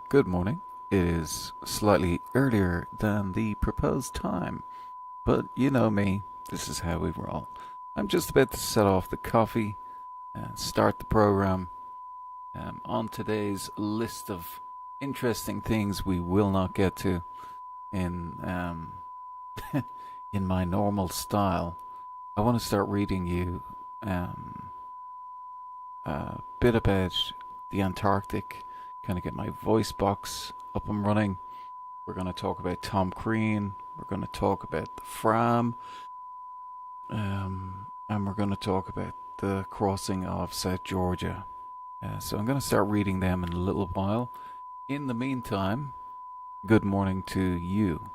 Good morning. It is slightly earlier than the proposed time, but you know me, this is how we roll. I'm just about to set off the coffee and start the program. On today's list of interesting things we will not get to in in my normal style, I want to start reading you um, a bit about the Antarctic, kind of get my voice box up and running. We're going to talk about Tom Crean. We're going to talk about the Fram. And we're going to talk about the crossing of South Georgia. So I'm going to start reading them in a little while. In the meantime, good morning to you.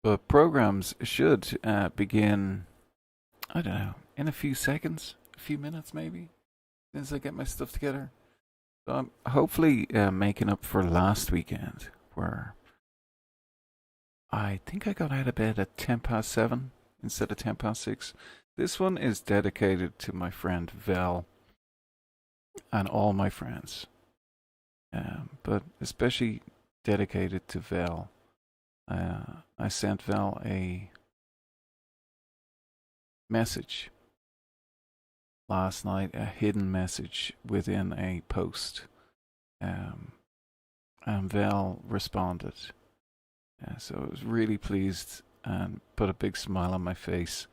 But programs should begin, I don't know, in a few seconds, a few minutes maybe, as I get my stuff together. So I'm hopefully making up for last weekend, where I think I got out of bed at 7:10 instead of 6:10. This one is dedicated to my friend Vel and all my friends, but especially dedicated to Vel. I sent Vel a message last night, a hidden message within a post, um, and Vel responded. So I was really pleased and put a big smile on my face,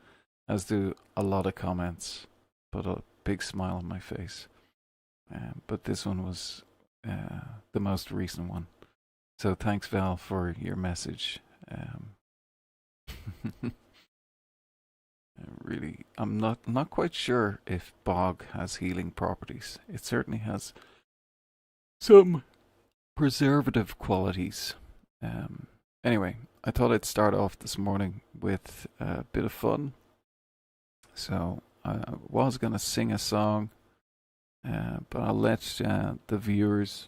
as do a lot of comments, put a big smile on my face. But this one was the most recent one. So thanks, Val, for your message. Really, I'm not quite sure if bog has healing properties. It certainly has some preservative qualities. Um, anyway, I thought I'd start off this morning with a bit of fun. So I was going to sing a song, but I'll let the viewers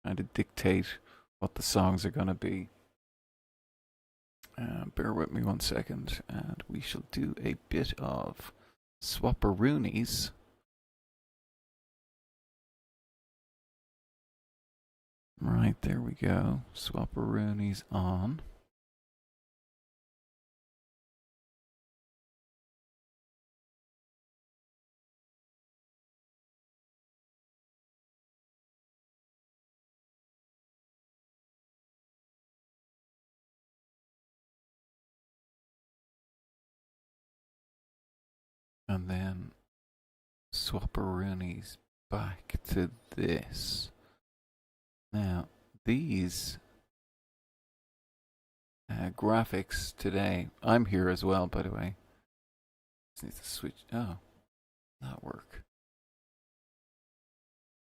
kind of dictate what the songs are going to be. Bear with me 1 second, and we shall do a bit of swapperoonies. Right, there we go. Swapperoonies on. And then swapperoonies back to this. Now, these graphics today, I'm here as well, by the way. Just need to switch. Oh, that work.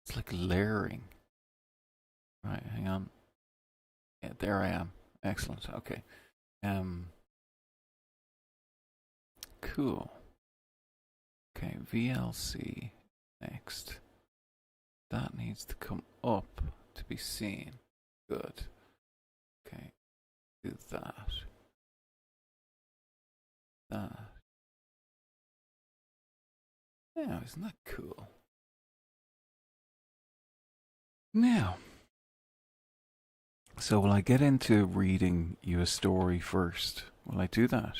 It's like layering. Right, hang on. Yeah, there I am. Excellent. Okay. Um, cool. Okay, VLC next. That needs to come up to be seen. Good. Okay, do that. That. Yeah, isn't that cool? Now, so will I get into reading you a story first? Will I do that?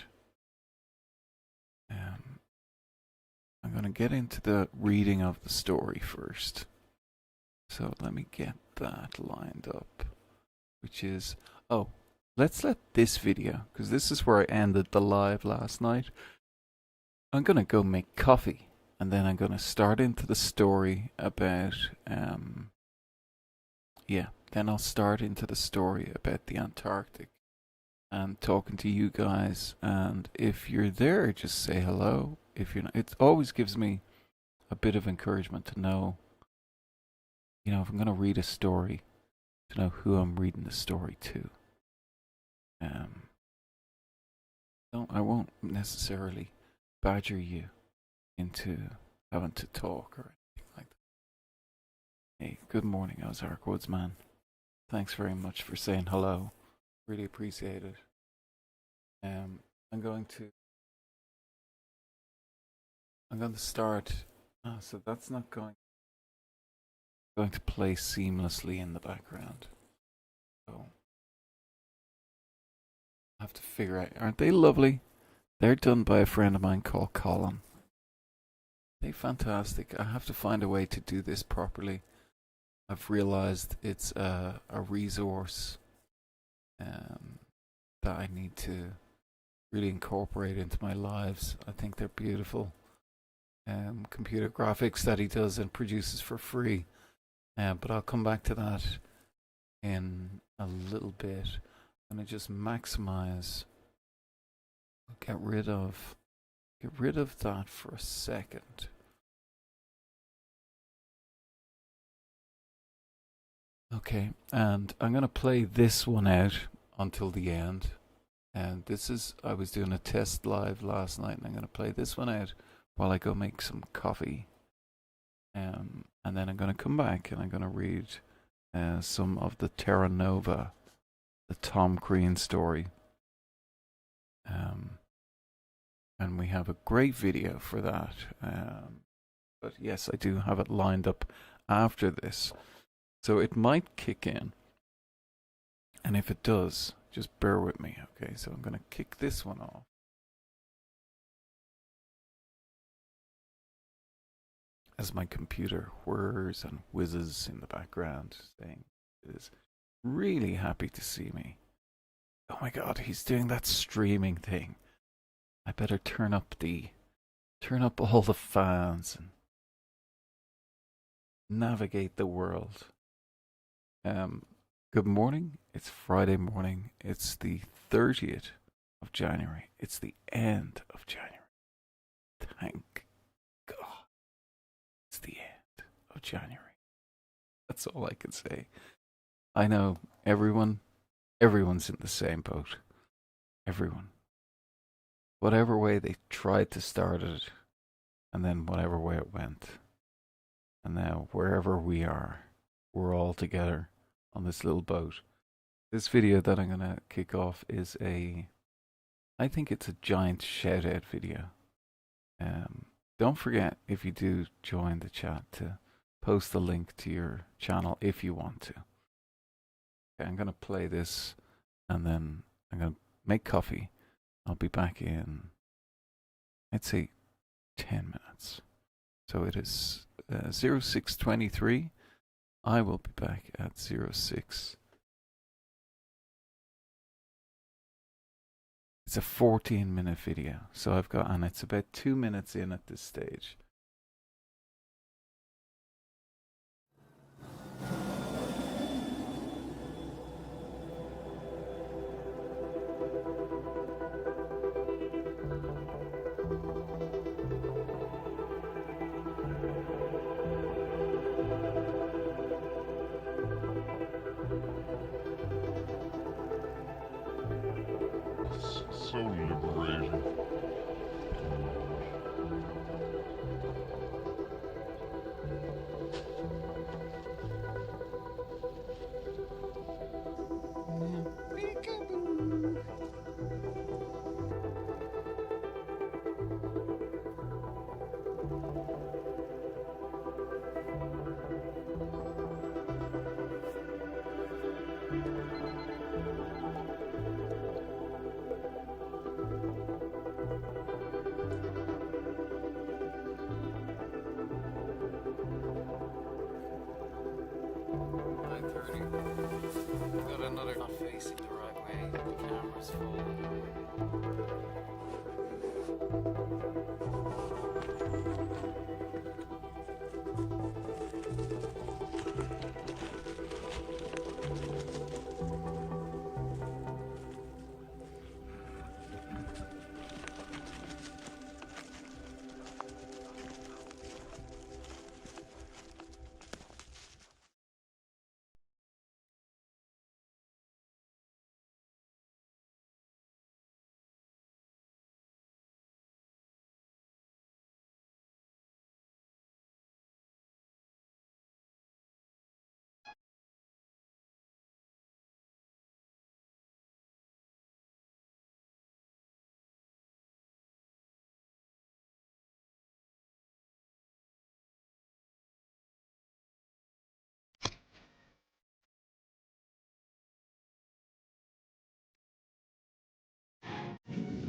Um, I'm going to get into the reading of the story first. So let me get that lined up, which is, oh, let's let this video, because this is where I ended the live last night. I'm going to go make coffee, and then I'm going to start into the story about, then I'll start into the story about the Antarctic and talking to you guys. And if you're there, just say hello. If you're not, it always gives me a bit of encouragement to know, if I'm going to read a story, to know who I'm reading the story to. Um, I won't necessarily badger you into having to talk or anything like that. Hey, good morning, Ozark Woodsman. Thanks very much for saying hello. Really appreciate it. Um, I'm going to I'm going to start So that's not going to play seamlessly in the background. So I have to figure out. Aren't they lovely? They're done by a friend of mine called Colin. They're fantastic. I have to find a way to do this properly. I've realized it's a resource um, that I need to really incorporate into my lives. I think they're beautiful. Computer graphics that he does and produces for free. But I'll come back to that in a little bit. I'm gonna just maximize. Get rid of that for a second. Okay, and I'm gonna play this one out until the end. And this is I was doing a test live last night, and I'm gonna play this one out while I go make some coffee. And then I'm gonna come back and I'm gonna read some of the Terra Nova, the Tom Crean story. And we have a great video for that. But yes, I do have it lined up after this. So it might kick in. And if it does, just bear with me. Okay, so I'm going to kick this one off. As my computer whirs and whizzes in the background, saying it is really happy to see me. Oh my god, he's doing that streaming thing. I better turn up all the fans and navigate the world. Good morning. It's Friday morning. It's the 30th of January. It's the end of January. Thank God. It's the end of January. That's all I can say. I know everyone's in the same boat. Everyone. Whatever way they tried to start it, and then whatever way it went. And now, wherever we are, we're all together on this little boat. This video that I'm going to kick off is I think it's a giant shout out video. Don't forget, if you do join the chat, to post the link to your channel if you want to. Okay, I'm going to play this and then I'm going to make coffee. I'll be back in, I'd say, 10 minutes. So it is 0623. I will be back at 06. It's a 14-minute video. So and it's about 2 minutes in at this stage. So liberating. Got another not facing the right way. The camera's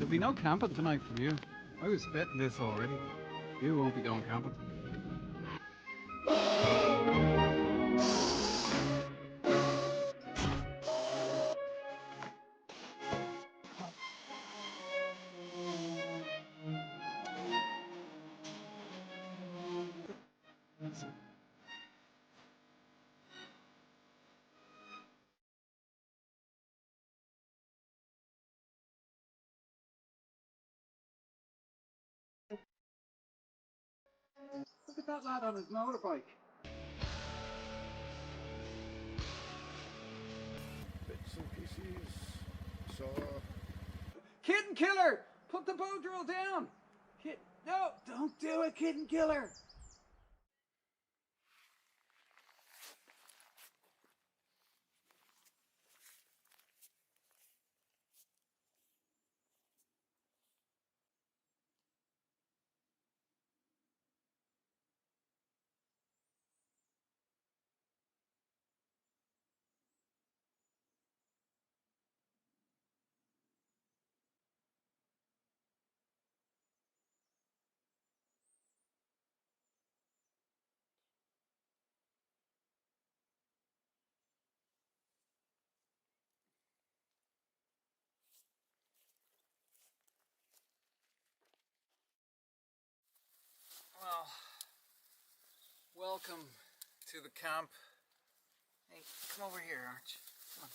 There'll be no camping tonight from you. I was betting this already. You won't be going camping. Look at that lad on his motorbike. Bits and pieces. Saw. Kitten killer! Put the bow drill down! No, don't do it, kitten killer! Well, welcome to the camp. Hey, come over here, Arch. Come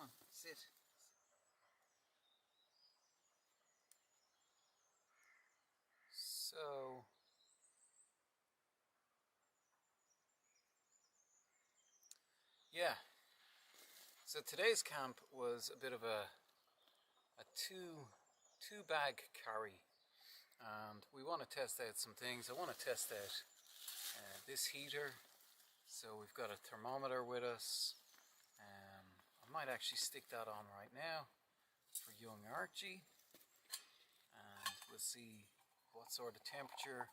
on, sit. So, yeah. So today's camp was a bit of a two bag carry, and we want to test out some things. I want to test out this heater. So we've got a thermometer with us. I might actually stick that on right now for young Archie, and we'll see what sort of temperature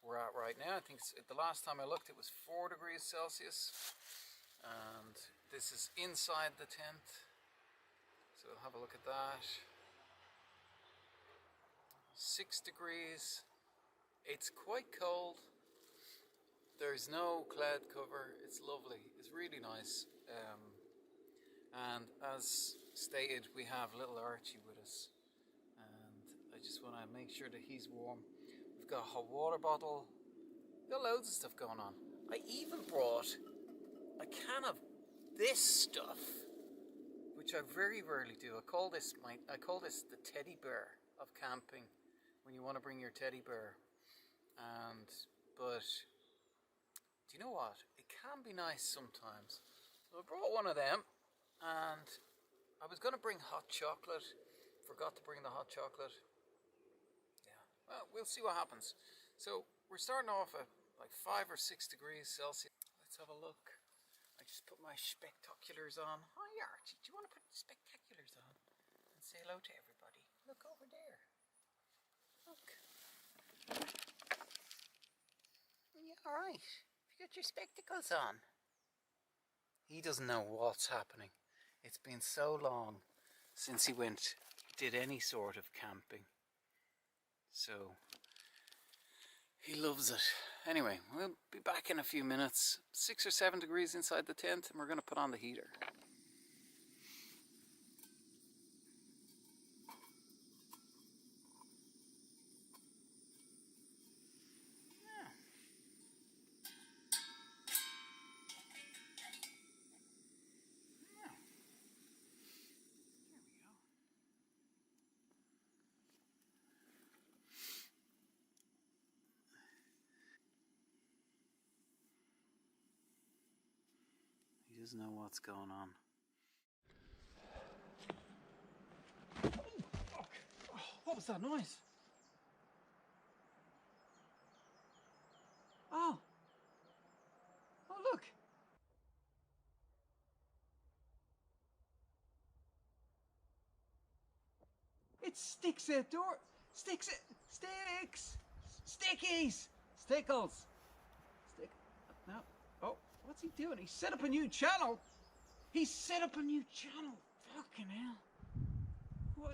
we're at right now. I think the last time I looked it was 4 degrees Celsius, and this is inside the tent, so we'll have a look at that. 6 degrees. It's quite cold. There's no cloud cover. It's lovely. It's really nice. And as stated, we have little Archie with us, and I just want to make sure that he's warm. We've got a hot water bottle. We've got loads of stuff going on. I even brought a can of this stuff, which I very rarely do. I call this the teddy bear of camping, when you want to bring your teddy bear. But do you know what? It can be nice sometimes. So I brought one of them, and I was going to bring hot chocolate. Forgot to bring the hot chocolate. Yeah, well, we'll see what happens. So we're starting off at like 5 or 6 degrees Celsius. Let's have a look. I just put my spectaculars on. Hi Archie, do you want to put the spectaculars on and say hello to everybody? Look over there. Look. Yeah, alright. You got your spectacles on. He doesn't know what's happening. It's been so long since he did any sort of camping. So he loves it. Anyway, we'll be back in a few minutes. 6 or 7 degrees inside the tent, and we're going to put on the heater. He doesn't know what's going on. Oh, what was that noise? Oh, look. It sticks outdoor. Stickies. Stickles. No. Oh, what's he doing? He set up a new channel. Fucking hell. What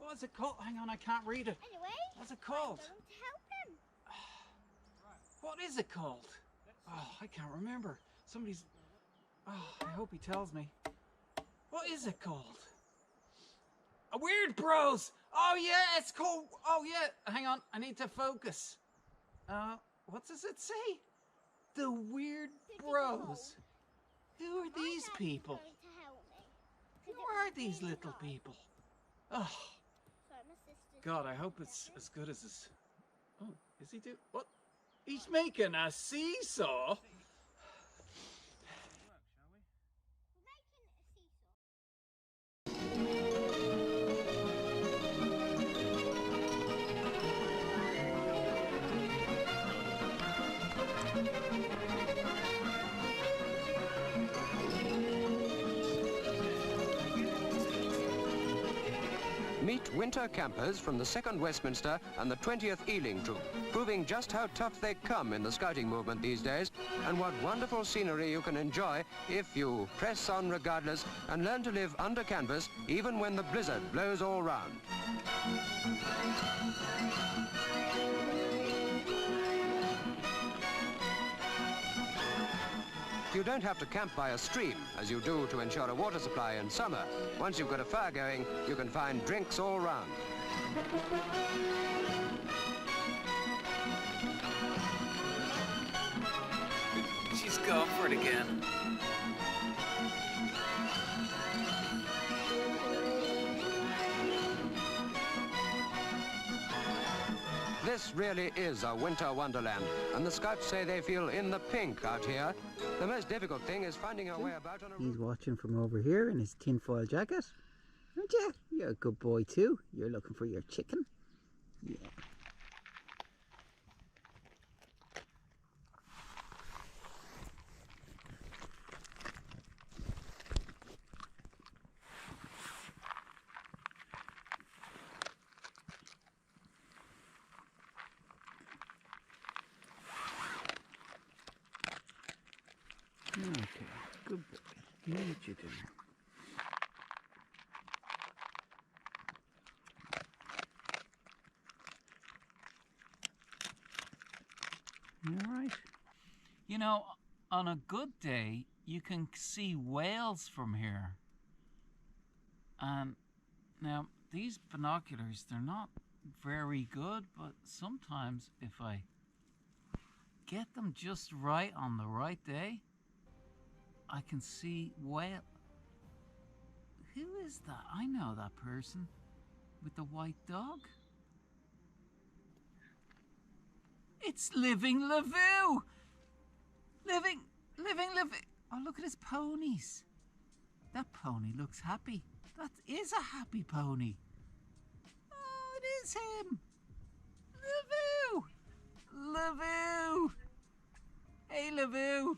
What's it called? Hang on, I can't read it. Anyway, what's it called? I'm going to help him. What is it called? Oh, I can't remember. Somebody's... Oh, I hope he tells me. What is it called? A Weird Bros! Oh yeah, it's called... Oh yeah, hang on, I need to focus. What does it say? The Weird Bros. Who are these people? Who are these little people? Oh, God, I hope it's as good as this. Oh, is he do... What? He's making a seesaw? Meet winter campers from the 2nd Westminster and the 20th Ealing Troop, proving just how tough they come in the scouting movement these days, and what wonderful scenery you can enjoy if you press on regardless and learn to live under canvas even when the blizzard blows all round. You don't have to camp by a stream, as you do to ensure a water supply in summer. Once you've got a fire going, you can find drinks all round. She's going for it again. This really is a winter wonderland, and the scouts say they feel in the pink out here. The most difficult thing is finding our way about on a... He's watching from over here in his tinfoil jacket. Aren't you? You're a good boy too. You're looking for your chicken. Yeah. Okay, good boy. You eat your dinner. You all right? You know, on a good day, you can see whales from here. And now, these binoculars, they're not very good, but sometimes if I get them just right on the right day, I can see whale. Who is that? I know that person with the white dog. It's Living Lavoo! Living Lavoo. Oh, look at his ponies. That pony looks happy. That is a happy pony. Oh, it is him. Lavoo! Lavoo! Hey, Lavoo!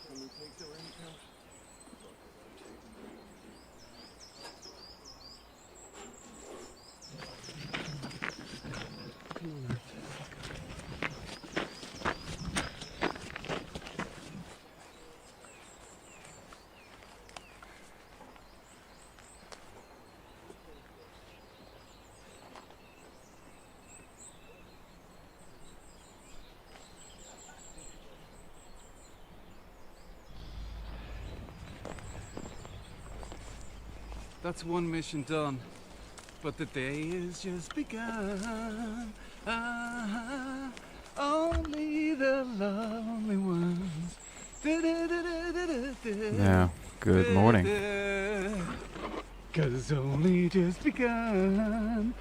Can we take the rain out? That's one mission done, but the day is just begun. Only the lonely ones. Now, good morning. 'Cause it's only just begun.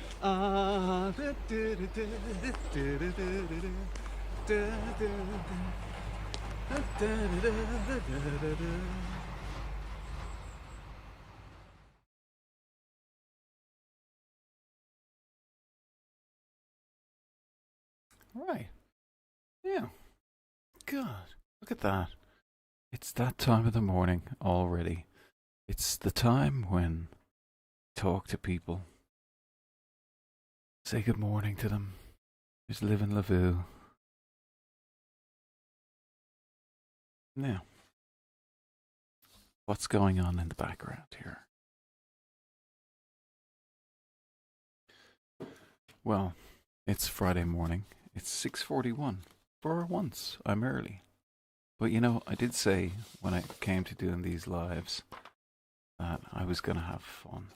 Right. Yeah. God, look at that. It's that time of the morning already. It's the time when I talk to people, say good morning to them, just live in Lavu. Now, what's going on in the background here? Well, it's Friday morning. It's 6:41. For once, I'm early. But you know, I did say when I came to doing these lives that I was going to have fun.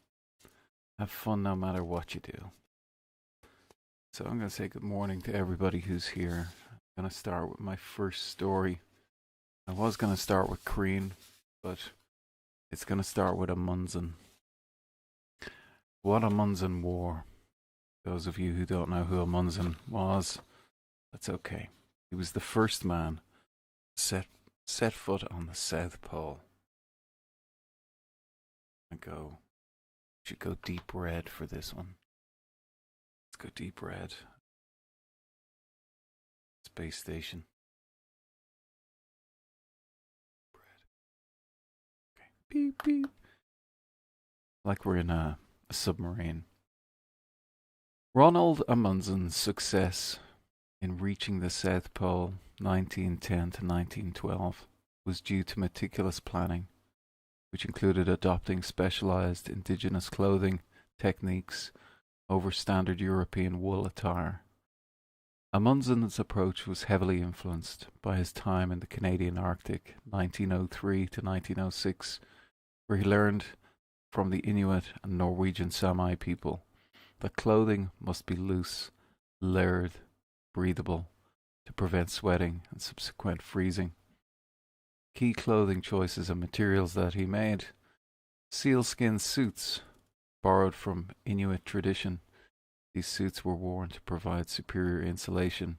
Have fun no matter what you do. So I'm going to say good morning to everybody who's here. I'm going to start with my first story. I was going to start with Crean, but it's going to start with Amundsen. What Amundsen wore. Those of you who don't know who Amundsen was, that's okay. He was the first man to set foot on the South Pole. Should go deep red for this one. Let's go deep red. Space station. Okay. Beep beep. Like we're in a submarine. Ronald Amundsen's success in reaching the South Pole 1910 to 1912 was due to meticulous planning, which included adopting specialized indigenous clothing techniques over standard European wool attire. Amundsen's approach was heavily influenced by his time in the Canadian Arctic 1903 to 1906, where he learned from the Inuit and Norwegian Sami people that clothing must be loose, layered, breathable to prevent sweating and subsequent freezing. Key clothing choices and materials that he made: sealskin suits, borrowed from Inuit tradition. These suits were worn to provide superior insulation,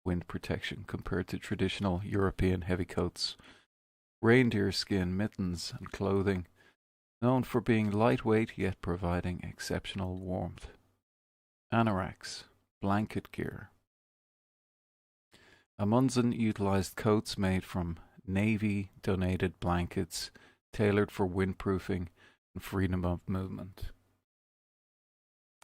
wind protection compared to traditional European heavy coats. Reindeer skin mittens and clothing, known for being lightweight yet providing exceptional warmth. Anoraks, blanket gear. Amundsen utilized coats made from Navy-donated blankets tailored for windproofing and freedom of movement.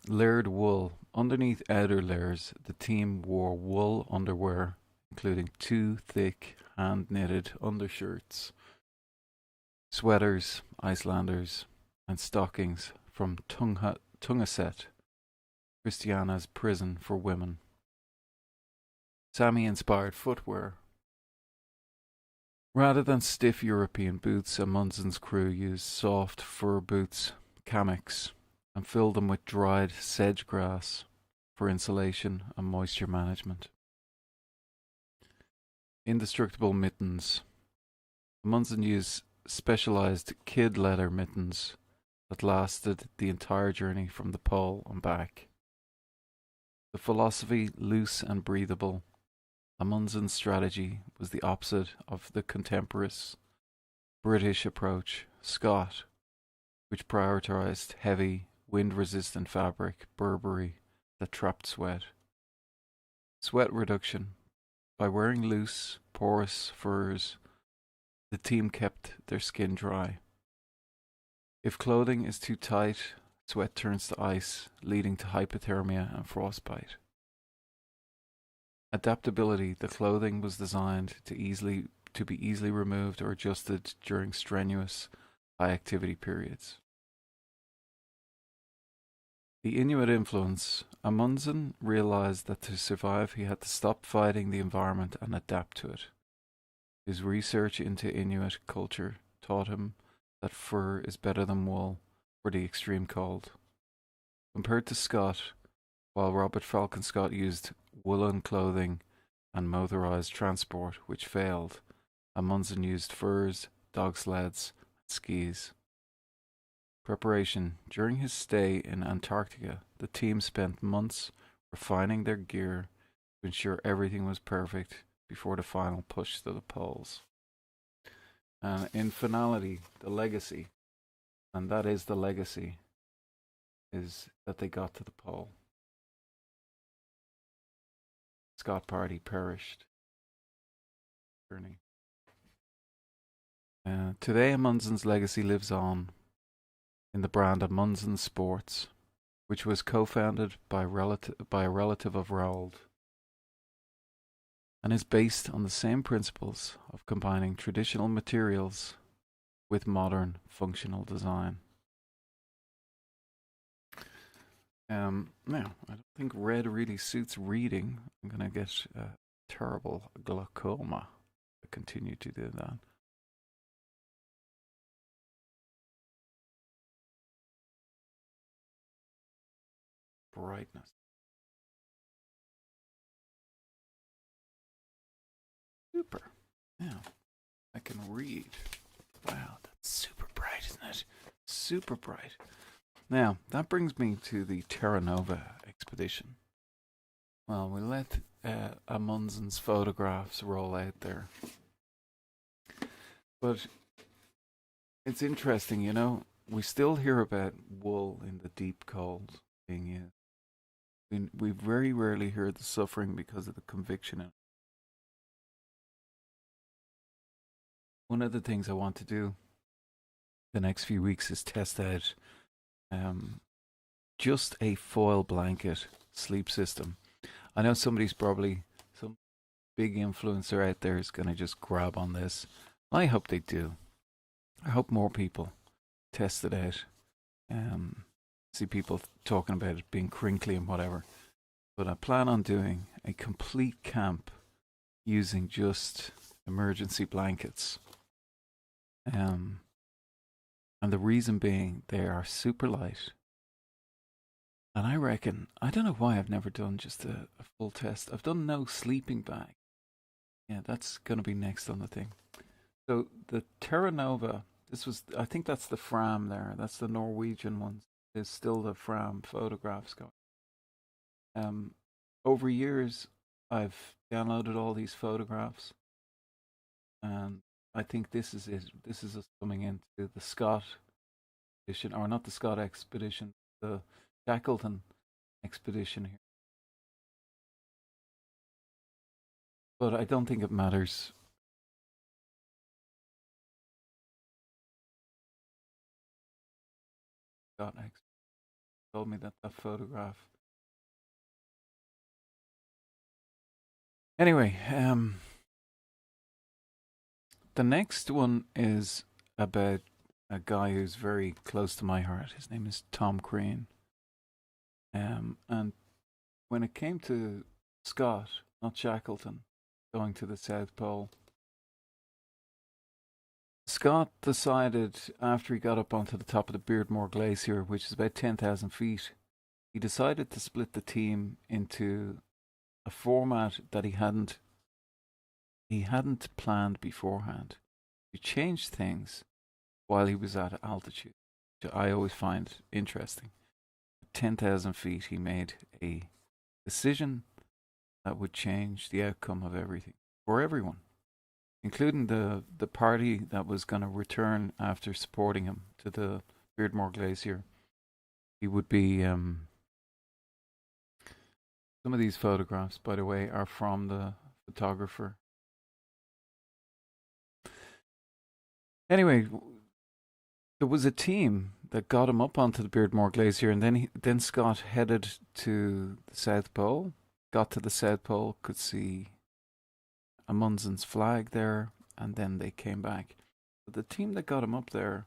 Layered wool. Underneath outer layers, the team wore wool underwear, including 2 thick hand-knitted undershirts, sweaters, Icelanders, and stockings from Tungaset, Christiana's prison for women. Sami-inspired footwear. Rather than stiff European boots, Amundsen's crew used soft fur boots, kamiks, and filled them with dried sedge grass for insulation and moisture management. Indestructible mittens. Amundsen used specialized kid leather mittens that lasted the entire journey from the pole and back. The philosophy, loose and breathable. Amundsen's strategy was the opposite of the contemporaneous British approach, Scott, which prioritized heavy, wind-resistant fabric, Burberry, that trapped sweat. Sweat reduction. By wearing loose, porous furs, the team kept their skin dry. If clothing is too tight, sweat turns to ice, leading to hypothermia and frostbite. Adaptability: the clothing was designed to be easily removed or adjusted during strenuous, high activity periods. The Inuit influence: Amundsen realized that to survive he had to stop fighting the environment and adapt to it. His research into Inuit culture taught him that fur is better than wool for the extreme cold. Compared to Scott, while Robert Falcon Scott used woolen clothing and motorized transport, which failed, Amundsen used furs, dog sleds, and skis. Preparation: during his stay in Antarctica, the team spent months refining their gear to ensure everything was perfect before the final push to the poles. And in finality, the legacy, and that is the legacy, is that they got to the pole. Scott Party perished. Journey. Today, Amundsen's legacy lives on in the brand Amundsen Sports, which was co-founded by a relative of Roald, and is based on the same principles of combining traditional materials with modern functional design. Now, I don't think red really suits reading. I'm going to get terrible glaucoma to continue to do that. Brightness. Super. Yeah, I can read. Wow, that's super bright, isn't it? Super bright. Now, that brings me to the Terra Nova expedition. Well, we let Amundsen's photographs roll out there. But it's interesting, you know, we still hear about wool in the deep cold being used. We very rarely hear the suffering because of the conviction in it. One of the things I want to do the next few weeks is test out just a foil blanket sleep system. I know some big influencer out there is going to just grab on this. I hope they do. I hope more people test it out. See people talking about it being crinkly and whatever. But I plan on doing a complete camp using just emergency blankets. And the reason being, they are super light. And I reckon, I don't know why I've never done just a full test. I've done no sleeping bag. Yeah, that's going to be next on the thing. So the Terra Nova, I think that's the Fram there. That's the Norwegian one. There's still the Fram photographs going. Over years, I've downloaded all these photographs. And I think this is it. This is us coming into the Scott expedition, or not the Scott expedition, the Shackleton expedition here. But I don't think it matters. Scott told me that photograph. Anyway, the next one is about a guy who's very close to my heart. His name is Tom Crean. And when it came to Scott, not Shackleton, going to the South Pole, Scott decided after he got up onto the top of the Beardmore Glacier, which is about 10,000 feet, he decided to split the team into a format that he hadn't planned beforehand. He changed things while he was at altitude, which I always find interesting. At 10,000 feet, he made a decision that would change the outcome of everything for everyone, including the party that was going to return after supporting him to the Beardmore Glacier. He would be. Some of these photographs, by the way, are from the photographer. Anyway, there was a team that got him up onto the Beardmore Glacier, and then Scott headed to the South Pole. Got to the South Pole, could see Amundsen's flag there, and then they came back. But the team that got him up there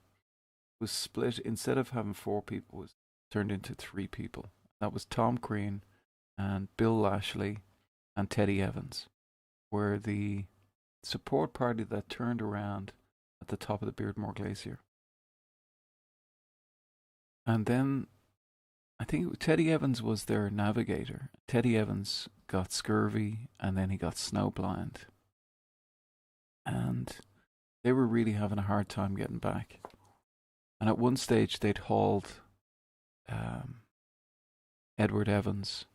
was split. Instead of having 4 people, was turned into 3 people. That was Tom Crean and Bill Lashley and Teddy Evans, were the support party that turned around at the top of the Beardmore Glacier. And then I think Teddy Evans was their navigator. Teddy Evans got scurvy and then he got snowblind. And they were really having a hard time getting back. And at one stage they'd hauled Edward Evans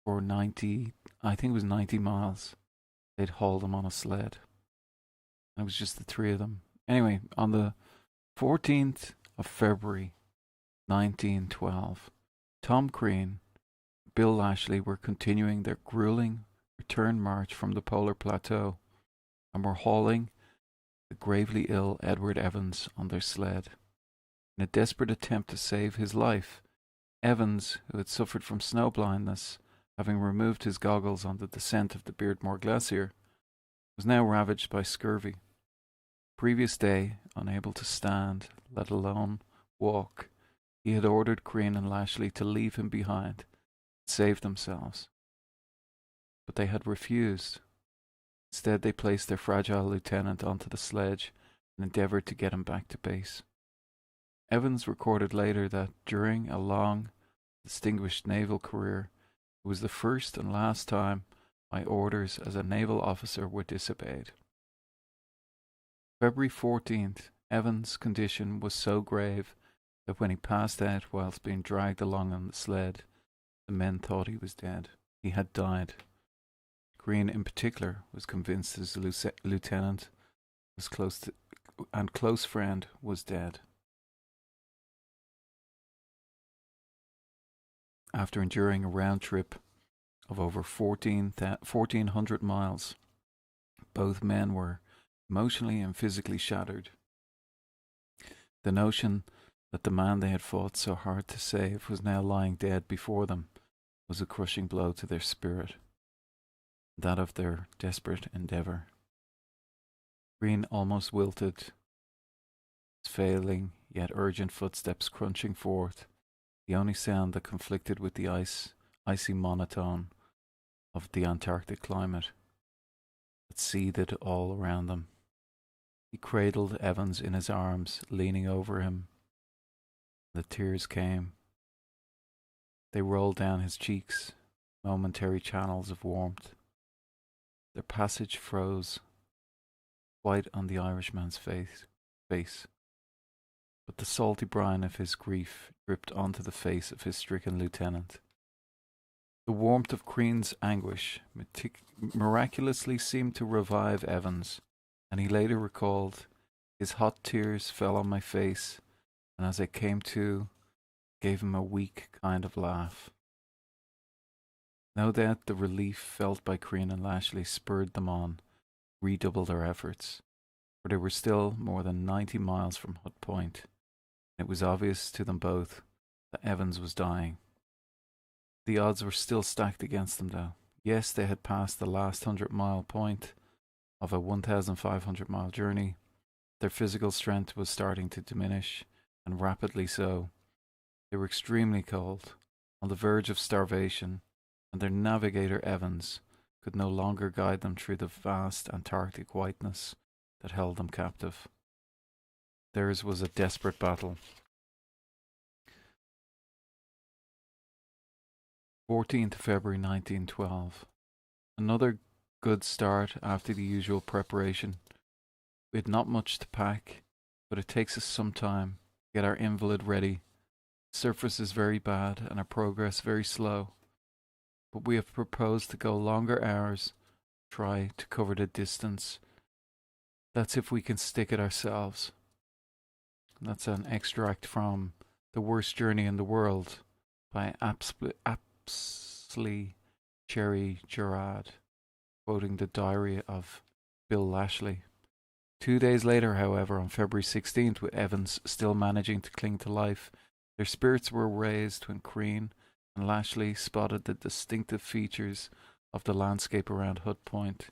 for 90, I think it was 90 miles. They'd hauled him on a sled. And it was just the 3 of them. Anyway, on the 14th of February 1912, Tom Crean, Bill Lashley were continuing their grueling return march from the polar plateau and were hauling the gravely ill Edward Evans on their sled. In a desperate attempt to save his life, Evans, who had suffered from snow blindness, having removed his goggles on the descent of the Beardmore Glacier, was now ravaged by scurvy. Previous day, unable to stand, let alone walk, he had ordered Crean and Lashley to leave him behind and save themselves. But they had refused. Instead, they placed their fragile lieutenant onto the sledge and endeavoured to get him back to base. Evans recorded later that during a long, distinguished naval career, it was the first and last time my orders as a naval officer were disobeyed. February 14th, Evans' condition was so grave that when he passed out whilst being dragged along on the sled, the men thought he was dead. He had died. Crean, in particular, was convinced his lieutenant was close friend was dead. After enduring a round trip of over 1,400 miles, both men were emotionally and physically shattered. The notion that the man they had fought so hard to save was now lying dead before them was a crushing blow to their spirit, that of their desperate endeavour. Crean almost wilted, his failing yet urgent footsteps crunching forth, the only sound that conflicted with the icy monotone of the Antarctic climate that seethed all around them. He cradled Evans in his arms, leaning over him. The tears came. They rolled down his cheeks, momentary channels of warmth. Their passage froze, white on the Irishman's face. But the salty brine of his grief dripped onto the face of his stricken lieutenant. The warmth of Crean's anguish miraculously seemed to revive Evans, and he later recalled, "His hot tears fell on my face, and as I came to, gave him a weak kind of laugh." No doubt the relief felt by Crean and Lashley spurred them on, redoubled their efforts, for they were still more than 90 miles from Hut Point. It was obvious to them both that Evans was dying. The odds were still stacked against them, though. Yes, they had passed the last 100-mile point of a 1,500-mile journey. Their physical strength was starting to diminish, and rapidly so. They were extremely cold, on the verge of starvation, and their navigator Evans could no longer guide them through the vast Antarctic whiteness that held them captive. Theirs was a desperate battle. 14th February 1912. Another good start after the usual preparation. We had not much to pack, but it takes us some time to get our invalid ready. The surface is very bad and our progress very slow, but we have proposed to go longer hours, try to cover the distance. That's if we can stick it ourselves. That's an extract from The Worst Journey in the World by Apsley Cherry Gerard. quoting the diary of Bill Lashley. 2 days later, however, on February 16th, with Evans still managing to cling to life, their spirits were raised when Crean and Lashley spotted the distinctive features of the landscape around Hut Point.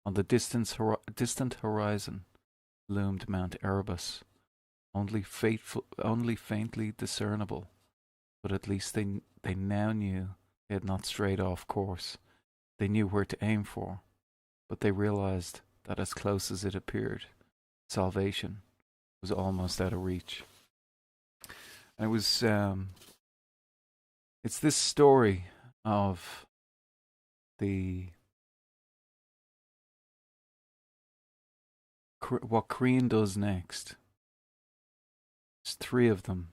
On the distant horizon loomed Mount Erebus, only faintly discernible, but at least they now knew they had not strayed off course. They knew where to aim for, but they realized that as close as it appeared, salvation was almost out of reach. And it was, it's this story of what Crean does next. There's three of them,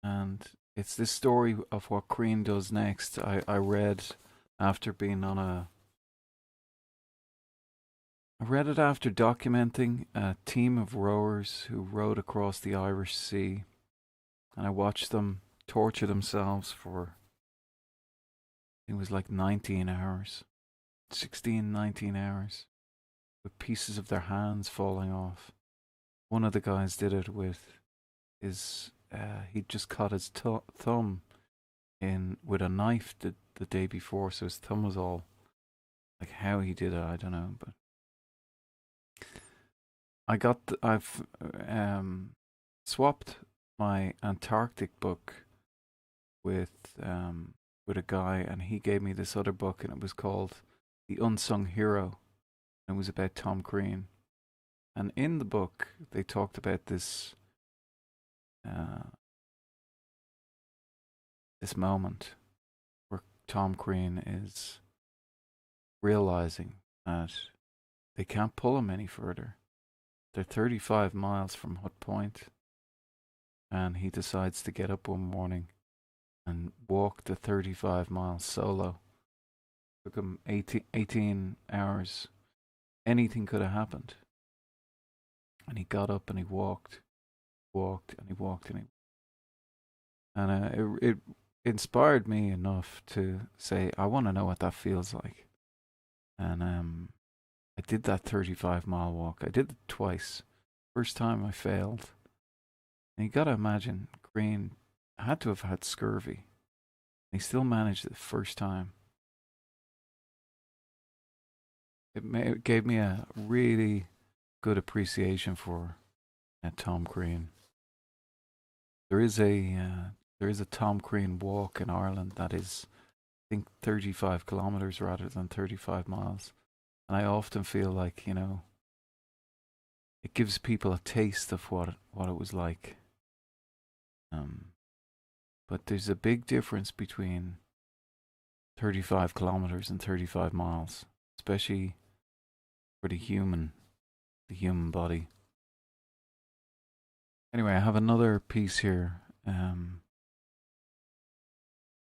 and it's this story of what Crean does next. I read after being on I read it after documenting a team of rowers who rowed across the Irish Sea, and I watched them torture themselves for, it was like 19 hours, 16, 19 hours, with pieces of their hands falling off. One of the guys did it with his, he'd just cut his thumb in with a knife the day before, so his thumb was all, like how he did it, I don't know, but I've swapped my Antarctic book with a guy, and he gave me this other book, and it was called The Unsung Hero. It was about Tom Crean, and in the book they talked about this this moment where Tom Crean is realizing that they can't pull him any further. They're 35 miles from Hut Point, and he decides to get up one morning and walk the 35 miles solo. Took him 18 hours. Anything could have happened. And he got up and he walked, and he walked, and he... And it inspired me enough to say, I want to know what that feels like. And I did that 35-mile walk. I did it twice. First time I failed. And you gotta imagine, Crean had to have had scurvy. He still managed it the first time. It gave me a really good appreciation for Tom Crean. There is a Tom Crean walk in Ireland that is, I think, 35 kilometers rather than 35 miles. And I often feel like, it gives people a taste of what it was like. But there's a big difference between 35 kilometers and 35 miles, especially for the human body. Anyway, I have another piece here.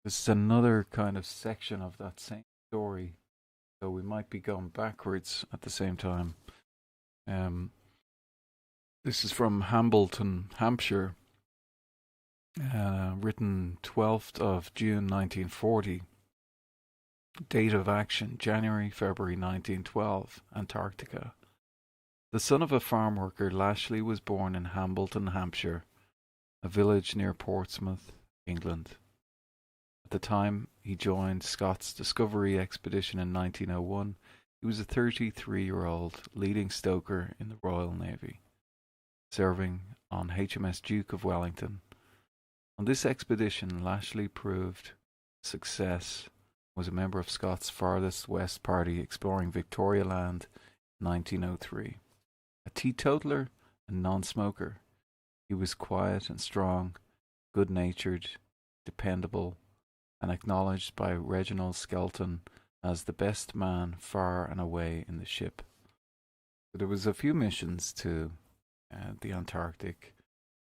This is another kind of section of that same story, so we might be going backwards at the same time. This is from Hambleton, Hampshire, written 12th of June 1940. Date of action, January, February 1912, Antarctica. The son of a farm worker, Lashley was born in Hambleton, Hampshire, a village near Portsmouth, England. At the time he joined Scott's Discovery Expedition in 1901, he was a 33-year-old leading stoker in the Royal Navy, serving on HMS Duke of Wellington. On this expedition, Lashley proved success, was a member of Scott's Farthest West Party exploring Victoria Land in 1903. A teetotaler and non-smoker, he was quiet and strong, good-natured, dependable, and acknowledged by Reginald Skelton as the best man far and away in the ship. So there was a few missions to the Antarctic,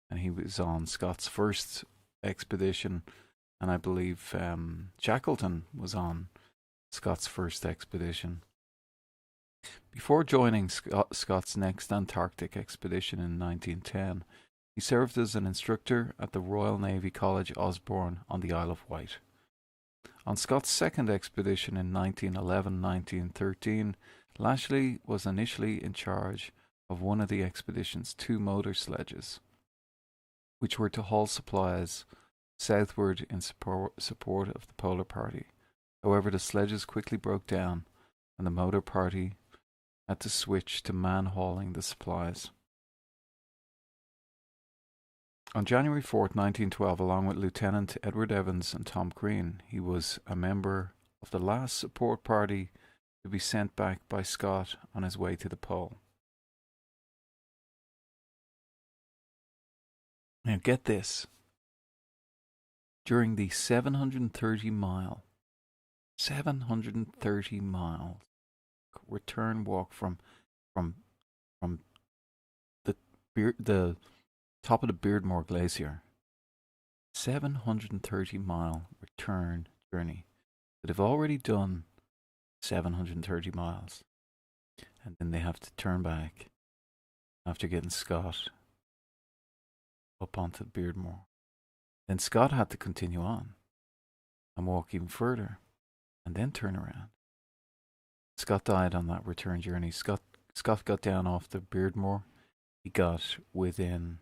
and he was on Scott's first expedition, and I believe Shackleton was on Scott's first expedition. Before joining Scott's next Antarctic expedition in 1910, he served as an instructor at the Royal Navy College Osborne on the Isle of Wight. On Scott's second expedition in 1911-1913, Lashley was initially in charge of one of the expedition's two motor sledges, which were to haul supplies southward in support of the Polar Party. However, the sledges quickly broke down, and the motor party had to switch to man-hauling the supplies. On January 4th, 1912, along with Lieutenant Edward Evans and Tom Crean, he was a member of the last support party to be sent back by Scott on his way to the pole. Now get this. During the 730 mile return walk from the top of the Beardmore Glacier, 730-mile return journey. But they've already done 730 miles, and then they have to turn back after getting Scott up onto the Beardmore. Then Scott had to continue on and walk even further, and then turn around. Scott died on that return journey. Scott got down off the Beardmore. He got within,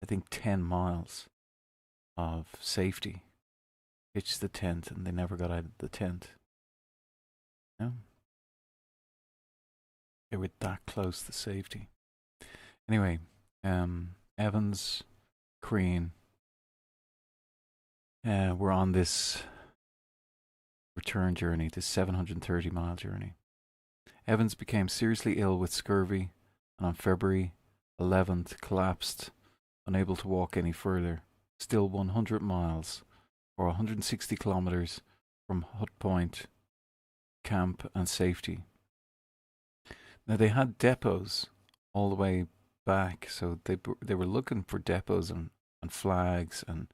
I think, 10 miles of safety. Pitched the tent, and they never got out of the tent. No. They were that close to safety. Anyway, Evans, Crean, were on this return journey, this 730-mile journey. Evans became seriously ill with scurvy, and on February 11th collapsed, unable to walk any further. Still 100 miles, or 160 kilometers from Hut Point, camp, and safety. Now they had depots all the way back, so they were looking for depots and flags and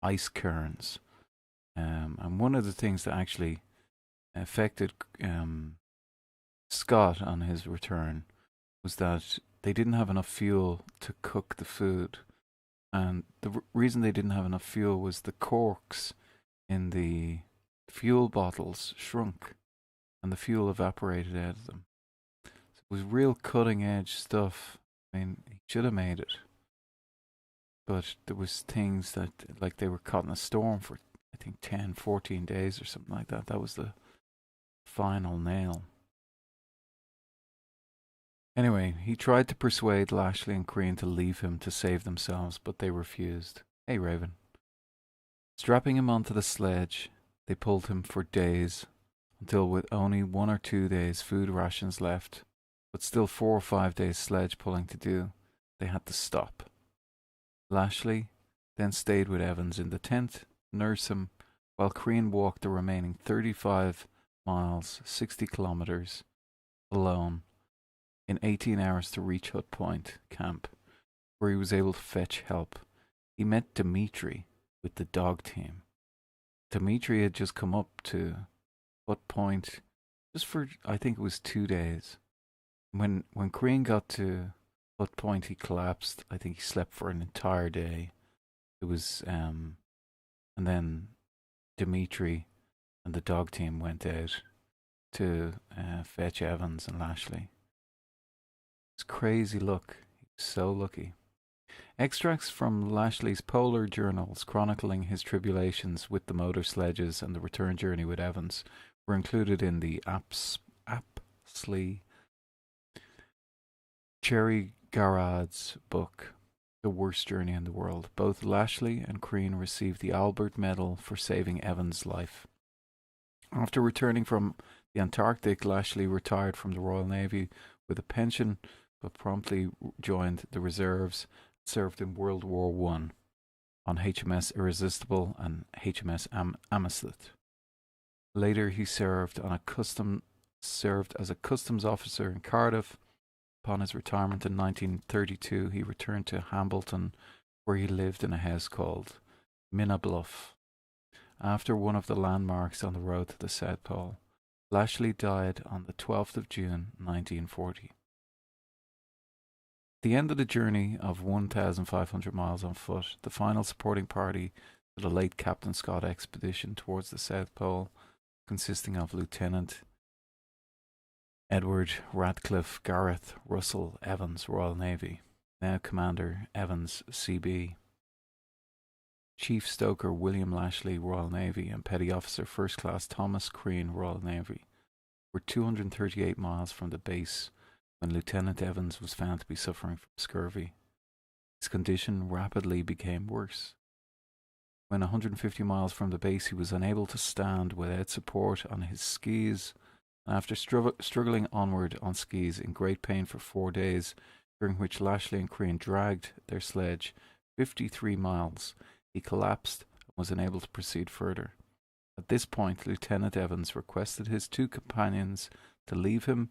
ice cairns. And one of the things that actually affected Scott on his return was that they didn't have enough fuel to cook the food. And the reason they didn't have enough fuel was the corks in the fuel bottles shrunk and the fuel evaporated out of them. So it was real cutting edge stuff. I mean, he should have made it. But there was things that, like, they were caught in a storm for, I think, 10, 14 days or something like that. That was the final nail. Anyway, he tried to persuade Lashley and Crean to leave him to save themselves, but they refused. Hey, Raven. Strapping him onto the sledge, they pulled him for days, until with only 1 or 2 days food rations left, but still 4 or 5 days sledge pulling to do, they had to stop. Lashley then stayed with Evans in the tent, nursed him, while Crean walked the remaining 35 miles, 60 kilometers, alone, in 18 hours to reach Hut Point camp, where he was able to fetch help. He met Dimitri with the dog team. Dimitri had just come up to Hut Point just for, I think it was 2 days. When Crean got to Hut Point, he collapsed. I think he slept for an entire day. It was, and then Dimitri and the dog team went out to fetch Evans and Lashley. It's crazy luck. He was so lucky. Extracts from Lashley's polar journals chronicling his tribulations with the motor sledges and the return journey with Evans were included in the Apsley Cherry Garrad's book, The Worst Journey in the World. Both Lashley and Crean received the Albert Medal for saving Evans' life. After returning from the Antarctic, Lashley retired from the Royal Navy with a pension, but promptly joined the reserves, served in World War I on HMS Irresistible and HMS Amistad. Later, he served as a customs officer in Cardiff. Upon his retirement in 1932, he returned to Hambleton, where he lived in a house called Minnabluff, after one of the landmarks on the road to the South Pole. Lashley died on the 12th of June, 1940. At the end of the journey of 1,500 miles on foot, the final supporting party to the late Captain Scott expedition towards the South Pole, consisting of Lieutenant Edward Radcliffe Gareth Russell Evans, Royal Navy, now Commander Evans, CB, Chief Stoker William Lashley, Royal Navy, and Petty Officer First Class Thomas Crean, Royal Navy, were 238 miles from the base when Lieutenant Evans was found to be suffering from scurvy. His condition rapidly became worse. When 150 miles from the base, he was unable to stand without support on his skis, and after struggling onward on skis in great pain for 4 days, during which Lashley and Crean dragged their sledge 53 miles, he collapsed and was unable to proceed further. At this point, Lieutenant Evans requested his two companions to leave him,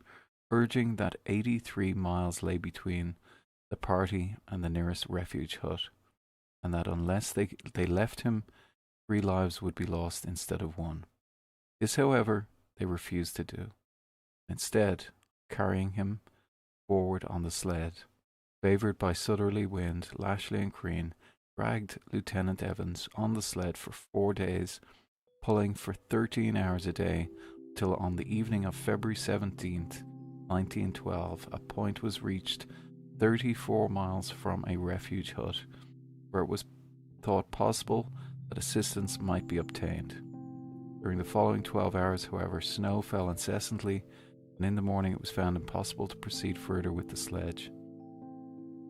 urging that 83 miles lay between the party and the nearest refuge hut, and that unless they left him, 3 lives would be lost instead of 1. This, however, they refused to do. Instead, carrying him forward on the sled, favoured by southerly wind, Lashley and Crean dragged Lieutenant Evans on the sled for 4 days, pulling for 13 hours a day, till on the evening of February 17th, 1912, a point was reached 34 miles from a refuge hut, where it was thought possible that assistance might be obtained. During the following 12 hours, however, snow fell incessantly, and in the morning it was found impossible to proceed further with the sledge.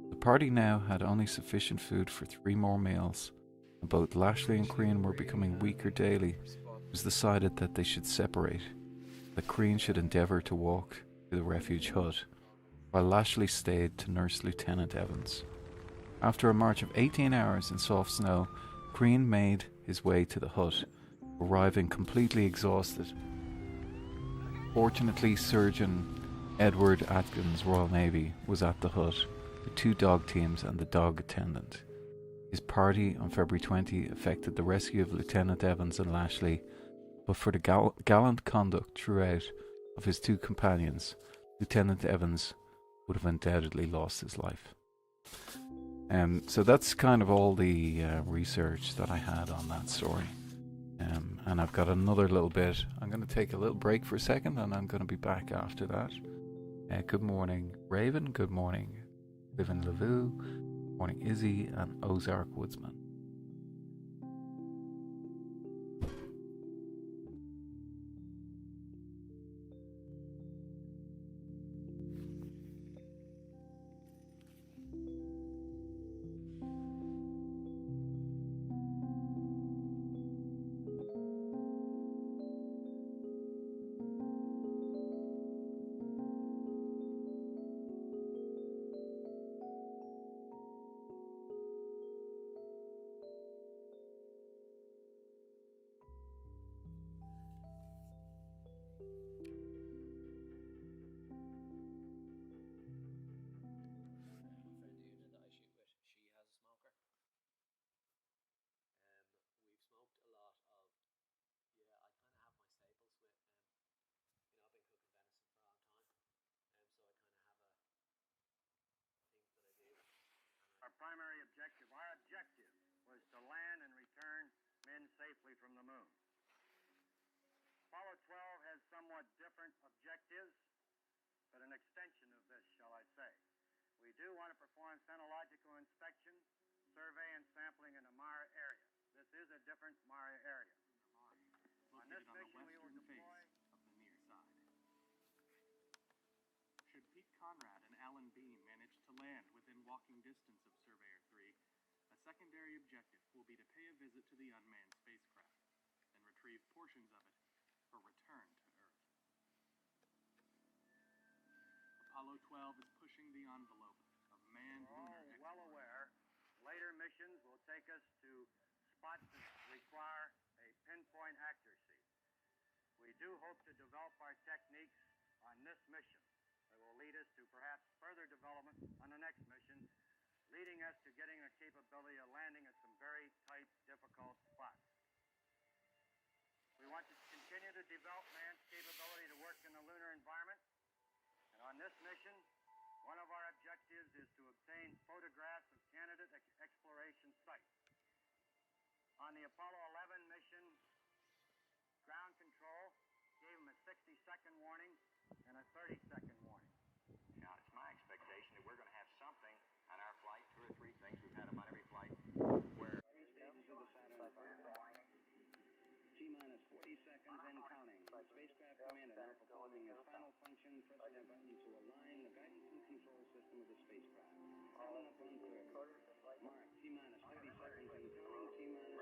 The party now had only sufficient food for 3 more meals, and both Lashley and Crean were becoming weaker daily. It was decided that they should separate, that Crean should endeavour to walk to the refuge hut, while Lashley stayed to nurse Lieutenant Evans. After a march of 18 hours in soft snow, Crean made his way to the hut, arriving completely exhausted. Fortunately, Surgeon Edward Atkins, Royal Navy, was at the hut with 2 dog teams and the dog attendant. His party on February 20 effected the rescue of Lieutenant Evans and Lashley, but for the gallant conduct throughout of his 2 companions, Lieutenant Evans would have undoubtedly lost his life. So that's kind of all the research that I had on that story. And I've got another little bit. I'm going to take a little break for a second, and I'm going to be back after that. Good morning, Raven. Good morning, Vivian Lavu. Good morning, Izzy and Ozark Woodsman. Our primary objective, was to land and return men safely from the moon. Apollo 12 has somewhat different objectives, but an extension of this, shall I say. We do want to perform phenological inspection, survey, and sampling in the Mara area. This is a different Mara area. On this mission, we will deploy of the near side. Should Pete Conrad and Alan Bean manage to land within walking distance of Surveyor 3, a secondary objective will be to pay a visit to the unmanned spacecraft and retrieve portions of it for return to Earth. Apollo 12 is pushing the envelope of manned lunar exploration. Well aware, later missions will take us to spots that require a pinpoint accuracy. We do hope to develop our techniques on this mission that will lead us to perhaps further development on the next mission, leading us to getting the capability of landing at some very tight, difficult spots. We want to continue to develop man's capability to work in the lunar environment, and on this mission, one of our objectives is to obtain photographs of candidate exploration sites. On On the Apollo 11 mission, ground control gave them a 60-second warning and a 30-second warning. Now, it's my expectation that we're going to have something on our flight, 2 or 3 things. We've had them on every flight where... Stages of the Saturn V. T-minus 40 seconds and counting. The spacecraft command now performing its final function, pressing a button to align the guidance and control system of the spacecraft. Coming up on third. Mark, T-minus 30 seconds and counting. T-minus...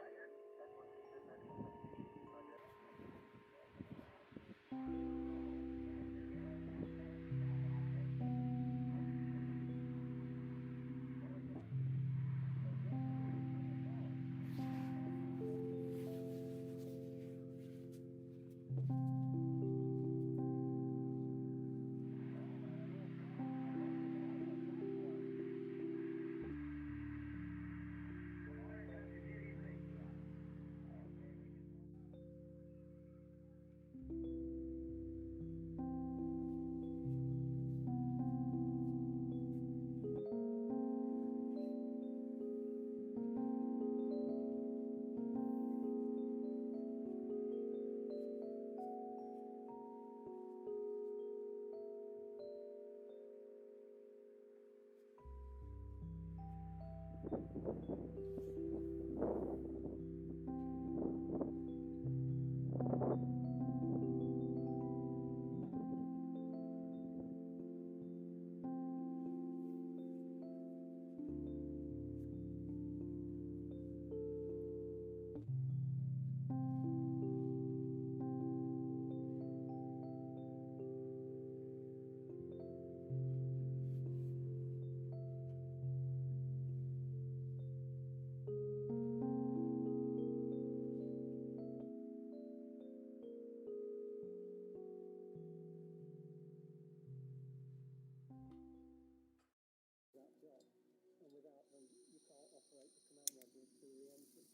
And without them, you can't operate the command module to re-entry.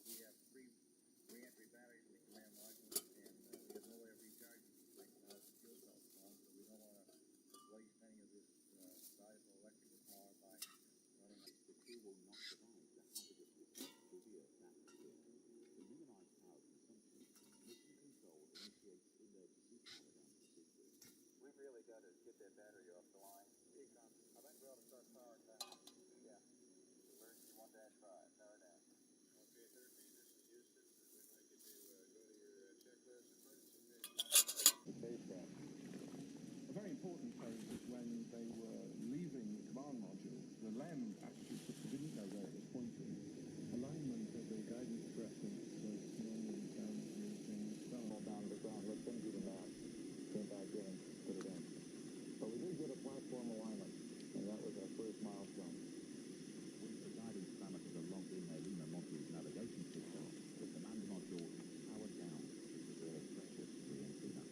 We have 3 re-entry batteries in the command module, and we have no way of recharging these things now with the fuel cells on, so we don't want to waste any of this valuable electrical power by running. The crew will not survive the hazardous descent through the Earth's atmosphere. To minimize power consumption, mission control initiates emergency power down procedures. We've really got to get that battery off the line. Econ, I think we ought to start powering down. Yeah. Emergency 1-5, power down. Okay, 13, this is Houston. We'd like you to go to your checklist emergency spacecraft. A very important phase was when they were leaving the command module. The LEM actually didn't know where it was pointing. Alignment of the guidance reference was normally down using all down to the ground. Let's send you the map. Came back in, put it in. But we did get a platform alignment, and that was our first milestone. Once the guidance parameters are logged in their lunar module's navigation system, the command module is powered down. This is a precious re-entry map.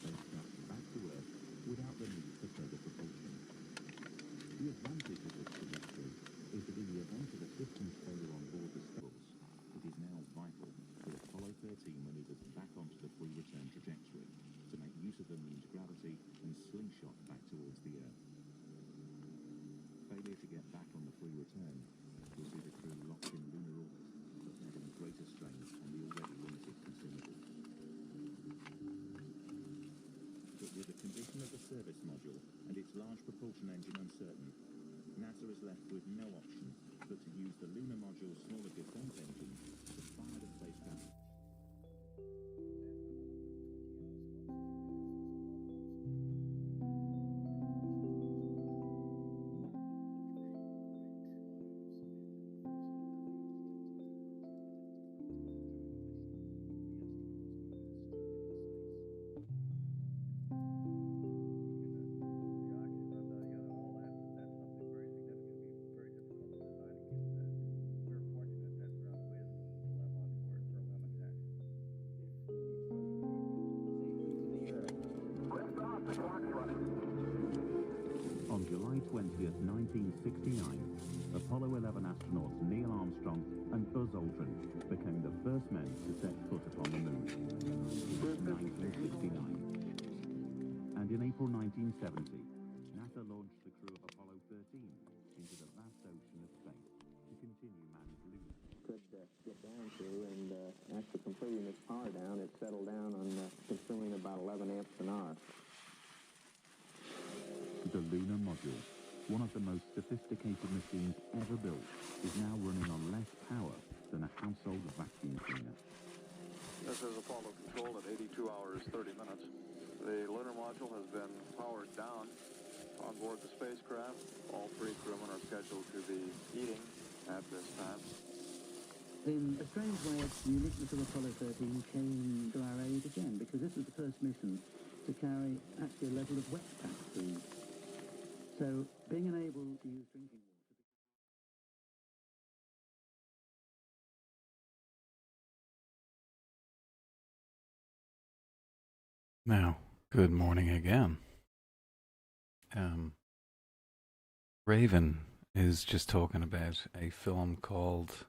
Spacecraft back to Earth without the need for further propulsion. The advantage of this trajectory is that in the event of a systems failure on board the stables, it is now vital that Apollo 13 manoeuvres back onto the free return trajectory to make use of the moon's gravity and slingshot back towards the Earth. Failure to get back on the free return will see the crew locked in lunar orbit, putting even greater strain on the already limited consumables. But with the condition of the service module and its large propulsion engine uncertain, NASA is left with no option but to use the lunar module's smaller descent engine to fire the spacecraft. On July 20th, 1969, Apollo 11 astronauts Neil Armstrong and Buzz Aldrin became the first men to set foot upon the moon. 1969. And in April 1970, NASA launched the crew of Apollo 13 into the vast ocean of space. to continue manned lunar. Could get down to, and after completing its power down, it settled down on consuming about 11 amps an hour. The lunar module, one of the most sophisticated machines ever built, is now running on less power than a household vacuum cleaner. This is Apollo Control at 82 hours 30 minutes. The lunar module has been powered down on board the spacecraft. All three crewmen are scheduled to be eating at this time. In a strange way, the uniqueness of Apollo 13 came to our aid again, because this was the first mission to carry actually a level of wet pack food. So being unable to use drinking water. Now, good morning again. Raven is just talking about a film called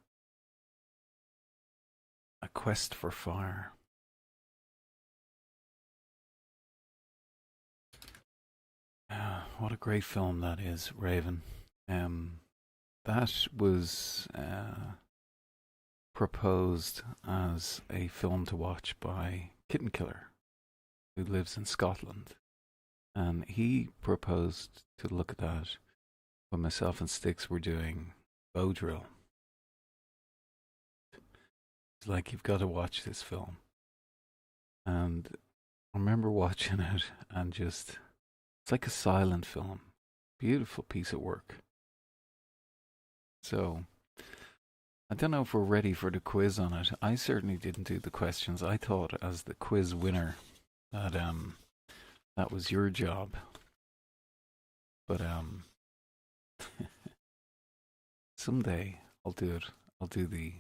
A Quest for Fire. What a great film that is, Raven. That was proposed as a film to watch by Kitten Killer, who lives in Scotland. And he proposed to look at that when myself and Sticks were doing bow drill. It's like, you've got to watch this film. And I remember watching it and just, it's like a silent film. Beautiful piece of work. So, I don't know if we're ready for the quiz on it. I certainly didn't do the questions. I thought, as the quiz winner, that that was your job. But someday I'll do it. I'll do the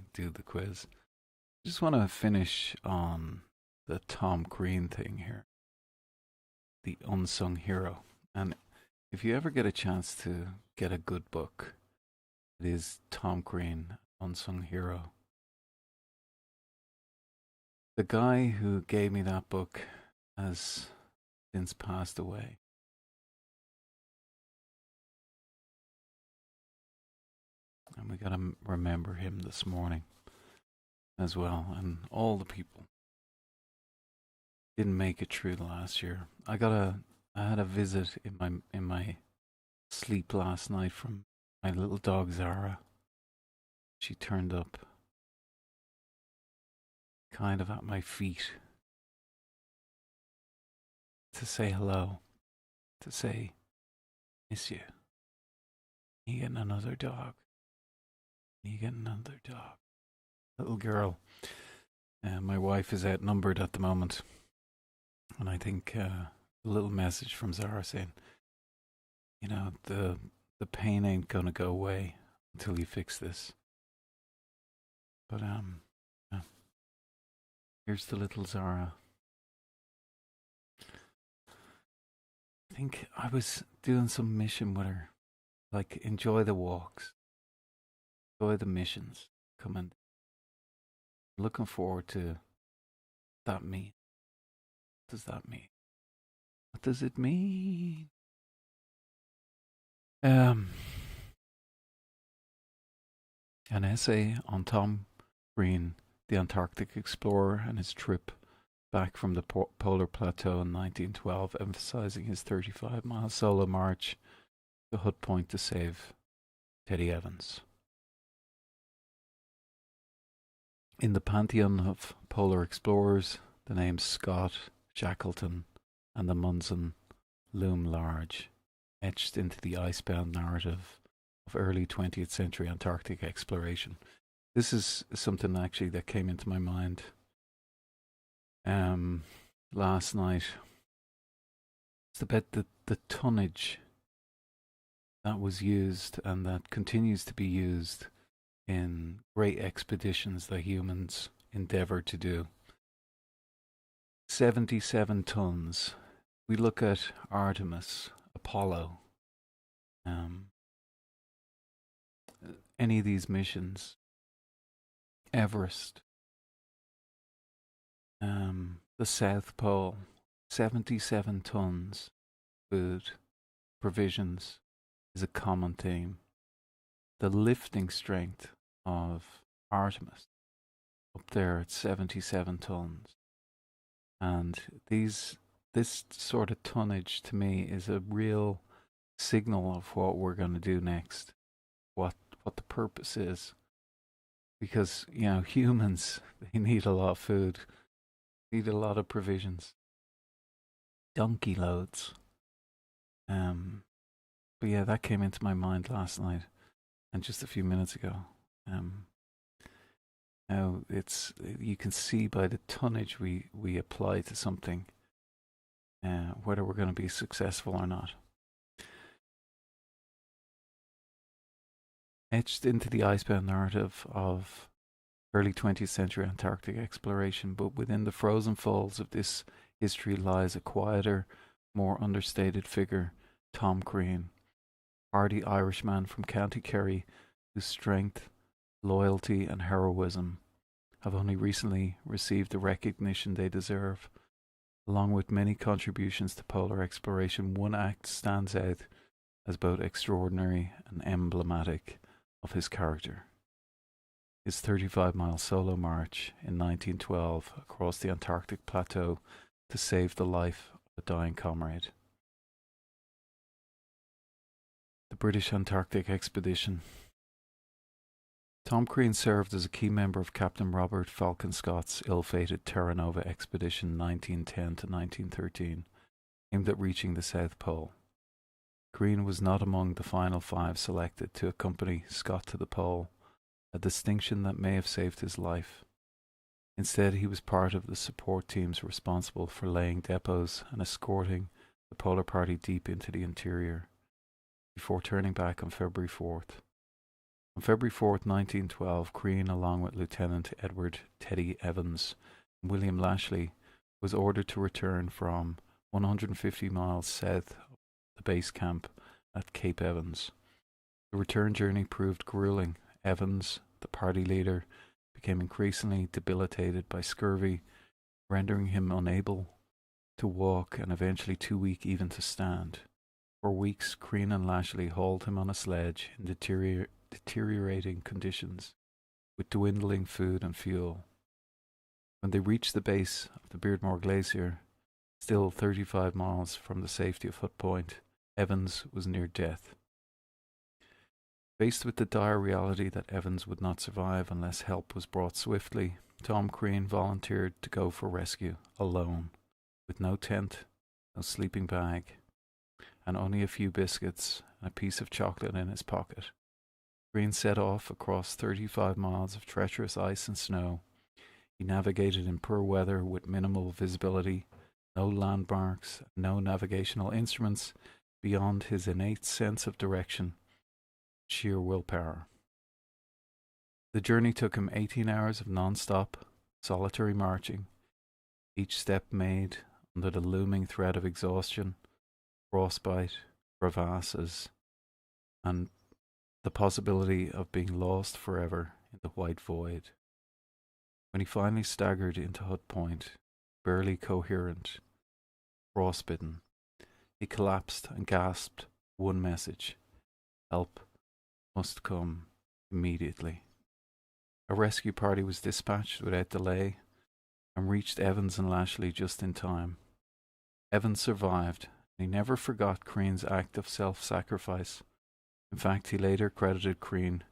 quiz. I just want to finish on the Tom Green thing here. The unsung hero. And if you ever get a chance to get a good book, it is Tom Green, Unsung Hero. The guy who gave me that book has since passed away. And we gotta remember him this morning as well, and all the people didn't make it through the last year. I had a visit in my sleep last night from my little dog Zara. She turned up kind of at my feet to say hello, to say, miss you. You getting another dog? You getting another dog? Little girl. My wife is outnumbered at the moment. And I think a little message from Zara saying, you know, the pain ain't gonna go away until you fix this. But yeah. Here's the little Zara. I think I was doing some mission with her. Like, enjoy the walks. Enjoy the missions. Coming. Looking forward to that mean. What does that mean? What does it mean? An essay on Tom Green, the Antarctic explorer, and his trip back from the polar plateau in 1912, emphasizing his 35-mile solo march to Hut Point to save Teddy Evans. In the pantheon of polar explorers, the names Scott, Shackleton, and Amundsen loom large, etched into the icebound narrative of early 20th century Antarctic exploration. This is something actually that came into my mind last night. It's about the tonnage that was used and that continues to be used in great expeditions that humans endeavor to do. 77 tons. We look at Artemis, Apollo, any of these missions, Everest, the South Pole, 77 tons. Food, provisions is a common theme. the lifting strength of Artemis up there at 77 tons. And this sort of tonnage to me is a real signal of what we're going to do next, what the purpose is. Because, humans, they need a lot of food, need a lot of provisions, donkey loads. But yeah, that came into my mind last night and just a few minutes ago. Now you can see by the tonnage we apply to something whether we're going to be successful or not. Etched into the icebound narrative of early 20th century Antarctic exploration, but within the frozen folds of this history lies a quieter, more understated figure, Tom Crean, hardy Irishman from County Kerry, whose strength, loyalty, and heroism have only recently received the recognition they deserve. Along with many contributions to polar exploration, one act stands out as both extraordinary and emblematic of his character. His 35-mile solo march in 1912 across the Antarctic plateau to save the life of a dying comrade. The British Antarctic Expedition. Tom Crean served as a key member of Captain Robert Falcon Scott's ill-fated Terra Nova expedition 1910 to 1913, aimed at reaching the South Pole. Crean was not among the final 5 selected to accompany Scott to the pole, a distinction that may have saved his life. Instead, he was part of the support teams responsible for laying depots and escorting the Polar Party deep into the interior, before turning back on February 4th. On February 4th, 1912, Crean, along with Lieutenant Edward Teddy Evans and William Lashley, was ordered to return from 150 miles south of the base camp at Cape Evans. The return journey proved grueling. Evans, the party leader, became increasingly debilitated by scurvy, rendering him unable to walk and eventually too weak even to stand. For weeks, Crean and Lashley hauled him on a sledge in deteriorating conditions, with dwindling food and fuel. When they reached the base of the Beardmore Glacier, still 35 miles from the safety of Hut Point, Evans was near death. Faced with the dire reality that Evans would not survive unless help was brought swiftly, Tom Crean volunteered to go for rescue, alone, with no tent, no sleeping bag, and only a few biscuits and a piece of chocolate in his pocket. Crean set off across 35 miles of treacherous ice and snow. He navigated in poor weather with minimal visibility, no landmarks, no navigational instruments beyond his innate sense of direction, sheer willpower. The journey took him 18 hours of non-stop, solitary marching, each step made under the looming threat of exhaustion, frostbite, crevasses, and the possibility of being lost forever in the white void. When he finally staggered into Hut Point, barely coherent, frostbitten, he collapsed and gasped one message: help must come immediately. A rescue party was dispatched without delay and reached Evans and Lashley just in time. Evans survived, and he never forgot Crean's act of self-sacrifice. In fact, he later credited Crean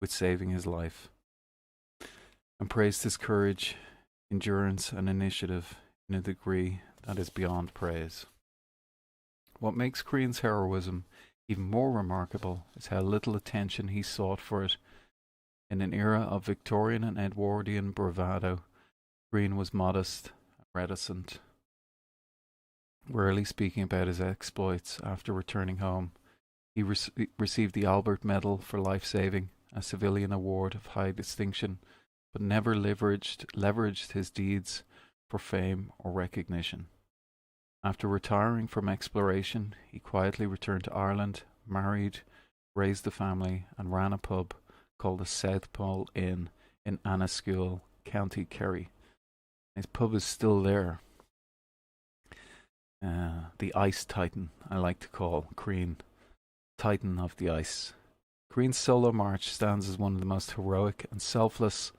with saving his life and praised his courage, endurance, and initiative in a degree that is beyond praise. What makes Crean's heroism even more remarkable is how little attention he sought for it. In an era of Victorian and Edwardian bravado, Crean was modest and reticent, rarely speaking about his exploits after returning home. He received the Albert Medal for life-saving, a civilian award of high distinction, but never leveraged his deeds for fame or recognition. After retiring from exploration, he quietly returned to Ireland, married, raised a family, and ran a pub called the South Pole Inn in Anniscoil, County Kerry. His pub is still there. The Ice Titan, I like to call Crean, Titan of the Ice, Green's solo march stands as one of the most heroic and selfless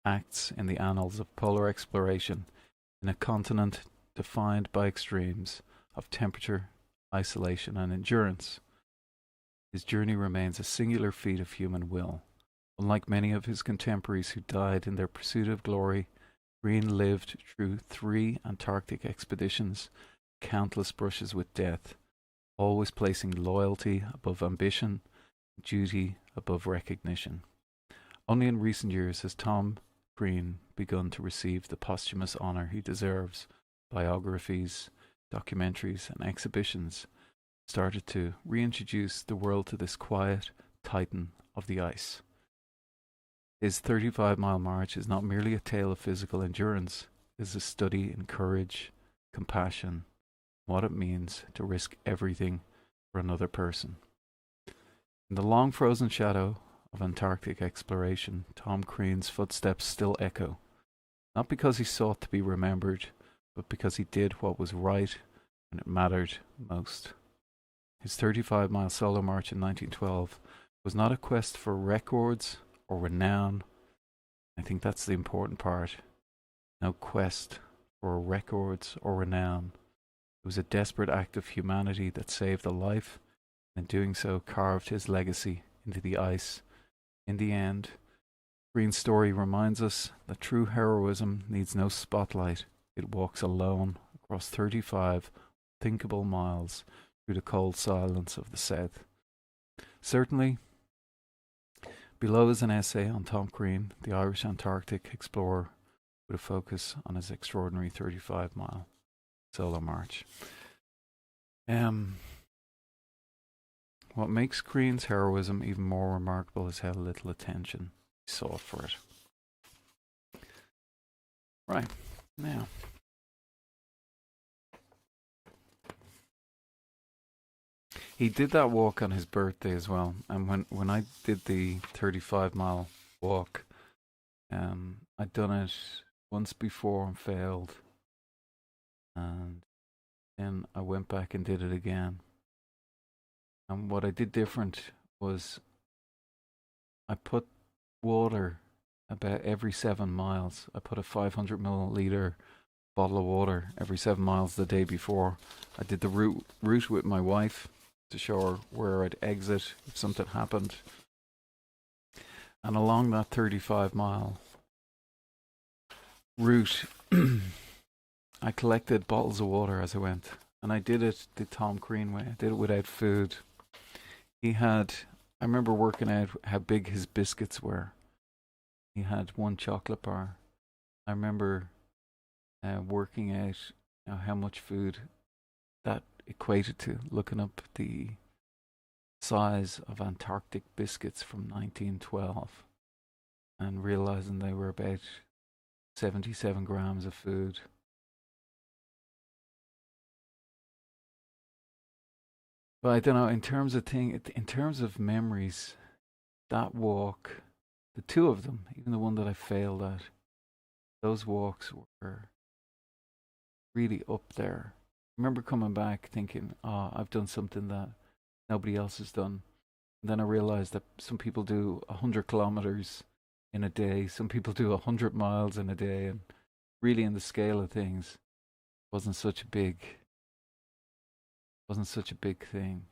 acts in the annals of polar exploration in a continent defined by extremes of temperature, isolation, and endurance. His journey remains a singular feat of human will. Unlike many of his contemporaries who died in their pursuit of glory, Green lived through 3 Antarctic expeditions, countless brushes with death, always placing loyalty above ambition, duty above recognition. Only in recent years has Tom Green begun to receive the posthumous honour he deserves. Biographies, documentaries, and exhibitions started to reintroduce the world to this quiet titan of the ice. His 35-mile march is not merely a tale of physical endurance, it is a study in courage, compassion, what it means to risk everything for another person. In the long frozen shadow of Antarctic exploration, Tom Green's footsteps still echo, not because he sought to be remembered, but because he did what was right when it mattered most. His 35-mile solo march in 1912 was not a quest for records or renown. I think that's the important part. No quest for records or renown. It was a desperate act of humanity that saved a life, and in doing so carved his legacy into the ice. In the end, Green's story reminds us that true heroism needs no spotlight. It walks alone across 35 unthinkable miles through the cold silence of the South. Certainly, below is an essay on Tom Green, the Irish Antarctic explorer, with a focus on his extraordinary 35-mile solo march. What makes Green's heroism even more remarkable is how little attention he sought for it. Right, now. He did that walk on his birthday as well, and when I did the 35-mile walk, I'd done it once before and failed, and then I went back and did it again. And what I did different was I put water about every 7 miles. I put a 500 milliliter bottle of water every 7 miles the day before. I did the route with my wife to show her where I'd exit if something happened. And along that 35-mile route, I collected bottles of water as I went. And I did it the Tom Green way. I did it without food. I remember working out how big his biscuits were. He had 1 chocolate bar. I remember working out how much food that equated to, looking up the size of Antarctic biscuits from 1912 and realizing they were about 77 grams of food. But I don't know, in terms of memories, that walk, the 2 of them, even the one that I failed at, those walks were really up there. I remember coming back thinking, I've done something that nobody else has done. And then I realized that some people do 100 kilometers in a day, some people do 100 miles in a day, and really in the scale of things, wasn't such a big thing.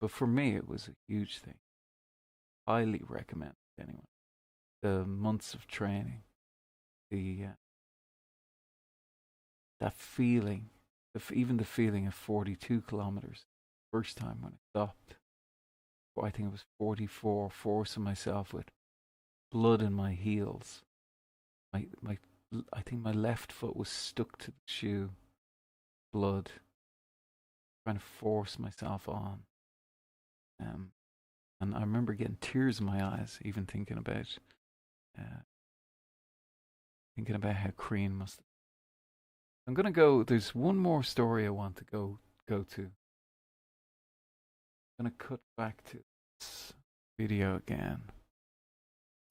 But for me, it was a huge thing. Highly recommend it anyway. The months of training, that feeling, even the feeling of 42 kilometers, first time when I stopped. I think it was 44, forcing myself with blood in my heels. I think my left foot was stuck to the shoe, blood, trying to force myself on. And I remember getting tears in my eyes, even thinking about how Crean must. I'm gonna go. There's one more story I want to go to. I'm gonna cut back to this video again.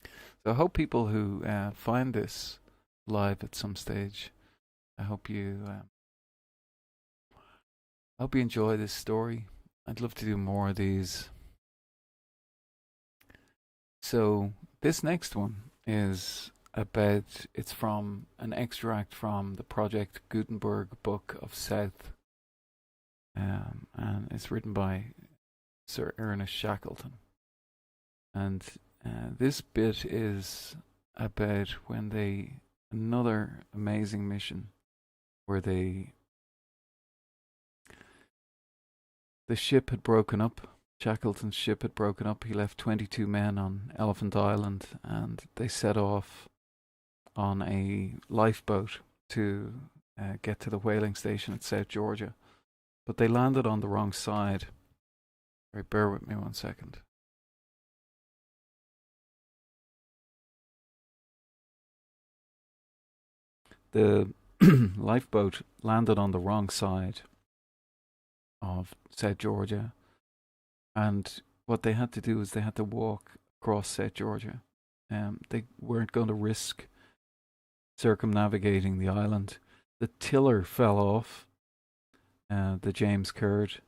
So I hope people who find this live at some stage, I hope you enjoy this story. I'd love to do more of these. So this next one is about, it's from an extract from the Project Gutenberg Book of South, and it's written by Sir Ernest Shackleton. And this bit is about when another amazing mission where the ship had broken up. Shackleton's ship had broken up. He left 22 men on Elephant Island, and they set off on a lifeboat to get to the whaling station at South Georgia. But they landed on the wrong side. Right, bear with me 1 second. The lifeboat landed on the wrong side of South Georgia, and what they had to do is they had to walk across South Georgia. They weren't going to risk circumnavigating the island. The tiller fell off, the James Caird,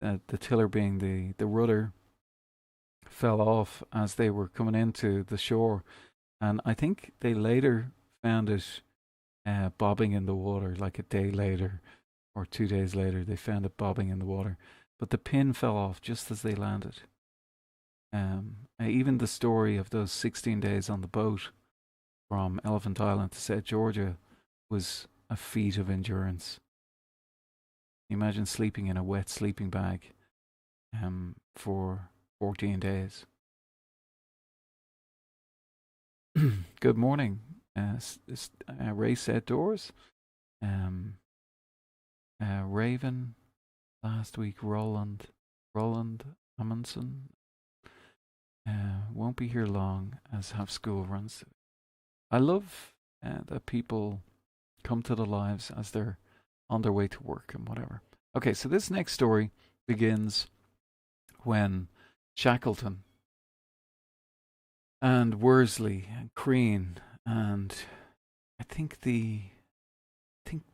the tiller being the rudder, fell off as they were coming into the shore, and I think they later found it bobbing in the water, like a day later or 2 days later. They found it bobbing in the water, but the pin fell off just as they landed. Even the story of those 16 days on the boat from Elephant Island to South Georgia was a feat of endurance. Imagine sleeping in a wet sleeping bag for 14 days. Good morning, Race Outdoors. Raven, last week Roland Amundsen. Won't be here long as have school runs. I love that people come to the lives as they're on their way to work and whatever. Okay, so this next story begins when Shackleton and Worsley and Crean and I think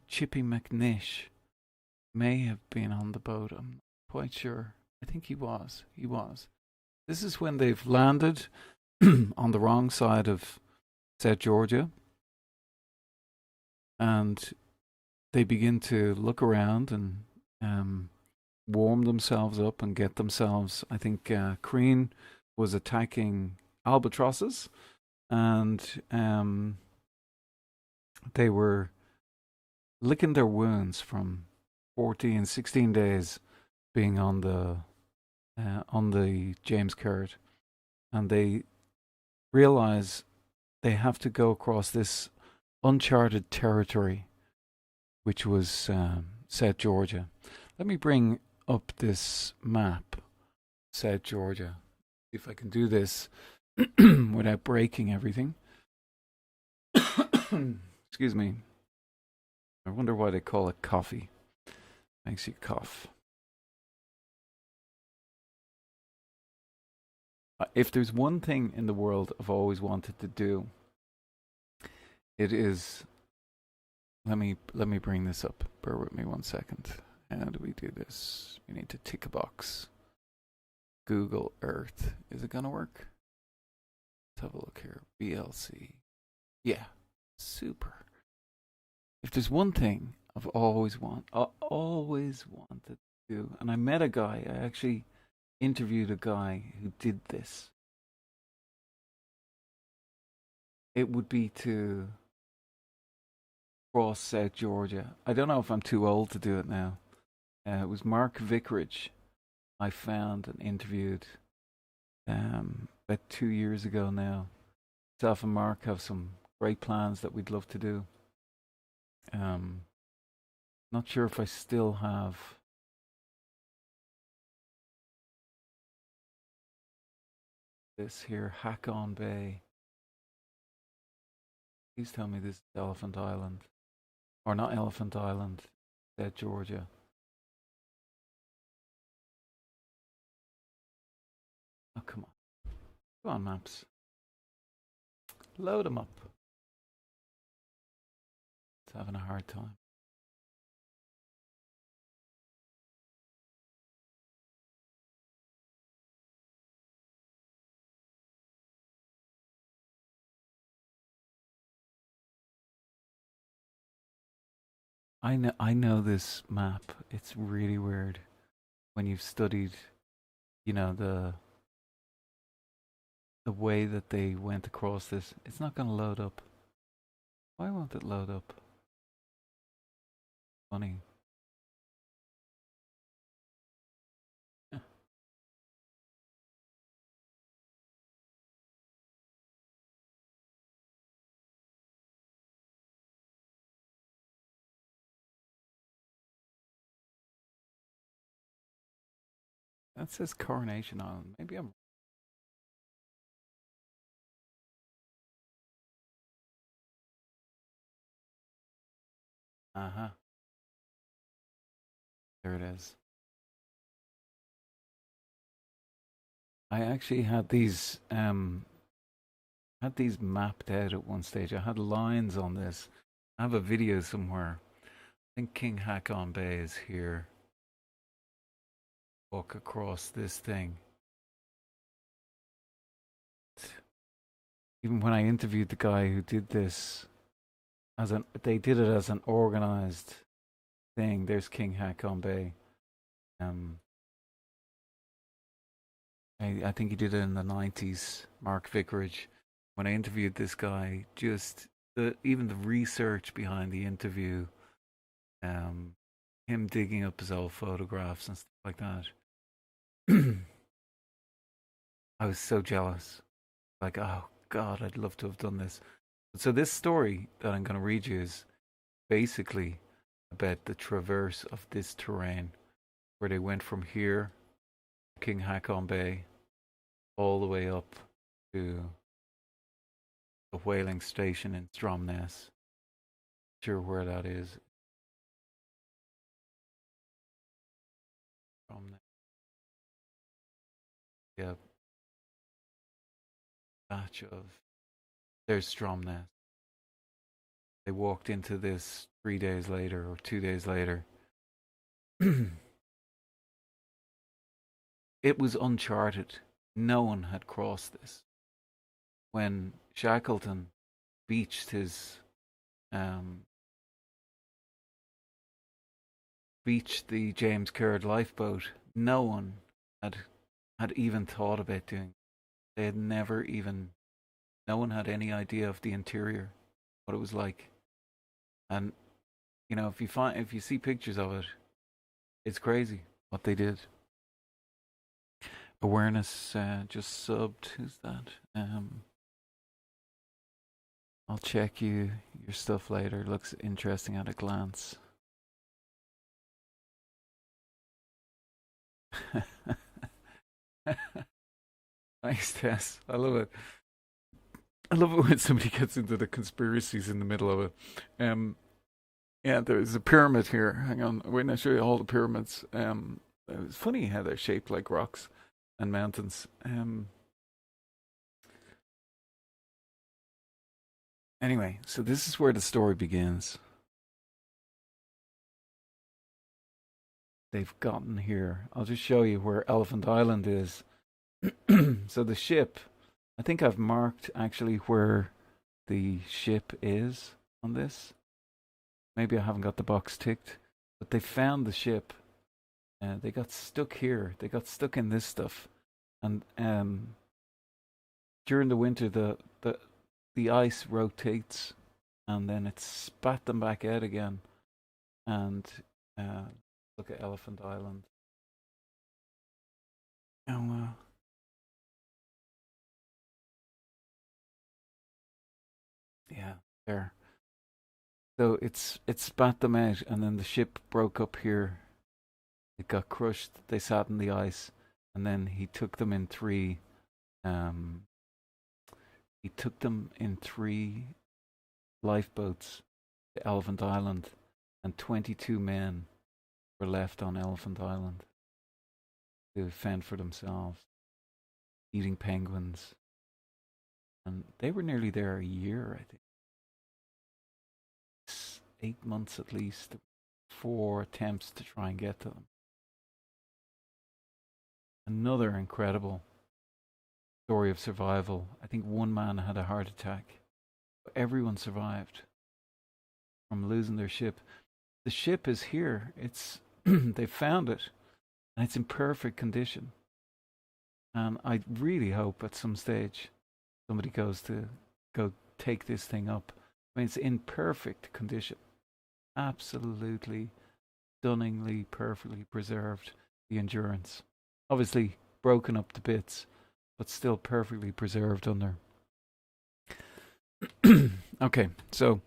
Chippy McNish may have been on the boat. I'm not quite sure. I think he was. This is when they've landed on the wrong side of South Georgia, and they begin to look around and warm themselves up and get themselves. I think Crean was attacking albatrosses, and they were licking their wounds from 16 days being on the James Caird, and they realize they have to go across this uncharted territory, which was South Georgia. Let me bring up this map, South Georgia. See if I can do this without breaking everything. Excuse me. I wonder why they call it coffee. Makes you cough. If there's one thing in the world I've always wanted to do, it is. Let me bring this up. Bear with me 1 second. How do we do this? We need to tick a box. Google Earth. Is it gonna work? Let's have a look here. BLC. Yeah. Super. If there's one thing I've always wanted to do, and I met a guy, I actually interviewed a guy who did this. It would be to cross South Georgia. I don't know if I'm too old to do it now. It was Mark Vicarage I found and interviewed about 2 years ago now. Myself and Mark have some great plans that we'd love to do. Not sure if I still have this here, Hakon Bay. Please tell me this is Elephant Island. Or not Elephant Island, South Georgia. Oh, come on. Come on, maps. Load them up. It's having a hard time. I know this map. It's really weird when you've studied, the way that they went across this. It's not going to load up. Why won't it load up? Funny. That says Coronation Island. Maybe I'm. Uh huh. There it is. I actually had these mapped out at one stage. I had lines on this. I have a video somewhere. I think King Haakon Bay is here. Walk across this thing. Even when I interviewed the guy who did this, they did it as an organized thing. There's King Haakon Bay. I think he did it in the 90s. Mark Vicarage. When I interviewed this guy, just even the research behind the interview, him digging up his old photographs and stuff like that. I was so jealous. Like, oh God, I'd love to have done this. So this story that I'm going to read you is basically about the traverse of this terrain, where they went from here, King Haakon Bay, all the way up to the whaling station in Stromness. Sure where that is. Stromness. Yeah. Batch of. There's Stromness. They walked into this 3 days later or 2 days later. It was uncharted. No one had crossed this. When Shackleton beached the James Caird lifeboat, no one had even thought about doing it. They had never even. No one had any idea of the interior, what it was like, and if you see pictures of it, it's crazy what they did. Awareness just subbed. Who's that? I'll check your stuff later. Looks interesting at a glance. Nice, Tess. I love it. I love it when somebody gets into the conspiracies in the middle of it. Yeah, there's a pyramid here. Hang on, wait, I'll show you all the pyramids. It's funny how they're shaped like rocks and mountains. Anyway, so this is where the story begins. They've gotten here. I'll just show you where Elephant Island is. So the ship, I think I've marked actually where the ship is on this. Maybe I haven't got the box ticked, but they found the ship. They got stuck here. They got stuck in this stuff, and during the winter, the ice rotates, and then it spat them back out again. And look at Elephant Island. Oh, yeah, there. So it spat them out, and then the ship broke up here. It got crushed. They sat in the ice, and then he took them in three. He took them in three lifeboats to Elephant Island, and 22 men were left on Elephant Island to fend for themselves, eating penguins. And they were nearly there a year, I think. 8 months at least, 4 attempts to try and get to them. Another incredible story of survival. I think one man had a heart attack. Everyone survived from losing their ship. the ship is here. It's they found it, and it's in perfect condition. And I really hope at some stage somebody goes to go take this thing up. I mean, it's in perfect condition, absolutely stunningly, perfectly preserved. The endurance, obviously broken up to bits, but still perfectly preserved under. Okay, so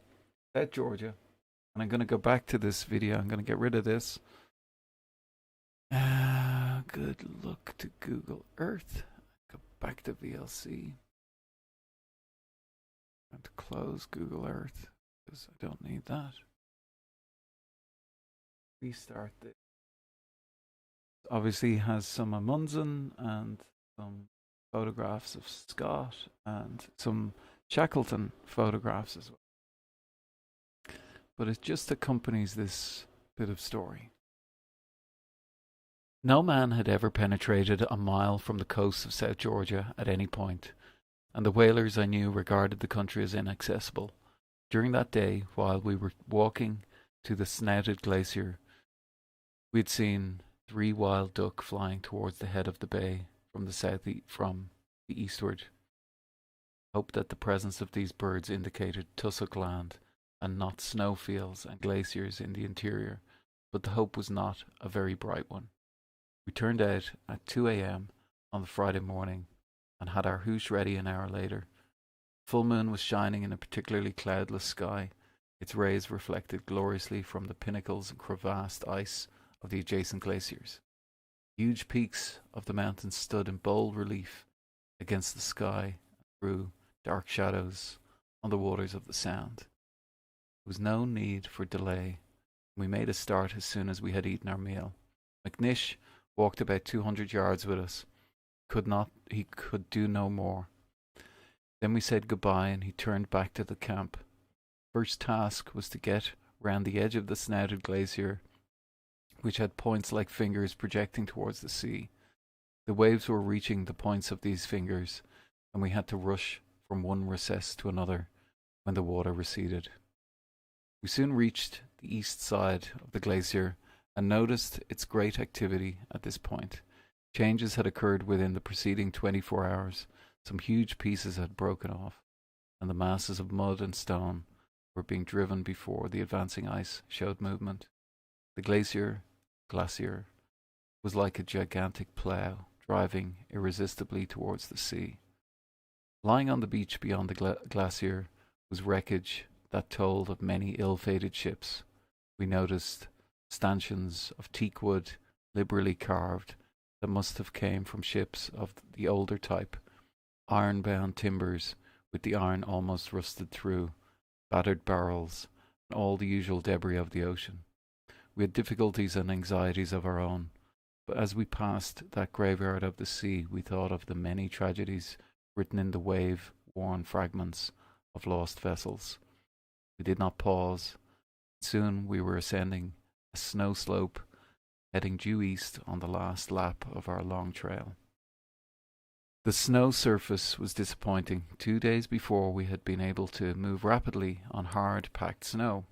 at Georgia, and I'm going to go back to this video. I'm going to get rid of this. Good luck to Google Earth. Go back to VLC. And close Google Earth because I don't need that. Restart this. Obviously has some Amundsen and some photographs of Scott and some Shackleton photographs as well. But it just accompanies this bit of story. No man had ever penetrated a mile from the coast of South Georgia at any point, and the whalers I knew regarded the country as inaccessible. During that day, while we were walking to the snouted glacier, we had seen 3 wild duck flying towards the head of the bay from the eastward. Hoped that the presence of these birds indicated tussock land and not snowfields and glaciers in the interior, but the hope was not a very bright one. We turned out at 2 a.m. on the Friday morning and had our hoosh ready an hour later. Full moon was shining in a particularly cloudless sky. Its rays reflected gloriously from the pinnacles and crevassed ice of the adjacent glaciers. Huge peaks of the mountains stood in bold relief against the sky and threw dark shadows on the waters of the Sound. There was no need for delay. We made a start as soon as we had eaten our meal. McNish walked about 200 yards with us. He could do no more. Then we said goodbye and he turned back to the camp. First task was to get round the edge of the snouted glacier, which had points like fingers projecting towards the sea. The waves were reaching the points of these fingers, and we had to rush from one recess to another when the water receded. We soon reached the east side of the glacier and noticed its great activity at this point. Changes had occurred within the preceding 24 hours. Some huge pieces had broken off, and the masses of mud and stone were being driven before the advancing ice showed movement. The glacier was like a gigantic plough, driving irresistibly towards the sea. Lying on the beach beyond the glacier was wreckage that told of many ill-fated ships. We noticed stanchions of teak wood, liberally carved, that must have came from ships of the older type, iron-bound timbers with the iron almost rusted through, battered barrels, and all the usual debris of the ocean. We had difficulties and anxieties of our own, but as we passed that graveyard of the sea, we thought of the many tragedies written in the wave-worn fragments of lost vessels. We did not pause. Soon we were ascending a snow slope, heading due east on the last lap of our long trail. The snow surface was disappointing. 2 days before we had been able to move rapidly on hard packed snow.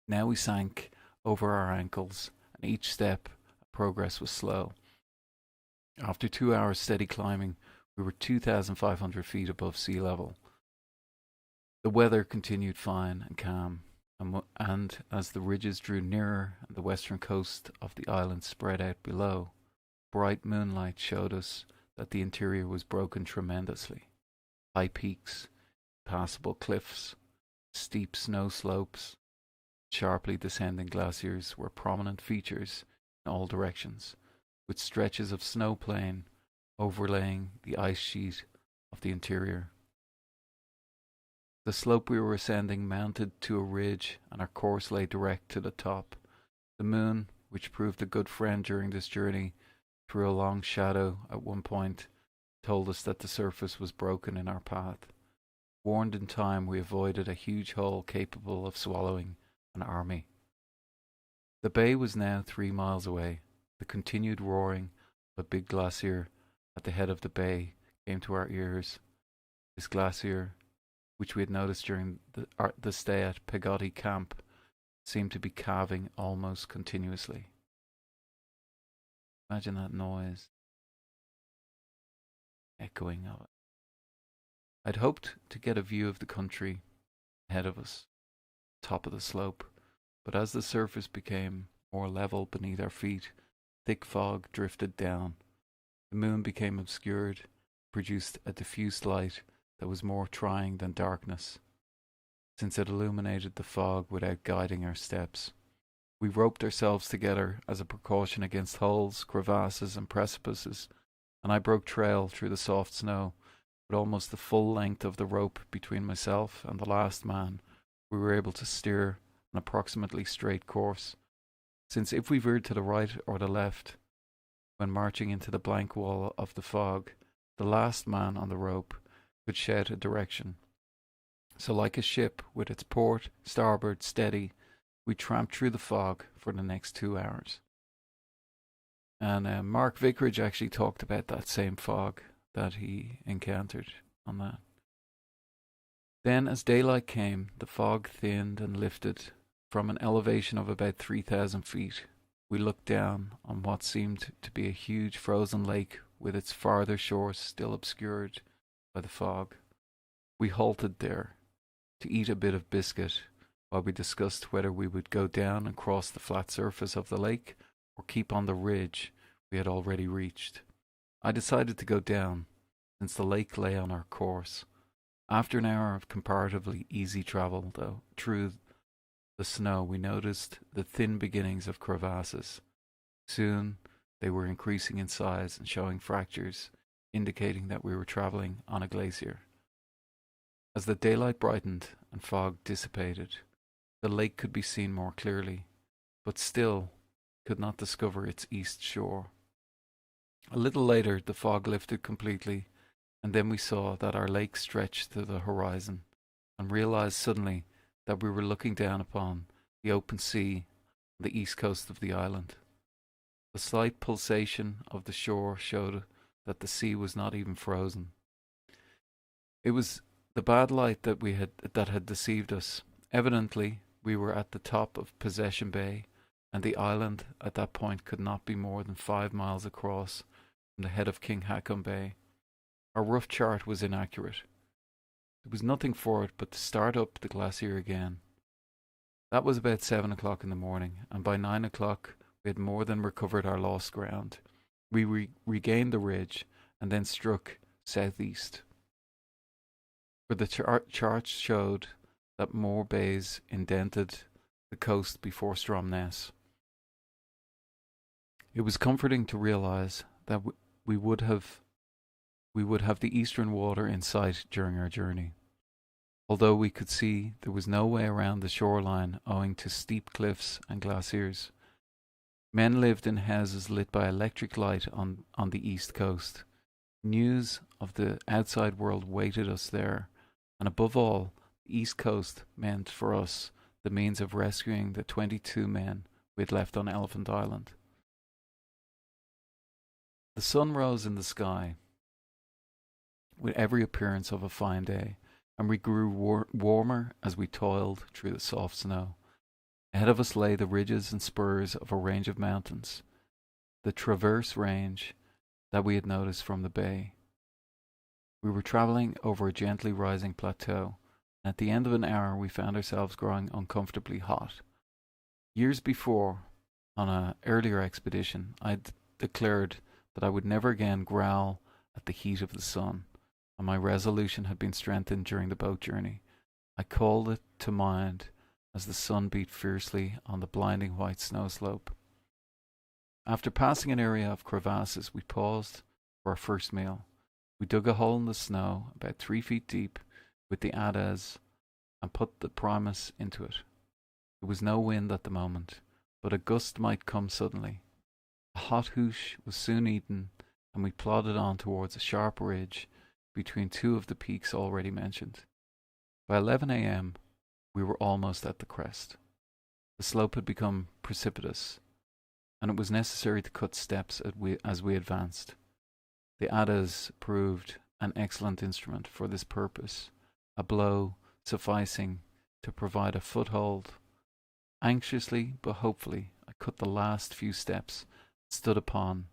Now we sank over our ankles, and each step progress was slow. After 2 hours steady climbing, we were 2,500 feet above sea level. The weather continued fine and calm, and as the ridges drew nearer and the western coast of the island spread out below, bright moonlight showed us that the interior was broken tremendously. High peaks, impassable cliffs, steep snow slopes, sharply descending glaciers were prominent features in all directions, with stretches of snow plain overlaying the ice sheet of the interior. The slope we were ascending mounted to a ridge, and our course lay direct to the top. The moon, which proved a good friend during this journey, threw a long shadow at one point, told us that the surface was broken in our path. Warned in time, we avoided a huge hole capable of swallowing an army. The bay was now 3 miles away. The continued roaring of a big glacier at the head of the bay came to our ears. This glacier, which we had noticed during the stay at Pegotti Camp, seemed to be calving almost continuously. Imagine that noise, echoing of it. I'd hoped to get a view of the country ahead of us, top of the slope, but as the surface became more level beneath our feet, thick fog drifted down. The moon became obscured, produced a diffuse light that was more trying than darkness, since it illuminated the fog without guiding our steps. We roped ourselves together as a precaution against holes, crevasses, and precipices, and I broke trail through the soft snow. With almost the full length of the rope between myself and the last man, we were able to steer an approximately straight course, since if we veered to the right or the left, when marching into the blank wall of the fog, the last man on the rope could shout a direction. So like a ship with its port, starboard, steady, we tramped through the fog for the next 2 hours. And Mark Vicarage actually talked about that same fog that he encountered on that. Then as daylight came, the fog thinned and lifted. From an elevation of about 3,000 feet, we looked down on what seemed to be a huge frozen lake with its farther shores still obscured by the fog. We halted there to eat a bit of biscuit while we discussed whether we would go down and cross the flat surface of the lake or keep on the ridge we had already reached. I decided to go down, since the lake lay on our course. After an hour of comparatively easy travel, though, through the snow, we noticed the thin beginnings of crevasses. Soon they were increasing in size and showing fractures, indicating that we were traveling on a glacier. As the daylight brightened and fog dissipated, the lake could be seen more clearly, but still could not discover its east shore. A little later, the fog lifted completely, and then we saw that our lake stretched to the horizon, and realized suddenly that we were looking down upon the open sea on the east coast of the island. The slight pulsation of the shore showed that the sea was not even frozen. It was the bad light that had deceived us. Evidently, we were at the top of Possession Bay, and the island at that point could not be more than 5 miles across from the head of King Haakon Bay. Our rough chart was inaccurate. There was nothing for it but to start up the glacier again. That was about 7 o'clock in the morning, and by 9 o'clock we had more than recovered our lost ground. We regained the ridge and then struck southeast, where the charts showed that more bays indented the coast before Stromness. It was comforting to realize that we would have the eastern water in sight during our journey. Although we could see there was no way around the shoreline owing to steep cliffs and glaciers. Men lived in houses lit by electric light on the east coast. News of the outside world waited us there, and above all, the east coast meant for us the means of rescuing the 22 men we had left on Elephant Island. The sun rose in the sky with every appearance of a fine day, and we grew warmer as we toiled through the soft snow. Ahead of us lay the ridges and spurs of a range of mountains, the Traverse Range that we had noticed from the bay. We were travelling over a gently rising plateau, and at the end of an hour we found ourselves growing uncomfortably hot. Years before, on an earlier expedition, I'd declared that I would never again growl at the heat of the sun, and my resolution had been strengthened during the boat journey. I called it to mind as the sun beat fiercely on the blinding white snow slope. After passing an area of crevasses, we paused for our first meal. We dug a hole in the snow about 3 feet deep with the adze and put the primus into it. There was no wind at the moment, but a gust might come suddenly. A hot hoosh was soon eaten, and we plodded on towards a sharp ridge between two of the peaks already mentioned. By 11 a.m., we were almost at the crest. The slope had become precipitous, and it was necessary to cut steps as we advanced. The adze proved an excellent instrument for this purpose, a blow sufficing to provide a foothold Anxiously but hopefully, I cut the last few steps, stood upon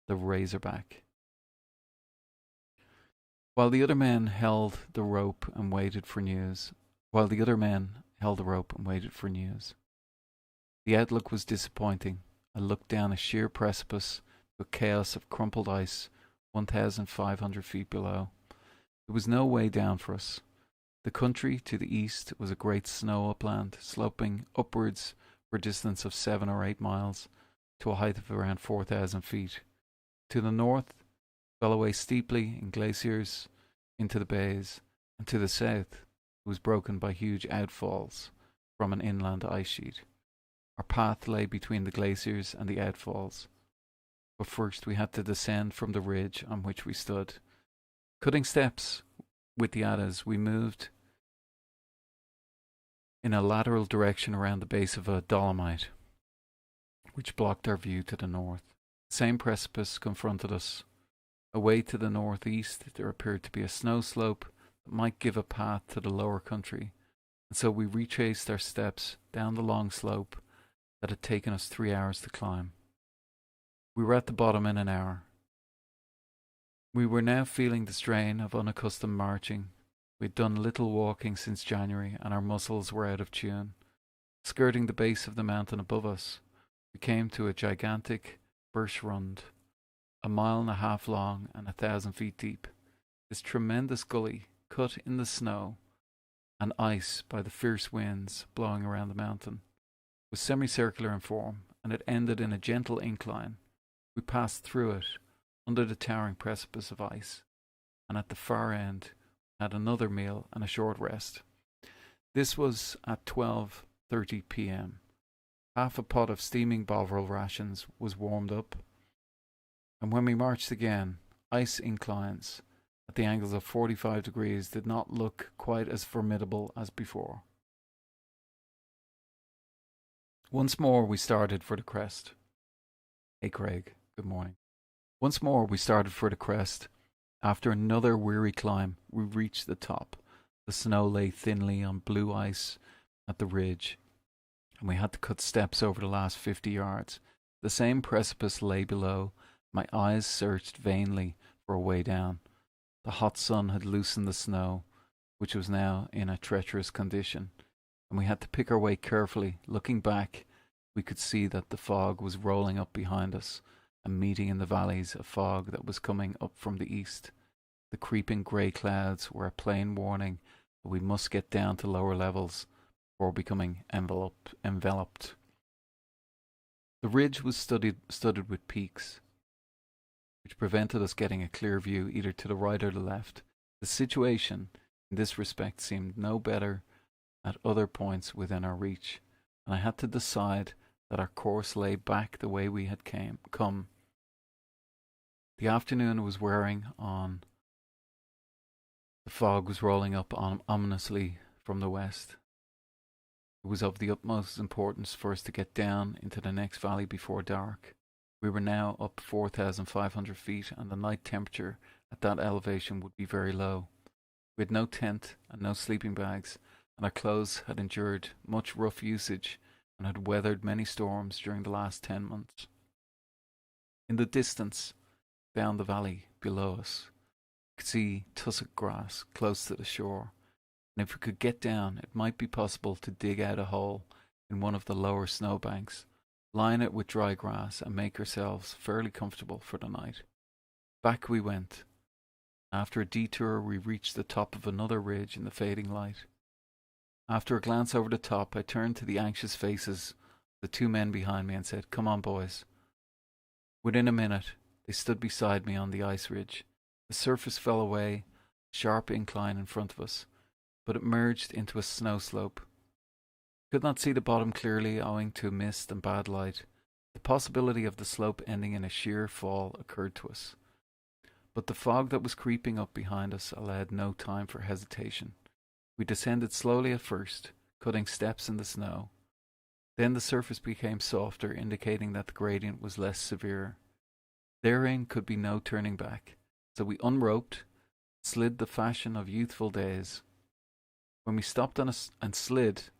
the razorback. While the other men held the rope and waited for news, the outlook was disappointing. I looked down a sheer precipice to a chaos of crumpled ice 1,500 feet below. There was no way down for us. The country to the east was a great snow upland, sloping upwards for a distance of 7 or 8 miles, to a height of around 4,000 feet. To the north, fell away steeply in glaciers into the bays, and to the south, it was broken by huge outfalls from an inland ice sheet. Our path lay between the glaciers and the outfalls, but first we had to descend from the ridge on which we stood. Cutting steps with the addas, we moved in a lateral direction around the base of a dolomite, which blocked our view to the north. The same precipice confronted us. Away to the northeast, there appeared to be a snow slope that might give a path to the lower country, and so we retraced our steps down the long slope that had taken us 3 hours to climb. We were at the bottom in an hour. We were now feeling the strain of unaccustomed marching. We had done little walking since January, and our muscles were out of tune. Skirting the base of the mountain above us, we came to a gigantic berggrund, 1.5 miles long and 1,000 feet deep. This tremendous gully, cut in the snow and ice by the fierce winds blowing around the mountain, was semicircular in form, and it ended in a gentle incline. We passed through it, under the towering precipice of ice, and at the far end had another meal and a short rest. This was at 12:30 p.m. Half a pot of steaming Bovril rations was warmed up, and when we marched again, ice inclines at the angles of 45 degrees did not look quite as formidable as before. Once more we started for the crest. Hey Craig, good morning. Once more we started for the crest. After another weary climb, we reached the top. The snow lay thinly on blue ice at the ridge, and we had to cut steps over the last 50 yards. The same precipice lay below. My eyes searched vainly for a way down. The hot sun had loosened the snow, which was now in a treacherous condition, and we had to pick our way carefully. Looking back, we could see that the fog was rolling up behind us, and meeting in the valleys a fog that was coming up from the east. The creeping grey clouds were a plain warning that we must get down to lower levels before becoming enveloped. The ridge was studded with peaks, which prevented us getting a clear view either to the right or the left. The situation in this respect seemed no better at other points within our reach, and I had to decide that our course lay back the way we had come. The afternoon was wearing on. The fog was rolling up ominously from the west. It was of the utmost importance for us to get down into the next valley before dark. We were now up 4,500 feet, and the night temperature at that elevation would be very low. We had no tent and no sleeping bags, and our clothes had endured much rough usage and had weathered many storms during the last 10 months. In the distance, down the valley below us, we could see tussock grass close to the shore, and if we could get down, it might be possible to dig out a hole in one of the lower snowbanks, line it with dry grass, and make ourselves fairly comfortable for the night. Back we went. After a detour, we reached the top of another ridge in the fading light. After a glance over the top, I turned to the anxious faces of the 2 men behind me and said, "Come on, boys." Within a minute, they stood beside me on the ice ridge. The surface fell away, a sharp incline in front of us, but it merged into a snow slope. Could not see the bottom clearly owing to mist and bad light. The possibility of the slope ending in a sheer fall occurred to us, but the fog that was creeping up behind us allowed no time for hesitation. We descended slowly at first, cutting steps in the snow. Then the surface became softer, indicating that the gradient was less severe. Therein could be no turning back, so we unroped, slid the fashion of youthful days. When we stopped and slid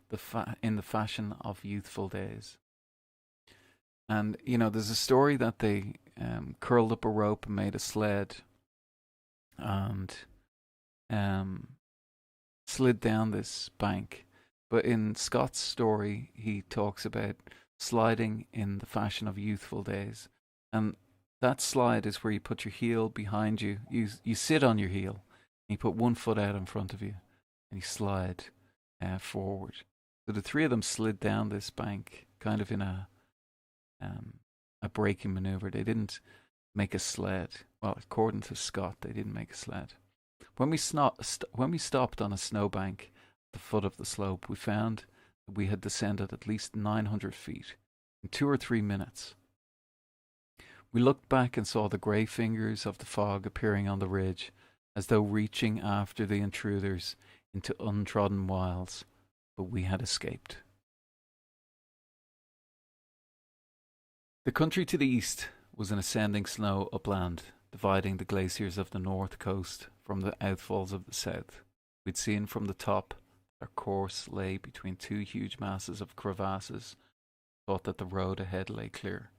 in the fashion of youthful days. And, there's a story that they curled up a rope and made a sled and slid down this bank. But in Scott's story, he talks about sliding in the fashion of youthful days. And that slide is where you put your heel behind you. You sit on your heel, and you put one foot out in front of you, and you slide forward. So the three of them slid down this bank, kind of in a braking maneuver. They didn't make a sled. Well, according to Scott, they didn't make a sled. When we stopped on a snowbank at the foot of the slope, we found that we had descended at least 900 feet in 2 or 3 minutes. We looked back and saw the grey fingers of the fog appearing on the ridge, as though reaching after the intruders into untrodden wilds, but we had escaped. The country to the east was an ascending snow upland, dividing the glaciers of the north coast from the outfalls of the south. We'd seen from the top that our course lay between two huge masses of crevasses, thought that the road ahead lay clear.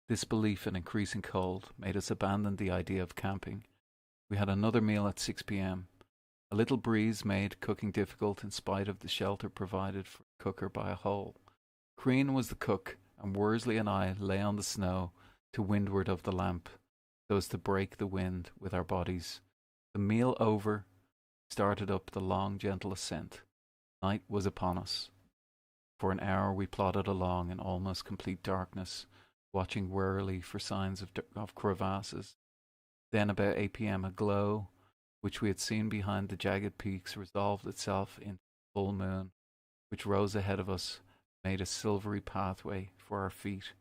This belief in increasing cold made us abandon the idea of camping. We had another meal at 6 p.m. A little breeze made cooking difficult in spite of the shelter provided for the cooker by a hole. Crean was the cook, and Worsley and I lay on the snow to windward of the lamp, so as to break the wind with our bodies. The meal over, started up the long, gentle ascent. Night was upon us. For an hour we plodded along in almost complete darkness, watching warily for signs of crevasses. Then about 8 p.m. a glow, which we had seen behind the jagged peaks, resolved itself into the full moon, which rose ahead of us, made a silvery pathway for our feet.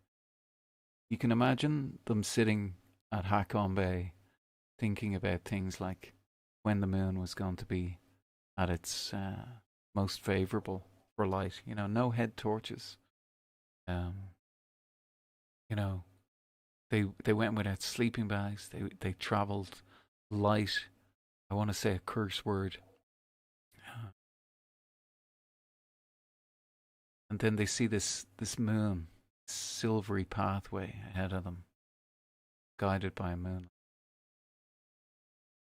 You can imagine them sitting at Hakon Bay, thinking about things like when the moon was going to be at its most favourable for light. No head torches. They went without sleeping bags. They travelled light. I want to say a curse word. And then they see this moon, silvery pathway ahead of them, guided by a moon.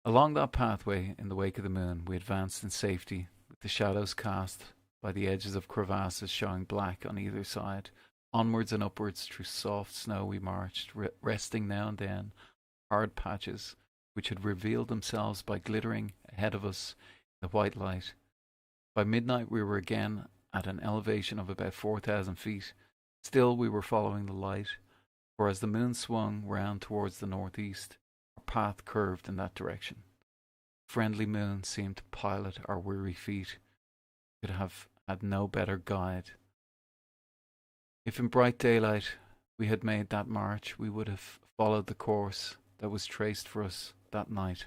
Along that pathway, in the wake of the moon, we advanced in safety, with the shadows cast by the edges of crevasses showing black on either side. Onwards and upwards through soft snow we marched, resting now and then hard patches which had revealed themselves by glittering ahead of us in the white light. By midnight we were again at an elevation of about 4,000 feet. Still we were following the light, for as the moon swung round towards the northeast, our path curved in that direction. The friendly moon seemed to pilot our weary feet. We could have had no better guide. If in bright daylight we had made that march, we would have followed the course that was traced for us that night.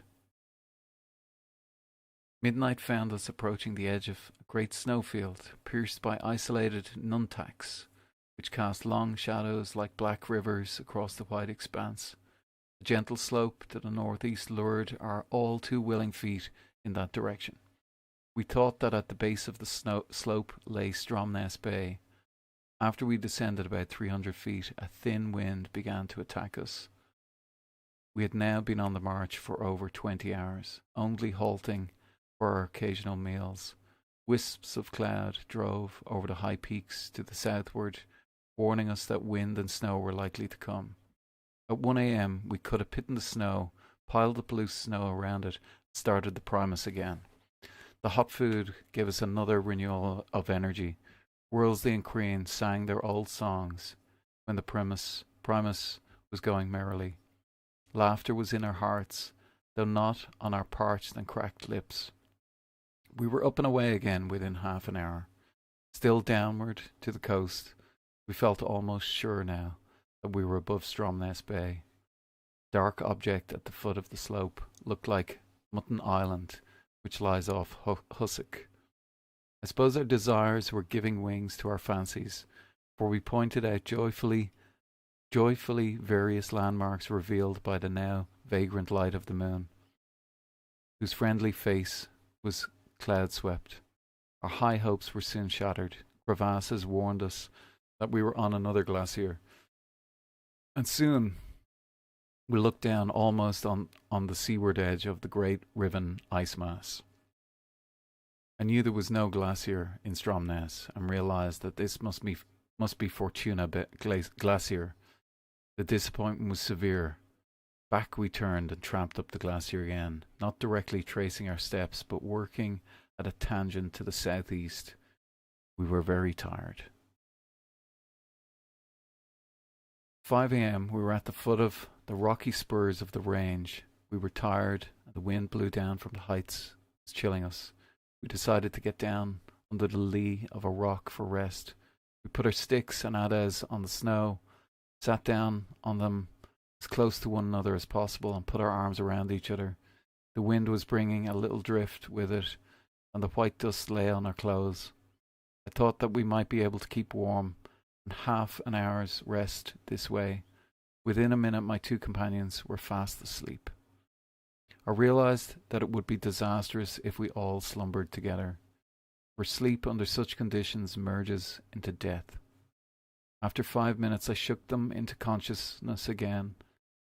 Midnight found us approaching the edge of a great snowfield, pierced by isolated nuntaks, which cast long shadows like black rivers across the white expanse. The gentle slope to the northeast lured our all too willing feet in that direction. We thought that at the base of the slope lay Stromness Bay. After we descended about 300 feet, a thin wind began to attack us. We had now been on the march for over 20 hours, only halting for our occasional meals. Wisps of cloud drove over the high peaks to the southward, warning us that wind and snow were likely to come. At 1 a.m. we cut a pit in the snow, piled up loose snow around it, and started the Primus again. The hot food gave us another renewal of energy. Worsley and Crean sang their old songs when the Primus was going merrily. Laughter was in our hearts, though not on our parched and cracked lips. We were up and away again within half an hour. Still downward to the coast, we felt almost sure now that we were above Stromness Bay. Dark object at the foot of the slope looked like Mutton Island, which lies off Hussock. I suppose our desires were giving wings to our fancies, for we pointed out joyfully various landmarks revealed by the now vagrant light of the moon, whose friendly face was cloud-swept. Our high hopes were soon shattered. Crevasses warned us that we were on another glacier, and soon we looked down almost on the seaward edge of the great riven ice mass. I knew there was no glacier in Stromness and realized that this must be Fortuna Glacier. The disappointment was severe. Back we turned and tramped up the glacier again, not directly tracing our steps, but working at a tangent to the southeast. We were very tired. 5 a.m. we were at the foot of the rocky spurs of the range. We were tired, and the wind blew down from the heights. It was chilling us. We decided to get down under the lee of a rock for rest. We put our sticks and addas on the snow, sat down on them as close to one another as possible, and put our arms around each other. The wind was bringing a little drift with it, and the white dust lay on our clothes. I thought that we might be able to keep warm, and half an hour's rest this way. Within a minute my two companions were fast asleep. I realized that it would be disastrous if we all slumbered together, for sleep under such conditions merges into death. After 5 minutes I shook them into consciousness again,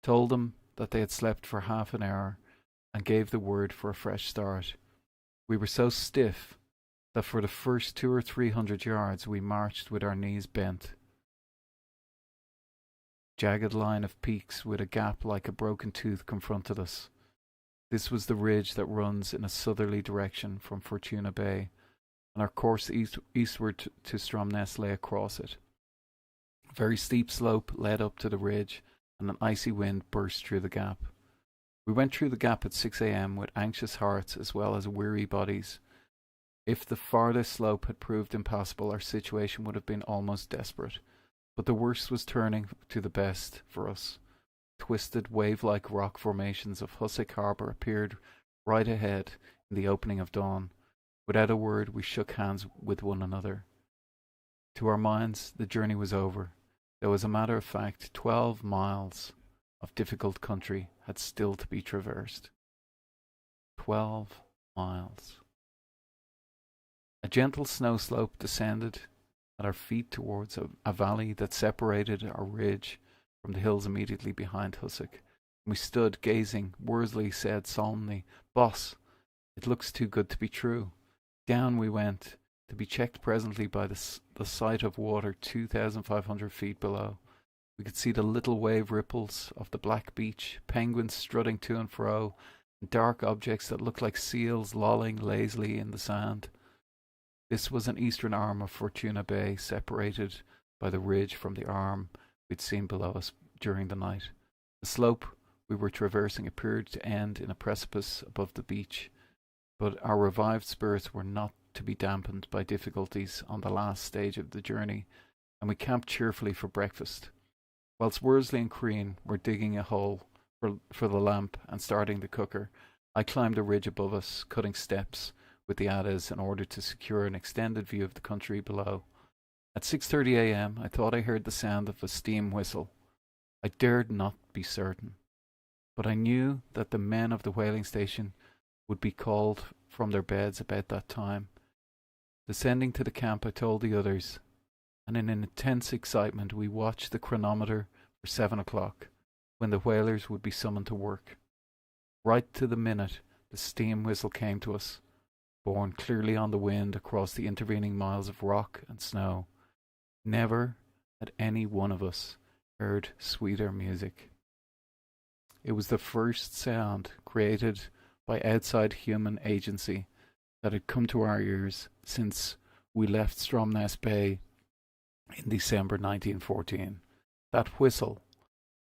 told them that they had slept for half an hour, and gave the word for a fresh start. We were so stiff that for the first 200 or 300 yards we marched with our knees bent. Jagged line of peaks with a gap like a broken tooth confronted us. This was the ridge that runs in a southerly direction from Fortuna Bay, and our course eastward to Stromness lay across it. A very steep slope led up to the ridge, and an icy wind burst through the gap. We went through the gap at 6 a.m. with anxious hearts as well as weary bodies. If the farthest slope had proved impassable, our situation would have been almost desperate. But the worst was turning to the best for us. Twisted, wave-like rock formations of Hussock Harbour appeared right ahead in the opening of dawn. Without a word, we shook hands with one another. To our minds, the journey was over. Though, as a matter of fact, 12 miles of difficult country had still to be traversed. 12 miles. A gentle snow slope descended at our feet towards a valley that separated our ridge from the hills immediately behind Hussock. We stood gazing. Worsley said solemnly, "Boss, it looks too good to be true." Down we went, to be checked presently by the sight of water 2,500 feet below. We could see the little wave ripples of the black beach, penguins strutting to and fro, and dark objects that looked like seals lolling lazily in the sand. This was an eastern arm of Fortuna Bay, separated by the ridge from the arm we'd seen below us during the night. The slope we were traversing appeared to end in a precipice above the beach, but our revived spirits were not to be dampened by difficulties on the last stage of the journey, and we camped cheerfully for breakfast. Whilst Worsley and Crean were digging a hole for the lamp and starting the cooker, I climbed a ridge above us, cutting steps with the addas in order to secure an extended view of the country below. At 6:30 a.m. I thought I heard the sound of a steam whistle. I dared not be certain, but I knew that the men of the whaling station would be called from their beds about that time. Descending to the camp, I told the others, and in intense excitement we watched the chronometer for 7 o'clock, when the whalers would be summoned to work. Right to the minute, the steam whistle came to us, borne clearly on the wind across the intervening miles of rock and snow. Never had any one of us heard sweeter music. It was the first sound created by outside human agency that had come to our ears since we left Stromness Bay in December 1914. That whistle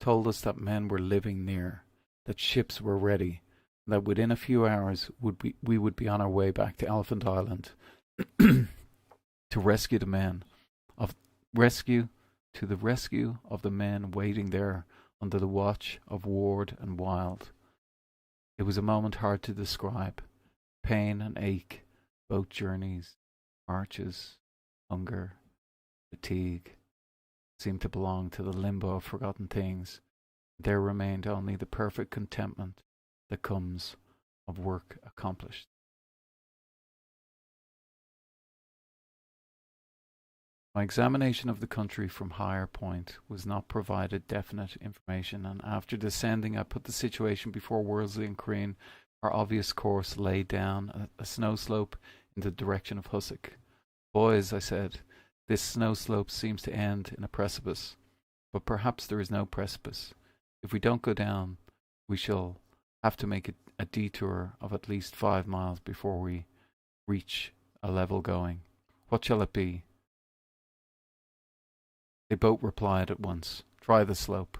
told us that men were living near, that ships were ready, and that within a few hours we would be on our way back to Elephant Island to rescue the rescue of the men waiting there under the watch of Ward and Wild. It was a moment hard to describe. Pain and ache, boat journeys, marches, hunger, fatigue, seemed to belong to the limbo of forgotten things. There remained only the perfect contentment that comes of work accomplished. My examination of the country from higher point was not provided definite information, and after descending I put the situation before Worsley and Crean. Our obvious course lay down a snow slope in the direction of Hussock. Boys, I said, this snow slope seems to end in a precipice, but perhaps there is no precipice. If we don't go down, we shall have to make a detour of at least 5 miles before we reach a level going. What shall it be? They both replied at once, try the slope.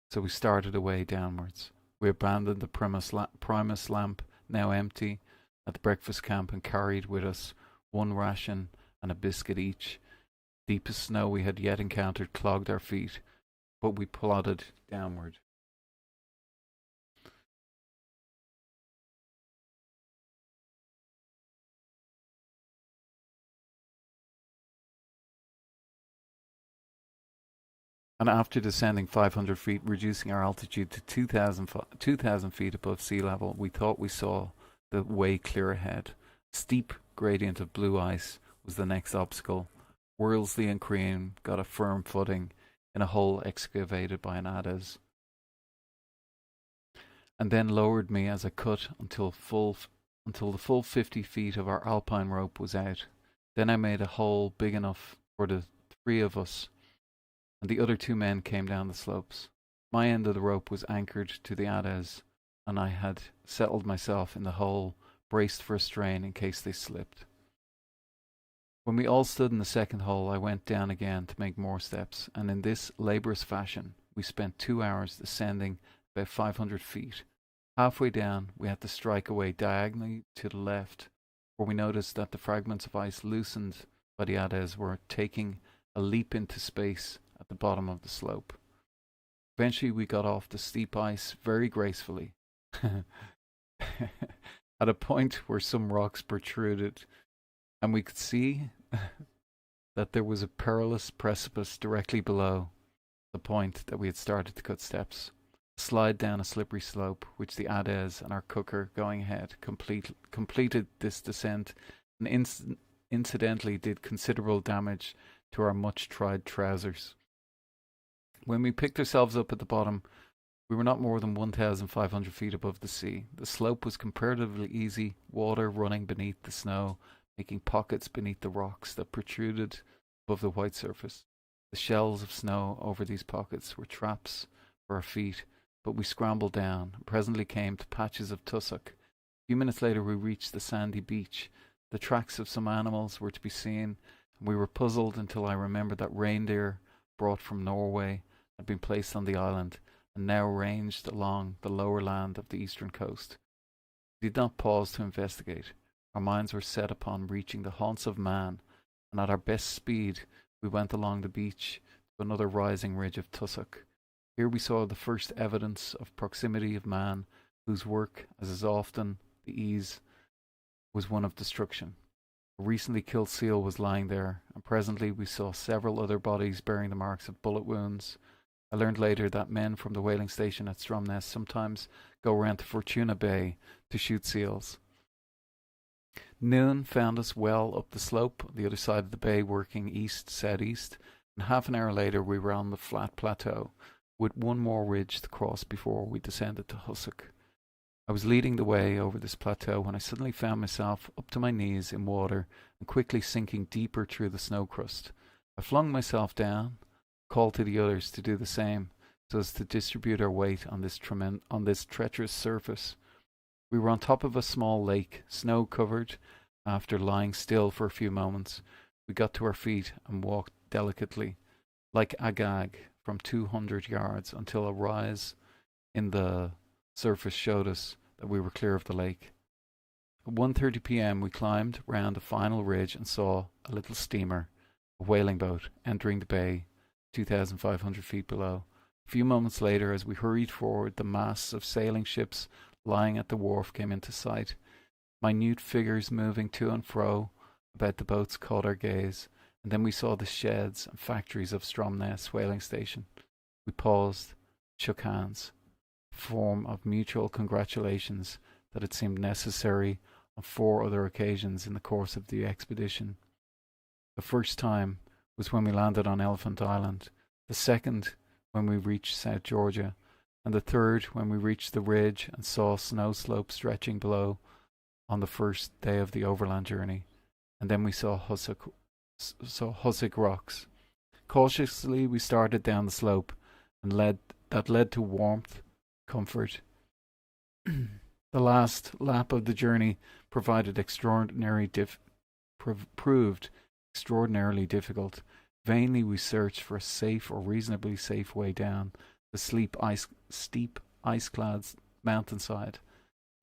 So we started away downwards. We abandoned the Primus lamp, now empty, at the breakfast camp and carried with us one ration and a biscuit each. Deepest snow we had yet encountered clogged our feet, but we plodded downward. And after descending 500 feet, reducing our altitude to 2,000 feet above sea level, we thought we saw the way clear ahead. Steep gradient of blue ice was the next obstacle. Worsley and Crean got a firm footing in a hole excavated by an adze, and then lowered me as I cut until the full 50 feet of our alpine rope was out. Then I made a hole big enough for the 3 of us, and the other 2 men came down the slopes. My end of the rope was anchored to the adze, and I had settled myself in the hole, braced for a strain in case they slipped. When we all stood in the second hole, I went down again to make more steps, and in this laborious fashion we spent 2 hours descending about 500 feet. Halfway down, we had to strike away diagonally to the left, where we noticed that the fragments of ice loosened by the adze were taking a leap into space at the bottom of the slope. Eventually we got off the steep ice very gracefully, at a point where some rocks protruded, and we could see that there was a perilous precipice directly below the point that we had started to cut steps. A slide down a slippery slope, which the adze and our cooker going ahead completed this descent, and incidentally did considerable damage to our much-tried trousers. When we picked ourselves up at the bottom, we were not more than 1,500 feet above the sea. The slope was comparatively easy, water running beneath the snow, making pockets beneath the rocks that protruded above the white surface. The shells of snow over these pockets were traps for our feet, but we scrambled down and presently came to patches of tussock. A few minutes later we reached the sandy beach. The tracks of some animals were to be seen, and we were puzzled until I remembered that reindeer brought from Norway had been placed on the island and now ranged along the lower land of the eastern coast. We did not pause to investigate. Our minds were set upon reaching the haunts of man, and at our best speed we went along the beach to another rising ridge of tussock. Here we saw the first evidence of proximity of man, whose work, as is often the ease, was one of destruction. A recently killed seal was lying there, and presently we saw several other bodies bearing the marks of bullet wounds. I learned later that men from the whaling station at Stromness sometimes go around to Fortuna Bay to shoot seals. Noon found us well up the slope on the other side of the bay, working east-southeast, and half an hour later we were on the flat plateau, with one more ridge to cross before we descended to Hussock. I was leading the way over this plateau when I suddenly found myself up to my knees in water and quickly sinking deeper through the snow crust. I flung myself down, called to the others to do the same, so as to distribute our weight on this treacherous surface. We were on top of a small lake, snow-covered. After lying still for a few moments, we got to our feet and walked delicately, like Agag, from 200 yards until a rise in the surface showed us that we were clear of the lake. At 1:30 p.m. we climbed round a final ridge and saw a little steamer, a whaling boat, entering the bay 2,500 feet below. A few moments later, as we hurried forward, the masts of sailing ships lying at the wharf came into sight. Minute figures moving to and fro about the boats caught our gaze, and then we saw the sheds and factories of Stromness whaling station. We paused, shook hands, a form of mutual congratulations that had seemed necessary on 4 other occasions in the course of the expedition. The first time was when we landed on Elephant Island, the second when we reached South Georgia, and the third when we reached the ridge and saw snow slopes stretching below on the first day of the overland journey. And then we saw Hussock Rocks. Cautiously we started down the slope and led to warmth, comfort. The last lap of the journey proved extraordinarily difficult. Vainly we searched for a safe or reasonably safe way down the steep ice-clad mountainside.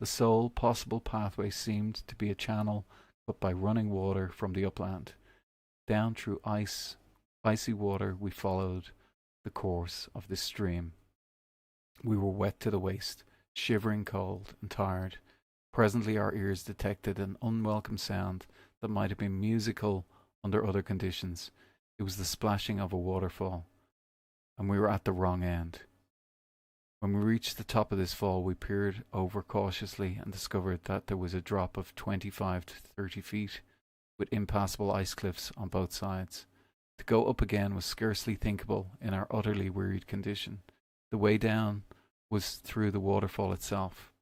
The sole possible pathway seemed to be a channel cut by running water from the upland. Down through icy water we followed the course of this stream. We were wet to the waist, shivering cold and tired. Presently our ears detected an unwelcome sound that might have been musical under other conditions. It was the splashing of a waterfall, and we were at the wrong end. When we reached the top of this fall, we peered over cautiously and discovered that there was a drop of 25 to 30 feet, with impassable ice cliffs on both sides. To go up again was scarcely thinkable in our utterly wearied condition. The way down was through the waterfall itself.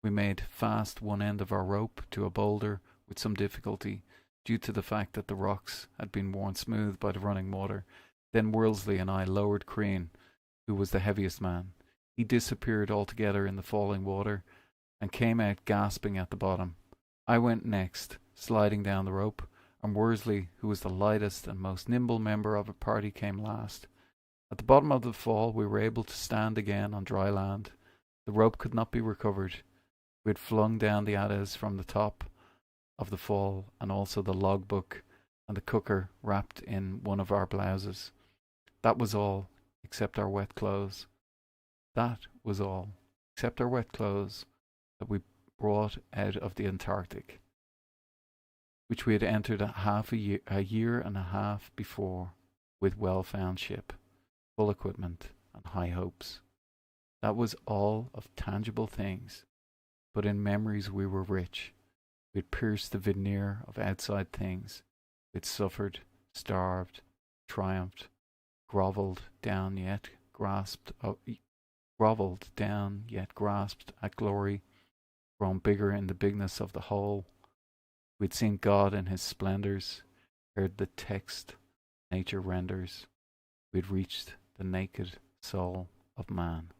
We made fast one end of our rope to a boulder with some difficulty, due to the fact that the rocks had been worn smooth by the running water. Then Worsley and I lowered Crean, who was the heaviest man. He disappeared altogether in the falling water and came out gasping at the bottom. I went next, sliding down the rope, and Worsley, who was the lightest and most nimble member of the party, came last. At the bottom of the fall we were able to stand again on dry land. The rope could not be recovered. We had flung down the adze from the top of the fall, and also the logbook and the cooker wrapped in one of our blouses. That was all, except our wet clothes. That was all, except our wet clothes, that we brought out of the Antarctic, which we had entered a year and a half before with well-found ship, full equipment, and high hopes. That was all of tangible things, but in memories we were rich. We had pierced the veneer of outside things. We had suffered, starved, triumphed, grovelled down yet grasped at glory, grown bigger in the bigness of the whole. We had seen God in his splendours, heard the text nature renders. We had reached the naked soul of man.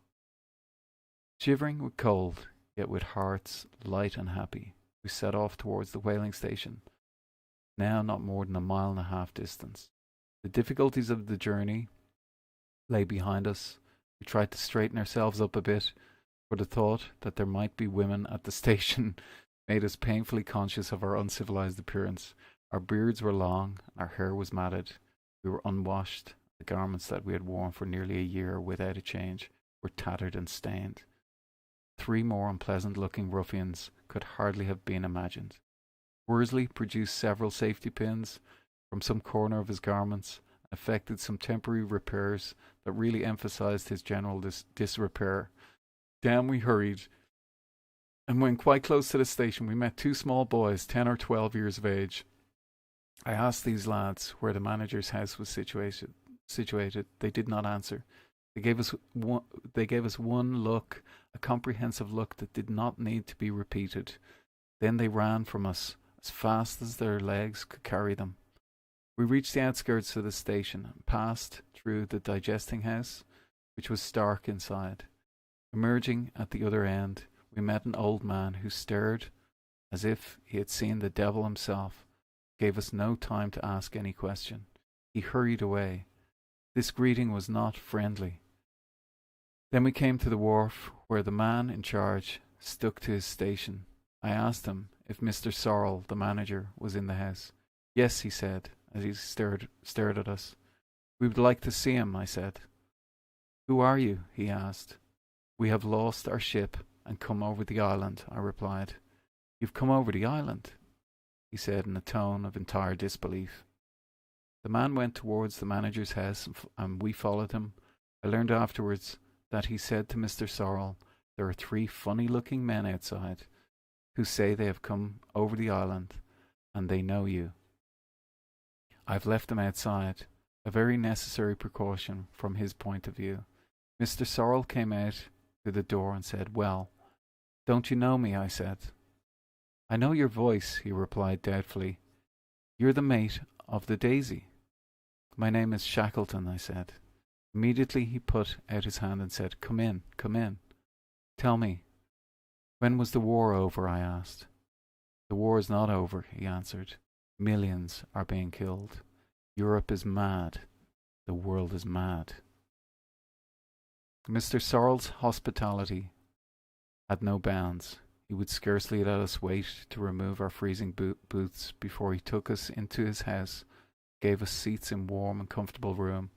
Shivering with cold, yet with hearts light and happy, we set off towards the whaling station, now not more than a mile and a half distance. The difficulties of the journey lay behind us. We tried to straighten ourselves up a bit, for the thought that there might be women at the station made us painfully conscious of our uncivilized appearance. Our beards were long, and our hair was matted. We were unwashed. The garments that we had worn for nearly a year without a change were tattered and stained. 3 more unpleasant-looking ruffians could hardly have been imagined. Worsley produced several safety pins from some corner of his garments and effected some temporary repairs that really emphasized his general disrepair. Down we hurried, and when quite close to the station we met 2 small boys, 10 or 12 years of age. I asked these lads where the manager's house was situated. They did not answer. They gave us one look, a comprehensive look that did not need to be repeated. Then they ran from us as fast as their legs could carry them. We reached the outskirts of the station and passed through the digesting house, which was stark inside. Emerging at the other end, we met an old man who stared as if he had seen the devil himself, gave us no time to ask any question. He hurried away. This greeting was not friendly. Then we came to the wharf, where the man in charge stuck to his station. I asked him if Mr. Sorrell, the manager, was in the house. Yes, he said, as he stared at us. We would like to see him, I said. Who are you? He asked. We have lost our ship and come over the island, I replied. You've come over the island? He said in a tone of entire disbelief. The man went towards the manager's house and we followed him. I learned afterwards that he said to Mr. Sorrell, there are 3 funny-looking men outside who say they have come over the island and they know you. I've left them outside. a very necessary precaution from his point of view. Mr. Sorrel came out to the door and said, "Well, don't you know me?" I said. "I know your voice," he replied doubtfully. "You're the mate of the Daisy." "My name is Shackleton," I said. Immediately he put out his hand and said, "Come in, come in. Tell me, when was the war over?" I asked. "The war is not over," he answered. "Millions are being killed. Europe is mad. The world is mad." Mr. Sorrel's hospitality had no bounds. He would scarcely let us wait to remove our freezing boots before he took us into his house, gave us seats in warm and comfortable room.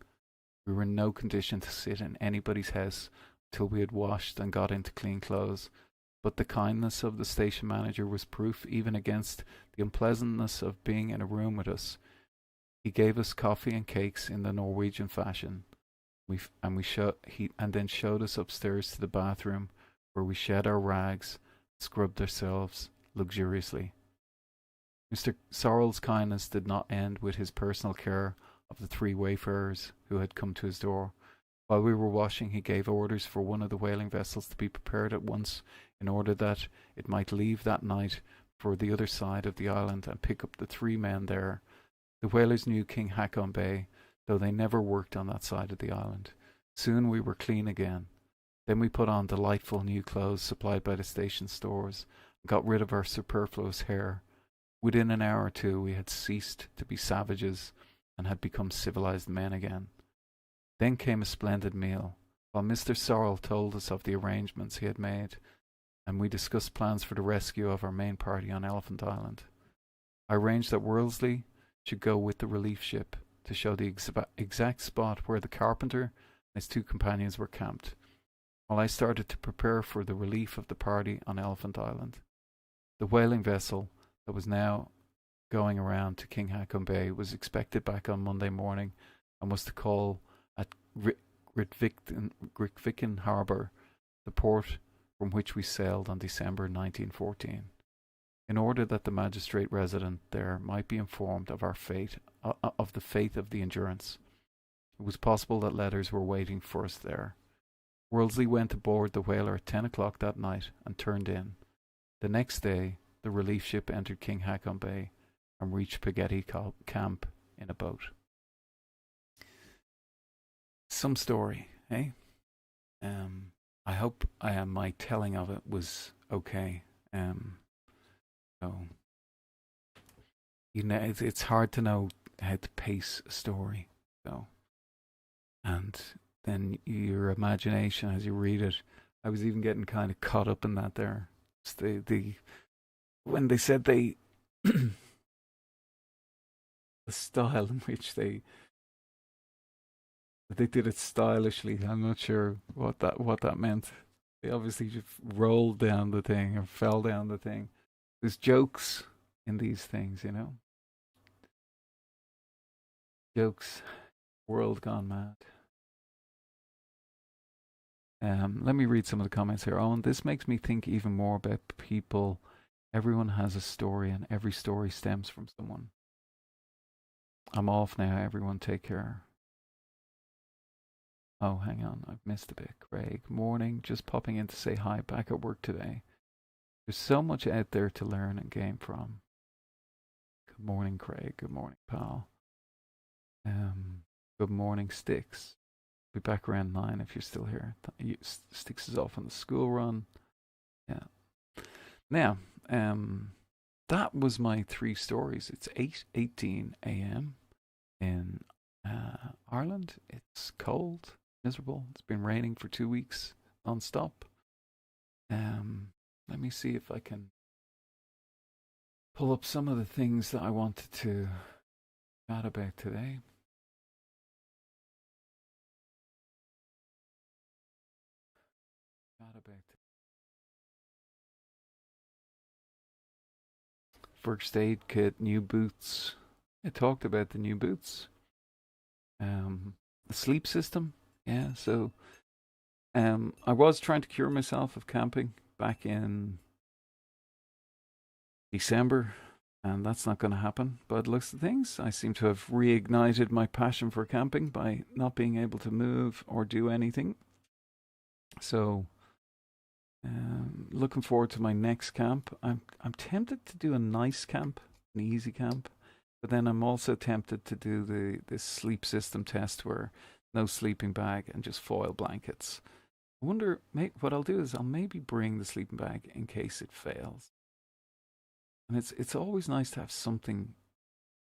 We were in no condition to sit in anybody's house till we had washed and got into clean clothes, but the kindness of the station manager was proof even against the unpleasantness of being in a room with us. He gave us coffee and cakes in the Norwegian fashion, and then showed us upstairs to the bathroom, where we shed our rags, scrubbed ourselves luxuriously. Mr. Sorrel's kindness did not end with his personal care of the 3 wayfarers who had come to his door. While we were washing, he gave orders for one of the whaling vessels to be prepared at once, in order that it might leave that night for the other side of the island and pick up the 3 men there. The whalers knew King Haakon Bay, though they never worked on that side of the island. Soon we were clean again. Then we put on delightful new clothes supplied by the station stores, and got rid of our superfluous hair. Within an hour or 2 we had ceased to be savages and had become civilized men again. Then came a splendid meal, while Mr. Sorrel told us of the arrangements he had made, and we discussed plans for the rescue of our main party on Elephant Island. I arranged that Worsley should go with the relief ship to show the exact spot where the carpenter and his 2 companions were camped, while I started to prepare for the relief of the party on Elephant Island. The whaling vessel that was now going around to King Haakon Bay was expected back on Monday morning, and was to call at Grytviken Harbour, the port from which we sailed on December 1914, in order that the magistrate resident there might be informed of our fate, of the fate of the Endurance. It was possible that letters were waiting for us there. Worsley went aboard the whaler at 10 o'clock that night and turned in. The next day, the relief ship entered King Haakon Bay and reached Spaghetti Camp in a boat. Some story, eh? I hope my telling of it was okay. So, you know, it's hard to know how to pace a story. So, and then your imagination as you read it. I was even getting kind of caught up in that there. It's when they said the style in which they did it stylishly. I'm not sure what that meant. They obviously just rolled down the thing or fell down the thing. There's jokes in these things, you know. Jokes. World gone mad. Let me read some of the comments here. Owen, this makes me think even more about people. Everyone has a story, and every story stems from someone. I'm off now, everyone. Take care. Oh, hang on. I've missed a bit. Craig, morning. Just popping in to say hi. Back at work today. There's so much out there to learn and gain from. Good morning, Craig. Good morning, pal. Good morning, Sticks. Be back around 9 if you're still here. Sticks is off on the school run. Yeah. Now, that was my 3 stories. It's 8:18 a.m. in Ireland. It's cold, miserable. It's been raining for 2 weeks non-stop. Let me see if I can pull up some of the things that I wanted to chat about today. First aid kit, new boots. I talked about the new boots. The sleep system. Yeah, so I was trying to cure myself of camping back in December And that's not going to happen. But looks at things, I seem to have reignited my passion for camping by not being able to move or do anything. So, looking forward to my next camp. I'm tempted to do a nice camp, an easy camp, but then I'm also tempted to do this sleep system test where no sleeping bag and just foil blankets. I wonder, what I'll do is I'll maybe bring the sleeping bag in case it fails. And it's always nice to have something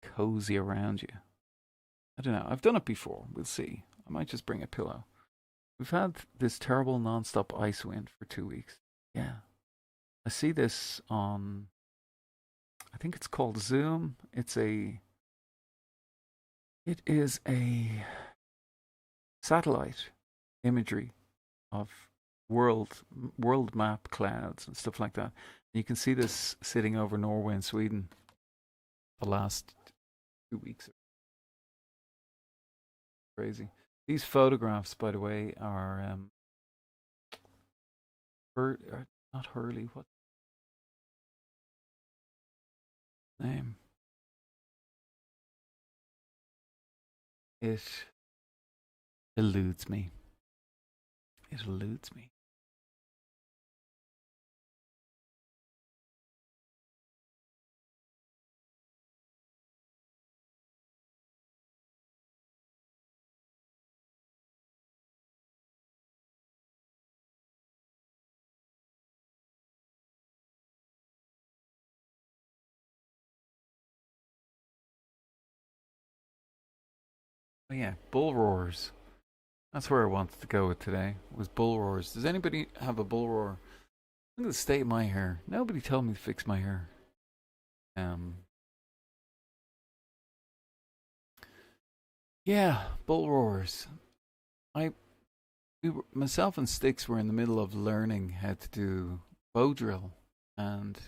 cozy around you. I don't know. I've done it before. We'll see. I might just bring a pillow. We've had this terrible non-stop ice wind for 2 weeks. Yeah. I see this on, I think it's called Zoom. It is a satellite imagery of world map clouds and stuff like that. You can see this sitting over Norway and Sweden the last 2 weeks. Crazy. These photographs, by the way, are not Hurley. What name? It eludes me. It eludes me. Oh yeah, bull roars. That's where I wanted to go with today. Was bull roars. Does anybody have a bull roar? Look at the state of my hair. Nobody told me to fix my hair. Yeah, bull roars. Myself and Sticks were in the middle of learning how to do bow drill, and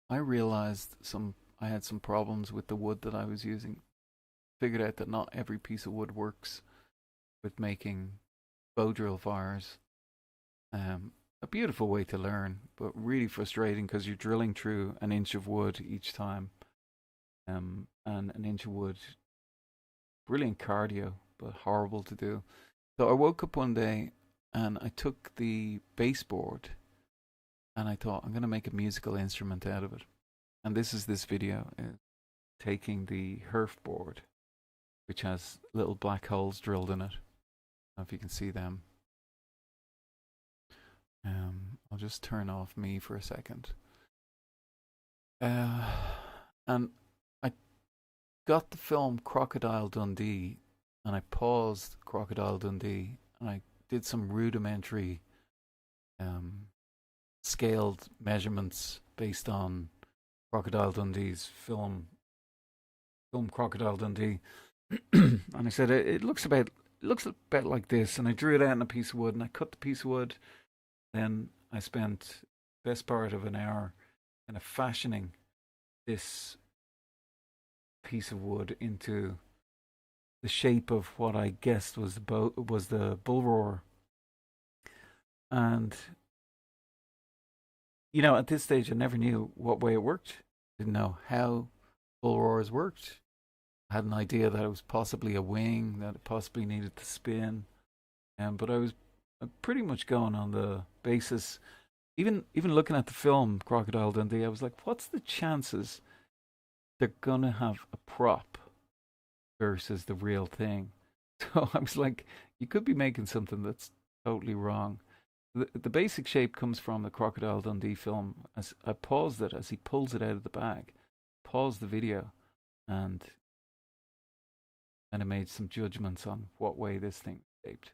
I realized I had some problems with the wood that I was using. Figured out that not every piece of wood works with making bow drill fires. A beautiful way to learn, but really frustrating because you're drilling through an inch of wood each time. And an inch of wood, brilliant cardio, but horrible to do. So I woke up one day and I took the baseboard and I thought I'm going to make a musical instrument out of it. And this is this video, taking the Herf board, which has little black holes drilled in it. I don't know if you can see them. I'll just turn off me for a second. And I got the film Crocodile Dundee and I paused Crocodile Dundee and I did some rudimentary scaled measurements based on Crocodile Dundee's film Crocodile Dundee. And I said it looks a bit like this, and I drew it out on a piece of wood and I cut the piece of wood. Then I spent the best part of an hour kind of fashioning this piece of wood into the shape of what I guessed was the bull roar. And at this stage I never knew what way it worked. Didn't know how bull roars worked. I had an idea that it was possibly a wing, that it possibly needed to spin. But I was pretty much going on the basis, even looking at the film Crocodile Dundee, I was like, what's the chances they're gonna have a prop versus the real thing? So I was like, you could be making something that's totally wrong. The basic shape comes from the Crocodile Dundee film. As I paused it as he pulls it out of the bag, paused the video, and I made some judgments on what way this thing is shaped.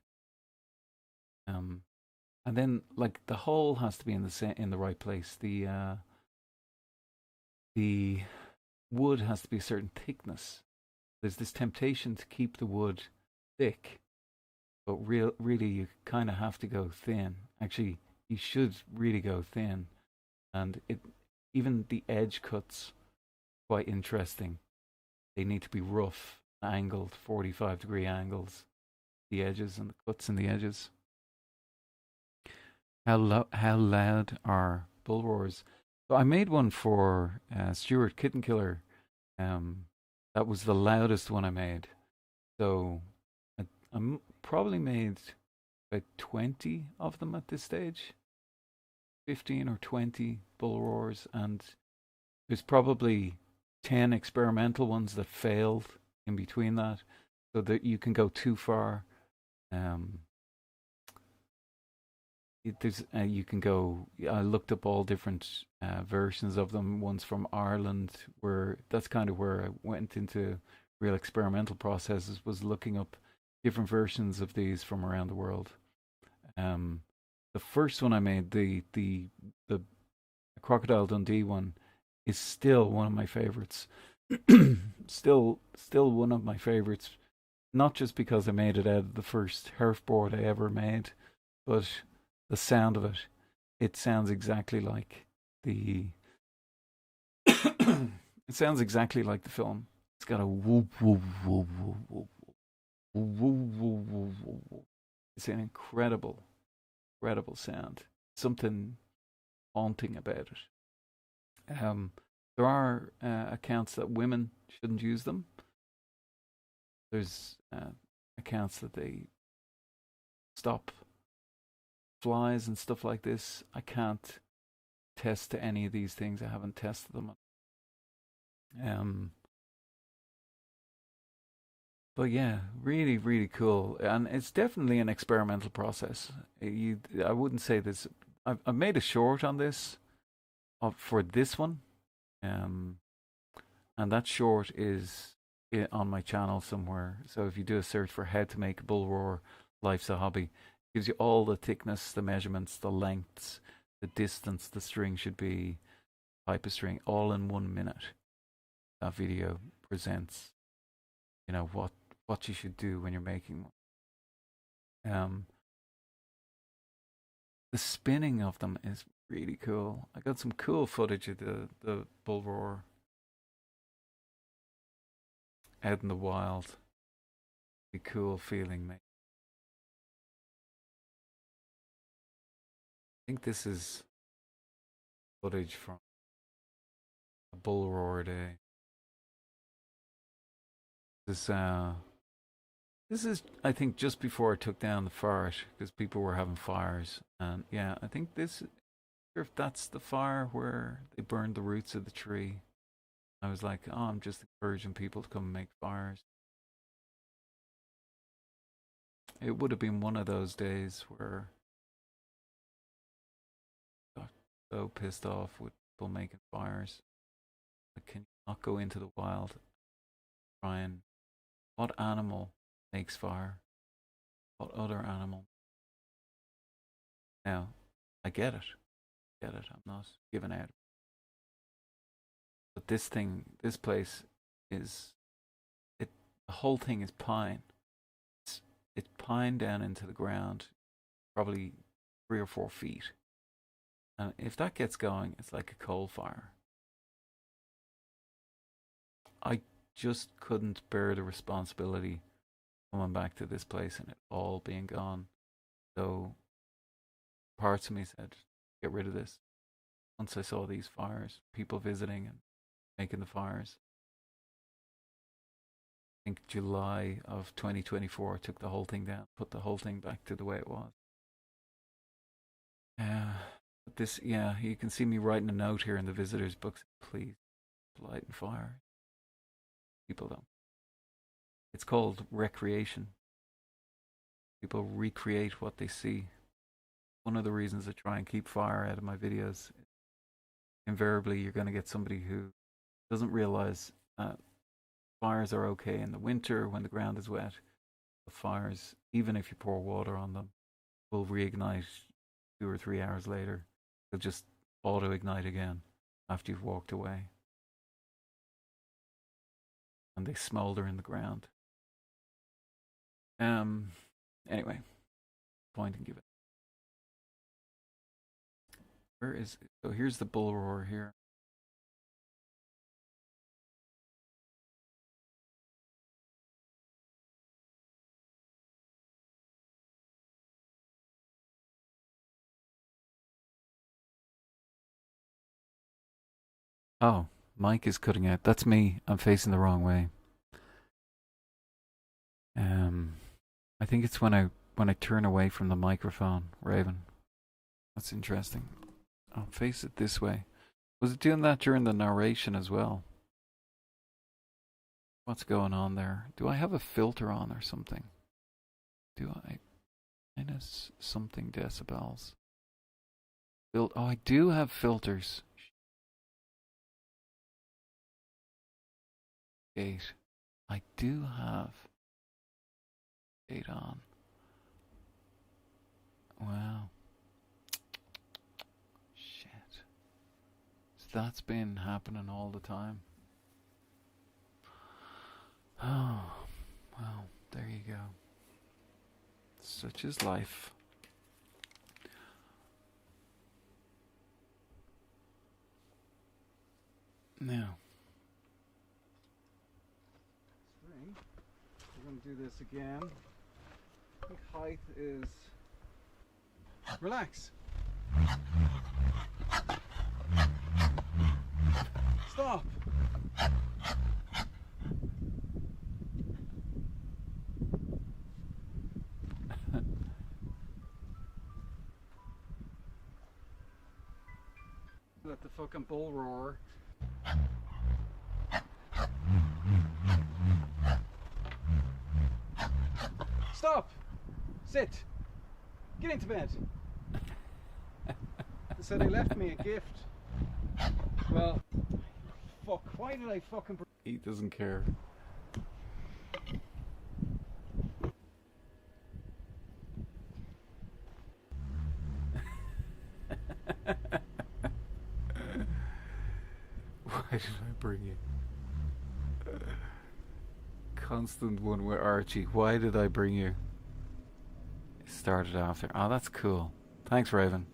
And then like the hole has to be in the right place. The wood has to be a certain thickness. There's this temptation to keep the wood thick, but really you kind of have to go thin. Actually, you should really go thin, and even the edge cuts quite interesting. They need to be rough, angled, 45-degree angles. The edges and the cuts in the edges. How loud are bull roars? So I made one for Stuart Kitten Killer. That was the loudest one I made. So I probably made about 20 of them at this stage, 15 or 20 bull roars, and there's probably 10 experimental ones that failed in between that, so that you can go too far. Um, there's you can go. I looked up all different versions of them. Ones from Ireland, where that's kind of where I went into real experimental processes. Was looking up different versions of these from around the world. Um, the first one I made, the Crocodile Dundee one, is still one of my favorites. Still one of my favorites. Not just because I made it out of the first surfboard I ever made, but the sound of it. It sounds exactly like the. It sounds exactly like the film. It's got a whoop whoop whoop whoop whoop whoop whoop whoop whoop whoop. It's an incredible, incredible sound. Something haunting about it. There are accounts that women shouldn't use them. There's accounts that they stop flies and stuff like this. I can't test to any of these things. I haven't tested them. But yeah, really, really cool, and it's definitely an experimental process. I wouldn't say this. I've made a short on this, for this one, um, and that short is on my channel somewhere. So if you do a search for how to make a bull roar, life's a hobby, it gives you all the thickness, the measurements, the lengths, the distance the string should be, type of string, all in 1 minute. That video presents, what you should do when you're making one. The spinning of them is really cool. I got some cool footage of the bull roar out in the wild. Be cool feeling, mate. I think this is footage from a bull roar day. This is, I think, just before I took down the forest because people were having fires, and yeah, I think this. Sure if that's the fire where they burned the roots of the tree. I was like, oh, I'm just encouraging people to come and make fires. It would have been one of those days where I got so pissed off with people making fires. Like, can you not go into the wild? Try and what animal makes fire? What other animal? Now, I get it. Get it. I'm not giving out. But this place is it. The whole thing is pine. It's pine down into the ground, probably 3 or 4 feet. And if that gets going, it's like a coal fire. I just couldn't bear the responsibility coming back to this place and it all being gone. So parts of me said, get rid of this. Once I saw these fires, people visiting and making the fires. I think July of 2024 took the whole thing down, put the whole thing back to the way it was. But this, yeah, you can see me writing a note here in the visitors' books. Please, light and fire. People don't. It's called recreation. People recreate what they see. One of the reasons I try and keep fire out of my videos, invariably you're going to get somebody who doesn't realize that fires are okay in the winter when the ground is wet. The fires, even if you pour water on them, will reignite 2 or 3 hours later. They'll just auto ignite again after you've walked away. And they smolder in the ground. Anyway, point and give it. Where is it? So here's the bull roar here. Oh, mic is cutting out. That's me. I'm facing the wrong way. Um, I think it's when I turn away from the microphone, Raven. That's interesting. I'll face it this way. Was it doing that during the narration as well? What's going on there? Do I have a filter on or something? Do I? Minus something decibels. Oh, I do have filters. 8. I do have 8 on. Wow. Shit. So that's been happening all the time. Oh, well, there you go. Such is life. Now, we're going to do this again. I think height is... Relax. Stop. Let the fucking bull roar. Stop! Sit! Get into bed! So they left me a gift. Well, fuck, why did I fucking... He doesn't care. Why did I bring you? Constant one with Archie. Why did I bring you? It started after. Oh, that's cool. Thanks, Raven.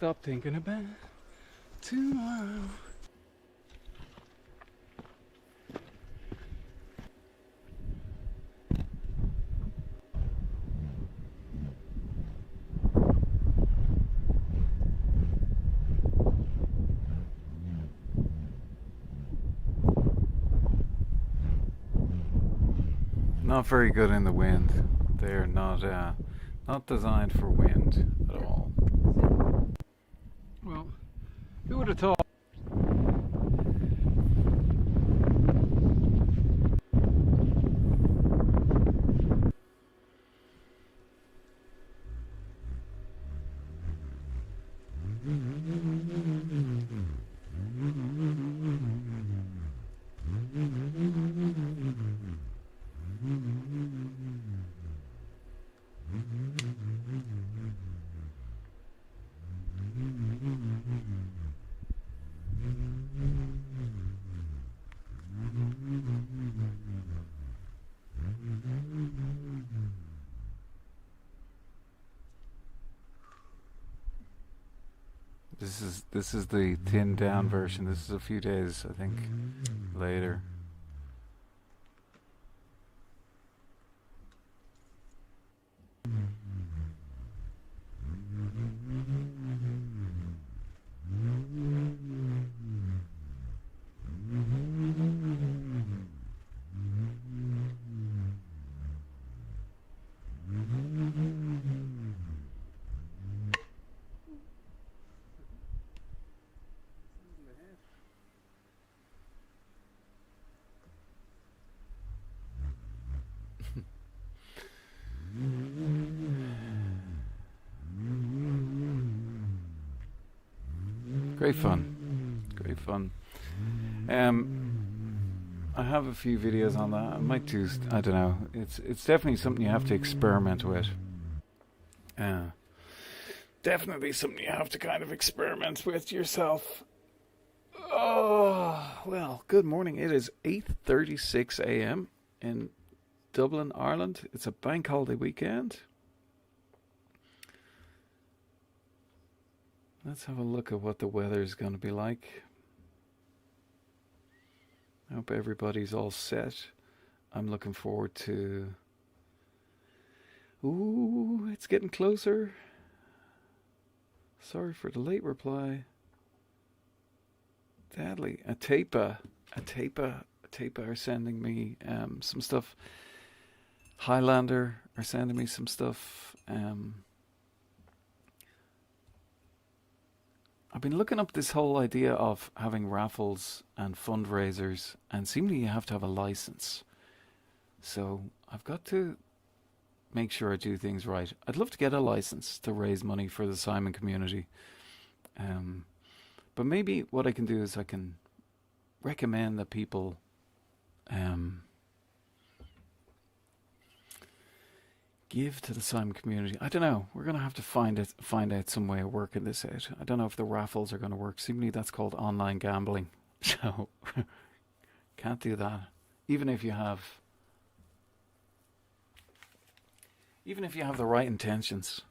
stop thinking about tomorrow. Not very good in the wind. They're not designed for wind at all. Well, who would have thought? This is the thinned down version. This is a few days, I think, later. Great fun. Great fun. I have a few videos on that. I might do, I don't know. It's definitely something you have to experiment with. Definitely something you have to kind of experiment with yourself. Oh, well, good morning. It is 8:36 a.m. in Dublin, Ireland. It's a bank holiday weekend. Let's have a look at what the weather is going to be like. I hope everybody's all set. I'm looking forward to... Ooh, it's getting closer. Sorry for the late reply. Sadly, Atepa are sending me some stuff. Highlander are sending me some stuff. I've been looking up this whole idea of having raffles and fundraisers, and seemingly you have to have a license. So I've got to make sure I do things right. I'd love to get a license to raise money for the Simon community. But maybe what I can do is I can recommend that people give to the Simon community. I don't know. We're going to have to find out some way of working this out. I don't know if the raffles are going to work. Seemingly that's called online gambling. So can't do that. Even if you have the right intentions,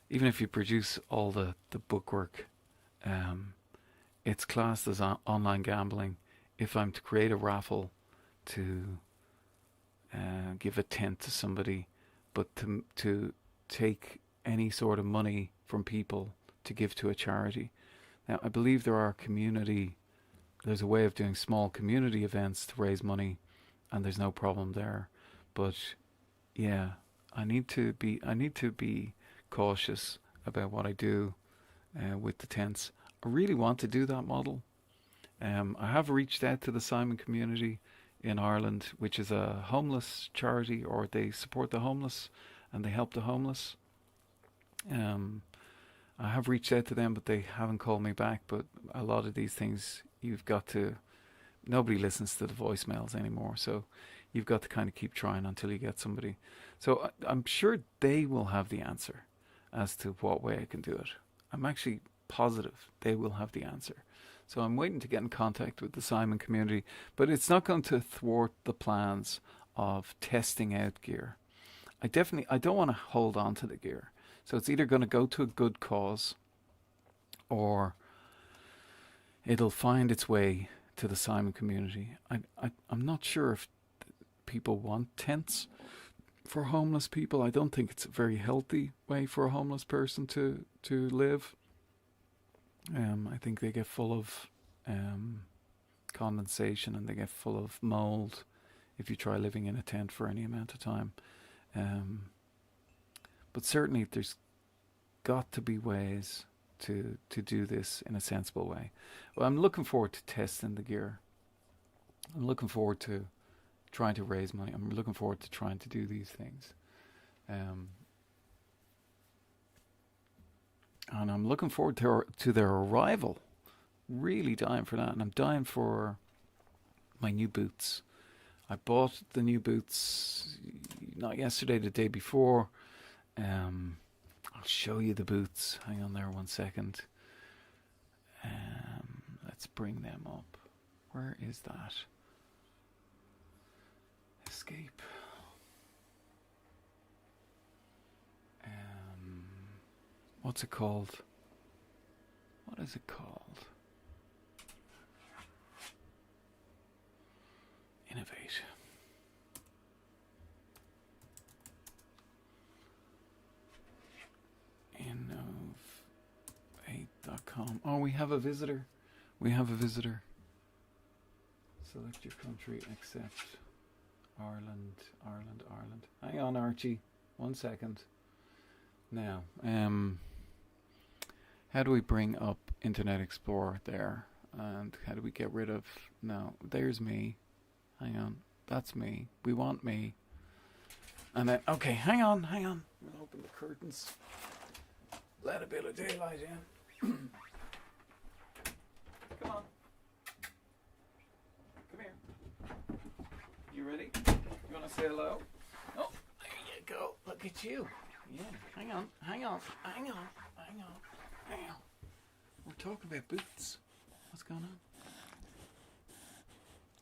even if you produce all the bookwork, it's classed as online gambling. If I'm to create a raffle to give a tent to somebody, but to take any sort of money from people to give to a charity. Now, I believe there's a way of doing small community events to raise money, and there's no problem there. But yeah, I need to be cautious about what I do with the tents. I really want to do that model. I have reached out to the Simon community in Ireland, which is a homeless charity, or they support the homeless and they help the homeless. I have reached out to them, but they haven't called me back. But a lot of these things, nobody listens to the voicemails anymore, so you've got to kind of keep trying until you get somebody. So I'm sure they will have the answer as to what way I can do it. I'm actually positive they will have the answer. So I'm waiting to get in contact with the Simon community, but it's not going to thwart the plans of testing out gear. I don't want to hold on to the gear. So it's either going to go to a good cause, or it'll find its way to the Simon community. I'm not sure if people want tents for homeless people. I don't think it's a very healthy way for a homeless person to live. I think they get full of condensation, and they get full of mold if you try living in a tent for any amount of time. But certainly there's got to be ways to do this in a sensible way. Well, I'm looking forward to testing the gear. I'm looking forward to trying to raise money. I'm looking forward to trying to do these things. And I'm looking forward to their arrival. Really dying for that. And I'm dying for my new boots. I bought the new boots not yesterday, the day before. I'll show you the boots. Hang on there 1 second. Let's bring them up. Where is that? Escape. What's it called? What is it called? Innovate. Innovate.com. Oh, we have a visitor. We have a visitor. Select your country, accept. Ireland. Hang on, Archie. 1 second. Now, how do we bring up Internet Explorer there? And how do we get rid of... No, there's me. Hang on. That's me. We want me. And then, okay, hang on. We'll open the curtains. Let a bit of daylight in. Come on. Come here. You ready? You want to say hello? Oh, there you go. Look at you. Yeah, hang on. We're talking about boots. What's going on?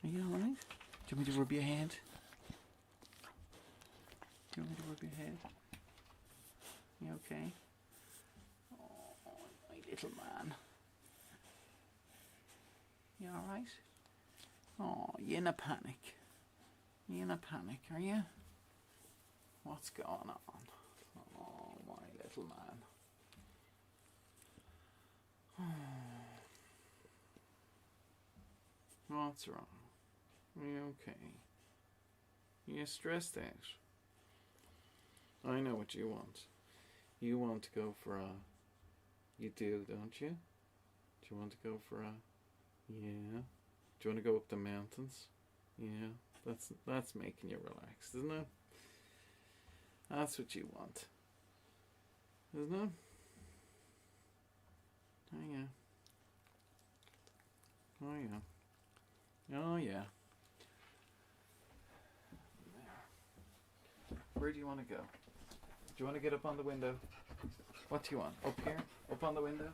Are you alright? Do you want me to rub your head? Do you want me to rub your head? You okay? Oh, my little man. You alright? Oh, you in a panic? You in a panic, are you? What's going on? Oh, my little man. What's wrong? Are you okay? You're stressed out. I know what you want. You want to go for a... You do, don't you? Do you want to go for a... Yeah. Do you want to go up the mountains? Yeah. That's making you relaxed, isn't it? That's what you want. Isn't it? Oh yeah. Oh yeah. Oh yeah. Where do you want to go? Do you want to get up on the window? What do you want? Up here? Up on the window?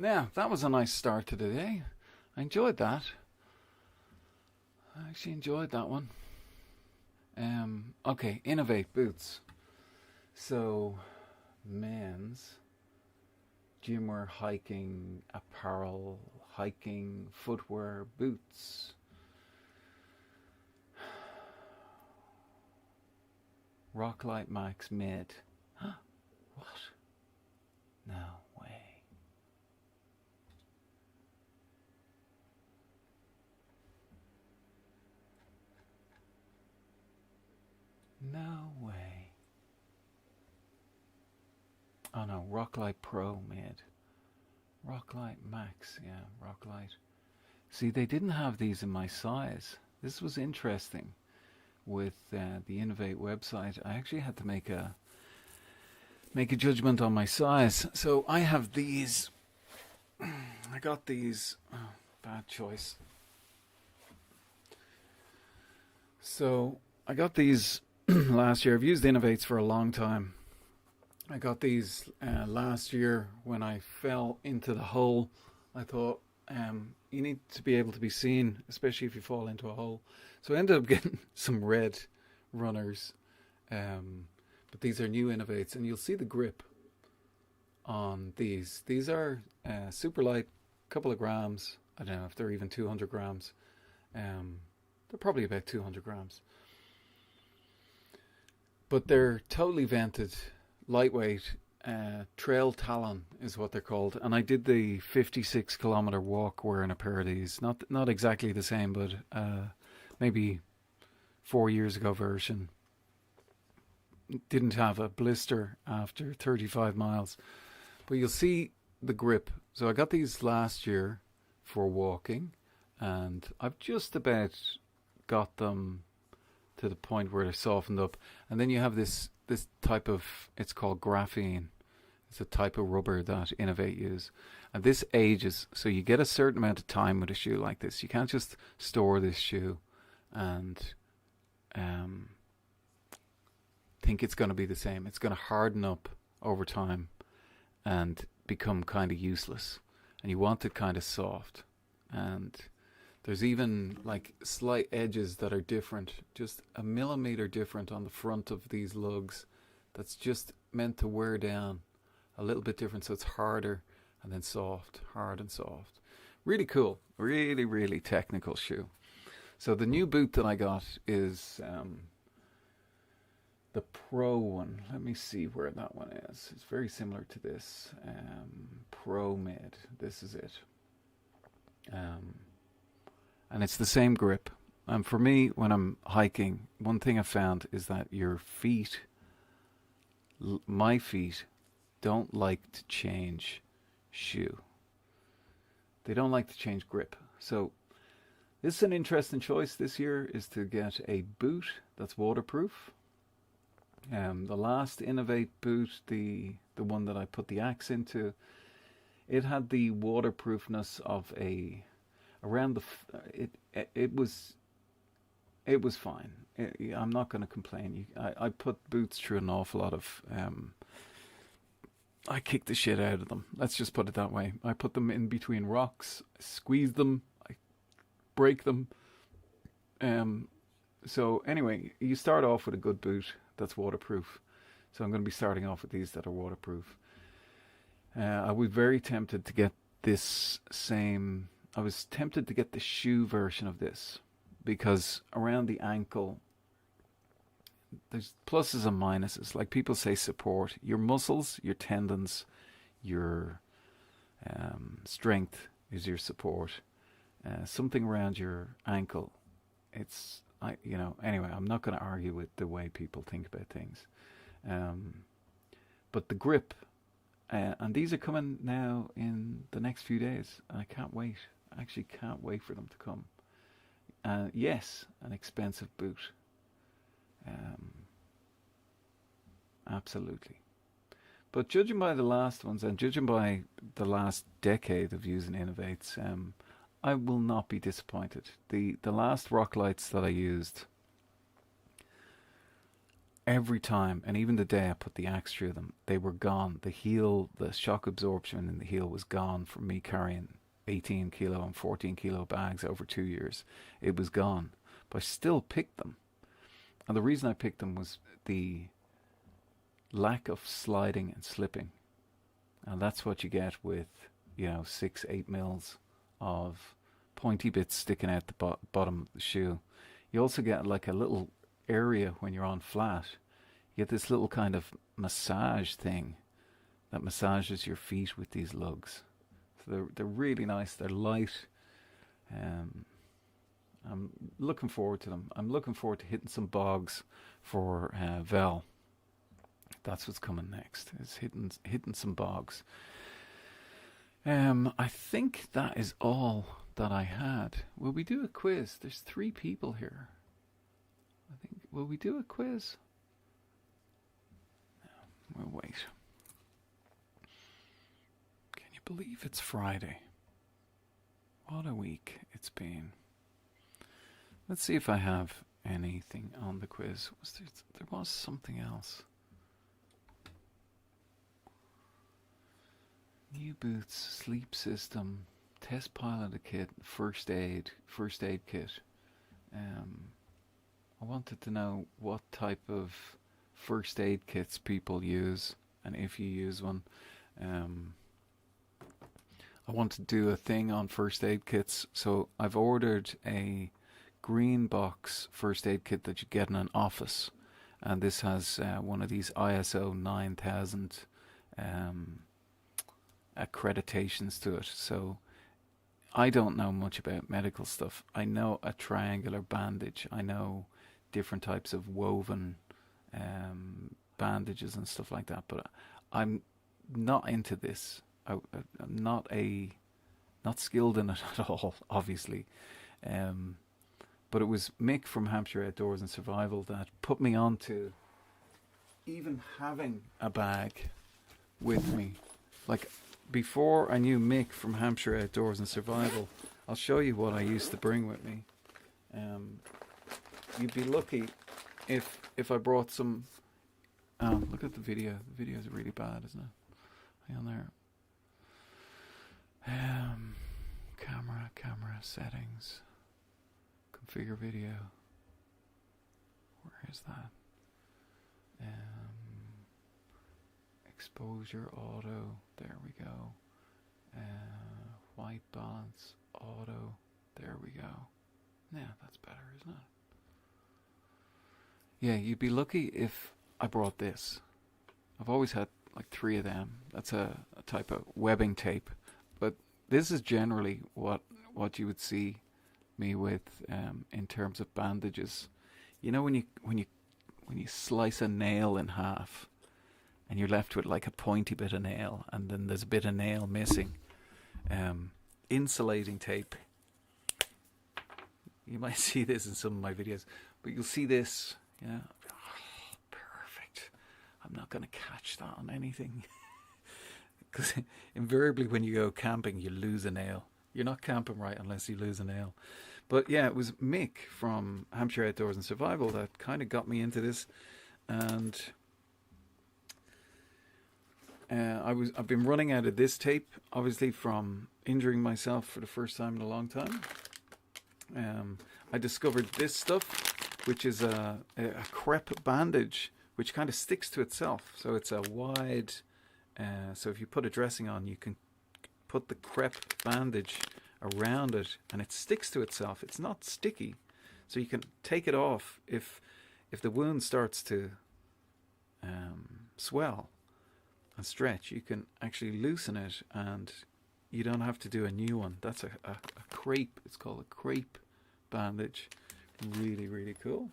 Now, that was a nice start to the day. I enjoyed that. I actually enjoyed that one. Okay, innovate boots. So, men's gymwear, hiking, apparel, hiking, footwear, boots. Rocklight Max Mid. What? No way. No way. Oh no, Rocklight Pro made. Rocklight Max, yeah, Rocklight. See, they didn't have these in my size. This was interesting. With the Innovate website, I actually had to make a judgment on my size. So I have these I got these. Oh, bad choice. So I got these last year. I've used Innovates for a long time. I got these last year when I fell into the hole. I thought you need to be able to be seen, especially if you fall into a hole. So I ended up getting some red runners, but these are new Innovates, and you'll see the grip on these. These are super light, couple of grams. I don't know if they're even 200 grams. They're probably about 200 grams. But they're totally vented, lightweight. Trail Talon is what they're called. And I did the 56-kilometer walk wearing a pair of these. Not exactly the same, but maybe 4 years ago version. Didn't have a blister after 35 miles. But you'll see the grip. So I got these last year for walking, and I've just about got them to the point where they're softened up. And then you have this type of, it's called graphene. It's a type of rubber that Innovate use. And this ages, so you get a certain amount of time with a shoe like this. You can't just store this shoe and think it's going to be the same. It's going to harden up over time and become kind of useless. And you want it kind of soft. And there's even like slight edges that are different, just a millimeter different on the front of these lugs. That's just meant to wear down a little bit different, so it's harder and then soft, hard and soft. Really cool, really, really technical shoe. So the new boot that I got is the Pro one. Let me see where that one is. It's very similar to this. Pro Mid. This is it. And it's the same grip. And for me, when I'm hiking, one thing I've found is that your feet, my feet, don't like to change shoe. They don't like to change grip. So this is an interesting choice this year, is to get a boot that's waterproof. The last Innovate boot, the one that I put the axe into, it had the waterproofness of around it was fine. I'm not going to complain. I put boots through an awful lot of I kicked the shit out of them. Let's just put it that way. I put them in between rocks, I squeeze them, I break them. So anyway, you start off with a good boot that's waterproof. So I'm going to be starting off with these that are waterproof. I was very tempted to get this same. I was tempted to get the shoe version of this because around the ankle, there's pluses and minuses. Like people say, support your muscles, your tendons, your strength is your support. Something around your ankle, anyway, I'm not going to argue with the way people think about things. But the grip, and these are coming now in the next few days, and I can't wait. I actually can't wait for them to come. Yes, an expensive boot. Absolutely. But judging by the last ones, and judging by the last decade of using Innovates, I will not be disappointed. The last rock lights that I used, every time, and even the day I put the axe through them, they were gone. The heel, the shock absorption in the heel was gone from me carrying 18 kilo and 14 kilo bags over 2 years. It was gone. But I still picked them. And the reason I picked them was the lack of sliding and slipping. And that's what you get with, 6-8 mils of pointy bits sticking out the bottom of the shoe. You also get like a little area when you're on flat. You get this little kind of massage thing that massages your feet with these lugs. So they're really nice. They're light. I'm looking forward to them. I'm looking forward to hitting some bogs for Vel. That's what's coming next. Is hitting some bogs. I think that is all that I had. Will we do a quiz? There's 3 people here. I think. Will we do a quiz? No, we'll wait. Can you believe it's Friday. What a week it's been. Let's see if I have anything on the quiz. There was something else. New boots, sleep system, test pilot kit, first aid kit. I wanted to know what type of first aid kits people use, and if you use one. I want to do a thing on first aid kits, so I've ordered a green box first aid kit that you get in an office, and this has one of these ISO 9000 accreditations to it. So I don't know much about medical stuff. I know a triangular bandage. I know different types of woven bandages and stuff like that, but I'm not into this. I'm not skilled in it at all, obviously. But it was Mick from Hampshire Outdoors and Survival that put me on to even having a bag with me. Like, before I knew Mick from Hampshire Outdoors and Survival, I'll show you what I used to bring with me. You'd be lucky if I brought some... look at the video. The video is really bad, isn't it? Hang on there. Camera settings. Configure video. Where is that? Exposure auto. There we go. White balance auto. There we go. Yeah, that's better, isn't it? Yeah, you'd be lucky if I brought this. I've always had like 3 of them. That's a type of webbing tape. But this is generally what you would see me with in terms of bandages. You know when you slice a nail in half and you're left with like a pointy bit of nail and then there's a bit of nail missing. Insulating tape. You might see this in some of my videos, but you'll see this. Yeah, oh, perfect. I'm not going to catch that on anything. Because invariably when you go camping, you lose a nail. You're not camping right unless you lose a nail. But yeah, it was Mick from Hampshire Outdoors and Survival that kind of got me into this. And I've been running out of this tape, obviously from injuring myself for the first time in a long time. I discovered this stuff, which is a crepe bandage, which kind of sticks to itself. So it's a wide... so if you put a dressing on, you can put the crepe bandage around it and it sticks to itself. It's not sticky. So you can take it off if the wound starts to swell and stretch. You can actually loosen it and you don't have to do a new one. That's a crepe. It's called a crepe bandage. Really, really cool.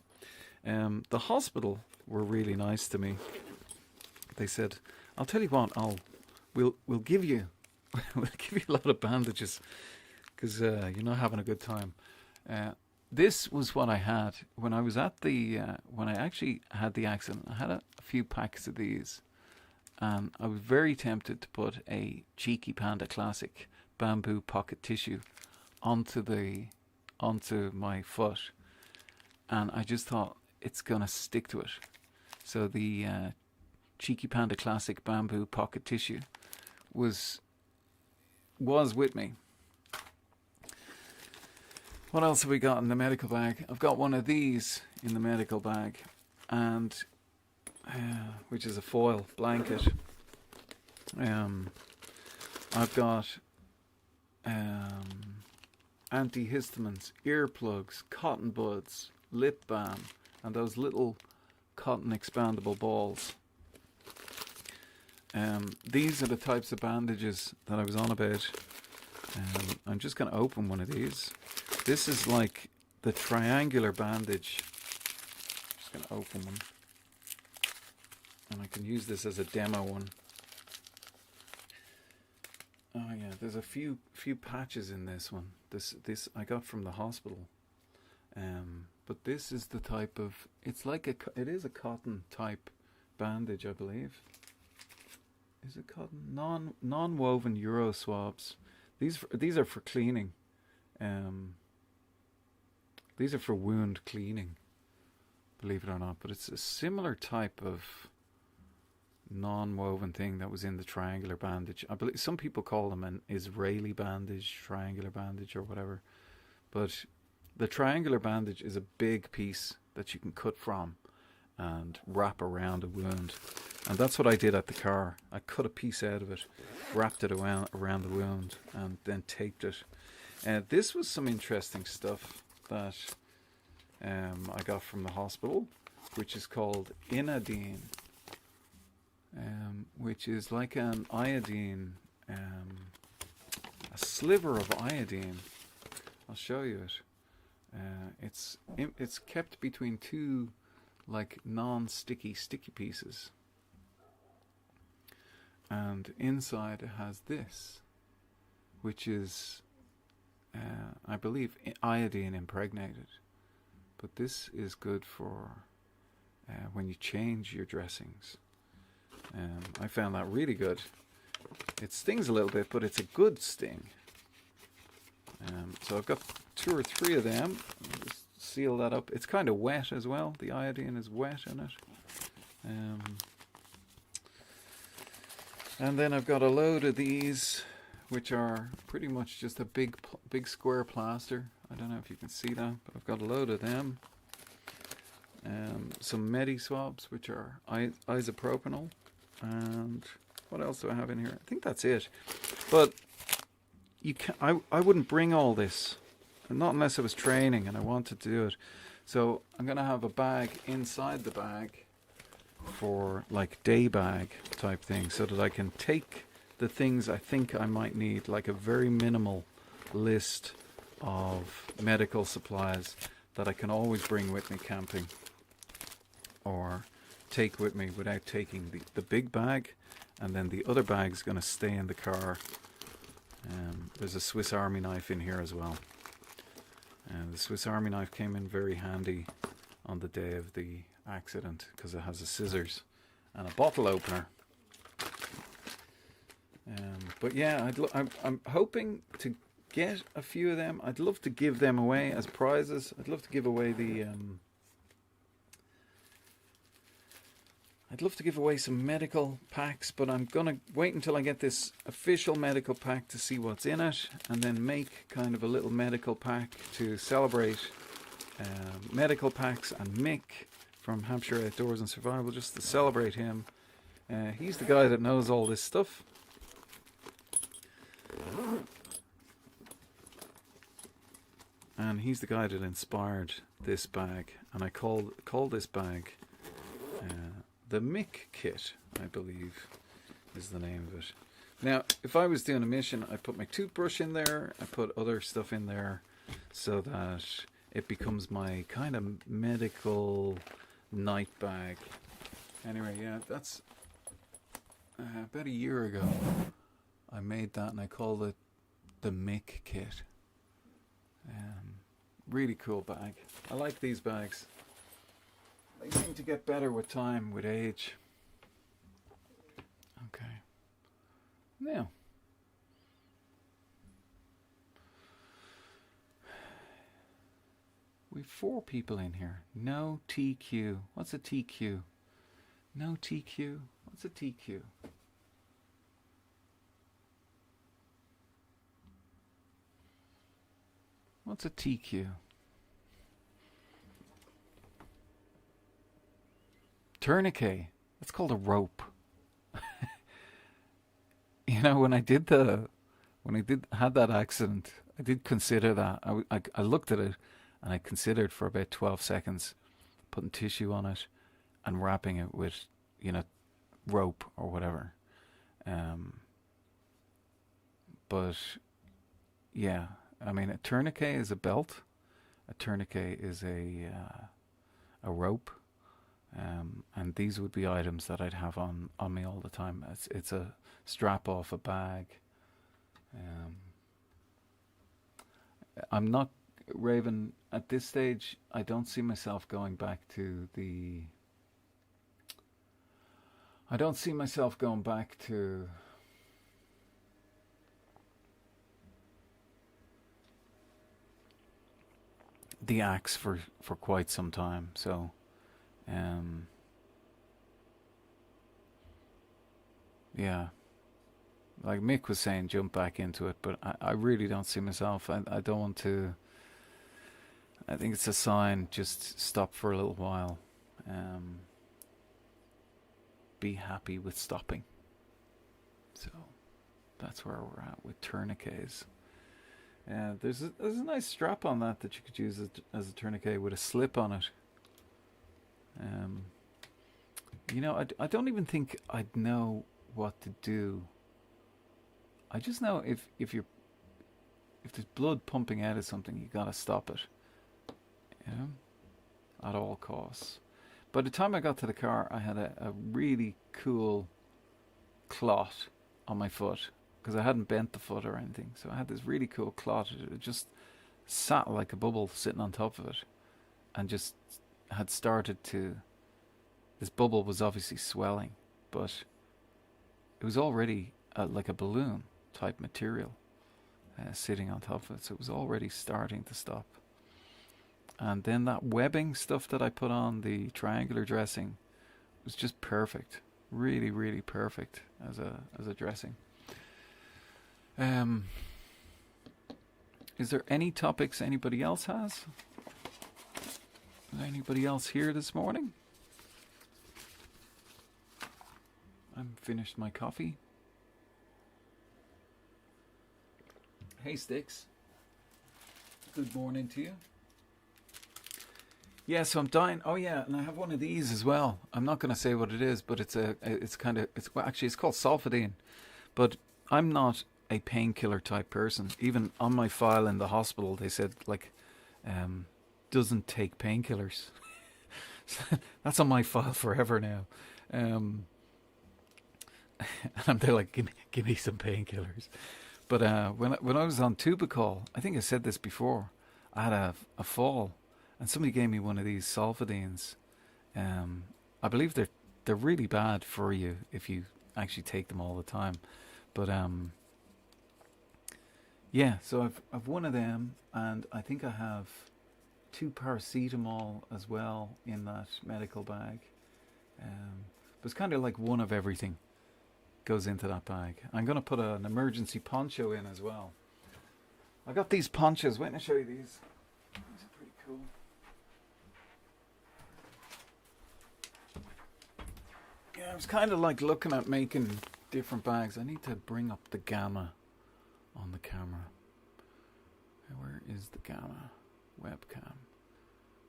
The hospital were really nice to me. They said, I'll tell you what, we'll give you a lot of bandages because you're not having a good time. This was what I had when I was at when I actually had the accident. I had a few packs of these, and I was very tempted to put a Cheeky Panda Classic bamboo pocket tissue onto my foot, and I just thought it's gonna stick to it. So the Cheeky Panda Classic bamboo pocket tissue was with me. What else have we got in the medical bag? I've got one of these in the medical bag, and which is a foil blanket. I've got antihistamines, earplugs, cotton buds, lip balm, and those little cotton expandable balls. These are the types of bandages that I was on about. I'm just going to open one of these. This is like the triangular bandage. Just going to open one. And I can use this as a demo one. Oh yeah, there's a few patches in this one. This I got from the hospital. But this is the type of... It is a cotton type bandage, I believe. is it called non-woven Euro swabs? These are for cleaning. These are for wound cleaning, believe it or not. But it's a similar type of non-woven thing that was in the triangular bandage. I believe some people call them an Israeli bandage, triangular bandage, or whatever. But the triangular bandage is a big piece that you can cut from and wrap around a wound. And that's what I did at the car. I cut a piece out of it, wrapped it around the wound, and then taped it. This was some interesting stuff that I got from the hospital, which is called inadine, which is like an iodine, a sliver of iodine. I'll show you it. It's kept between two like non-sticky sticky pieces, and inside it has this, which is I believe iodine impregnated. But this is good for when you change your dressings. I found that really good. It stings a little bit, but it's a good sting. So I've got 2 or 3 of them. I'll just seal that up. It's kind of wet as well. The iodine is wet in it. And then I've got a load of these, which are pretty much just a big square plaster. I don't know if you can see that, but I've got a load of them. Some Medi swabs, which are isopropanol. And what else do I have in here? I think that's it. But you can, I wouldn't bring all this, not unless I was training and I wanted to do it. So I'm going to have a bag inside the bag for like day bag type thing, so that I can take the things I think I might need, like a very minimal list of medical supplies that I can always bring with me camping, or take with me without taking the big bag, and then the other bag's going to stay in the car. There's a Swiss Army knife in here as well, and the Swiss Army knife came in very handy on the day of the accident because it has a scissors and a bottle opener. But yeah, I'm hoping to get a few of them. I'd love to give them away as prizes. I'd love to give away I'd love to give away some medical packs, but I'm gonna wait until I get this official medical pack to see what's in it, and then make kind of a little medical pack to celebrate medical packs and Mick from Hampshire Outdoors and Survival, just to celebrate him. He's the guy that knows all this stuff. And he's the guy that inspired this bag, and I call this bag the Mick Kit, I believe is the name of it. Now, if I was doing a mission, I put my toothbrush in there, I put other stuff in there, so that it becomes my kind of medical night bag. Anyway, yeah, that's about a year ago I made that, and I called it the Mick Kit. Really cool bag. I like these bags. They seem to get better with time, with age. Okay. Now, we've 4 people in here. No TQ. What's a TQ? No TQ. What's a TQ? What's a TQ? Tourniquet. That's called a rope. You know, when I had that accident, I did consider that. I looked at it and I considered for about 12 seconds putting tissue on it and wrapping it with, rope or whatever. But yeah, I mean, a tourniquet is a belt. A tourniquet is a rope. And these would be items that I'd have on me all the time. It's a strap off a bag. I'm not, Raven, at this stage, I don't see myself going back to the I don't see myself going back to the axe for quite some time. So, um, yeah, like Mick was saying, jump back into it, but I really don't see myself. I don't want to. I think it's a sign. Just stop for a little while. Um, be happy with stopping. So that's where we're at with tourniquets. There's a nice strap on that you could use as a tourniquet with a slip on it. I don't even think I'd know what to do. I just know if there's blood pumping out of something, you gotta stop it. At all costs. By the time I got to the car, I had a really cool clot on my foot because I hadn't bent the foot or anything. So I had this really cool clot. It just sat like a bubble sitting on top of it, and just had started to. This bubble was obviously swelling, but it was already like a balloon type material sitting on top of it. So it was already starting to stop. And then that webbing stuff that I put on, the triangular dressing, was just perfect. Really, really perfect as a dressing. Is there any topics anybody else has? Is there anybody else here this morning? I'm finished my coffee. Hey, Sticks. Good morning to you. Yeah, so I'm dying. Oh yeah, and I have one of these as well. I'm not going to say what it is, but it's called Solfidine. But I'm not a painkiller type person. Even on my file in the hospital, they said doesn't take painkillers. That's on my file forever now. And they're like, give me some painkillers. But when I was on Tubicol, I think I said this before, I had a fall. And somebody gave me one of these Solfidines. I believe they're really bad for you if you actually take them all the time. But yeah, so I've one of them, and I think I have 2 paracetamol as well in that medical bag. But it's kind of like one of everything goes into that bag. I'm going to put an emergency poncho in as well. I got these ponchos. Wait, I'll show you these. These are pretty cool. Yeah, I was kind of like looking at making different bags. I need to bring up the gamma on the camera. Where is the gamma? Webcam.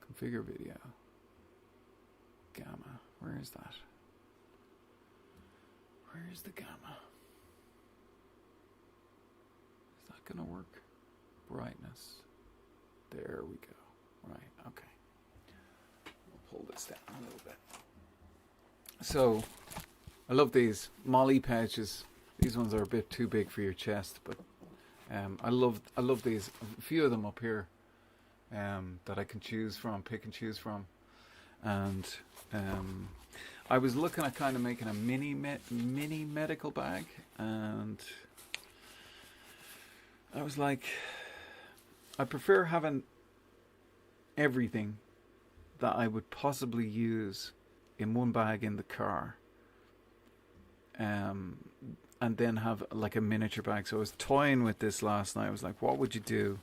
Configure video. Gamma. Where is that? Where is the gamma? Is that going to work? Brightness. There we go. Right, okay. I'll pull this down a little bit. So, I love these Molly pouches. These ones are a bit too big for your chest, but I love these. A few of them up here that I can pick and choose from. And I was looking at kind of making a mini medical bag, and I was like, I prefer having everything that I would possibly use in one bag in the car, and then have like a miniature bag. So I was toying with this last night. I was like, what would you do?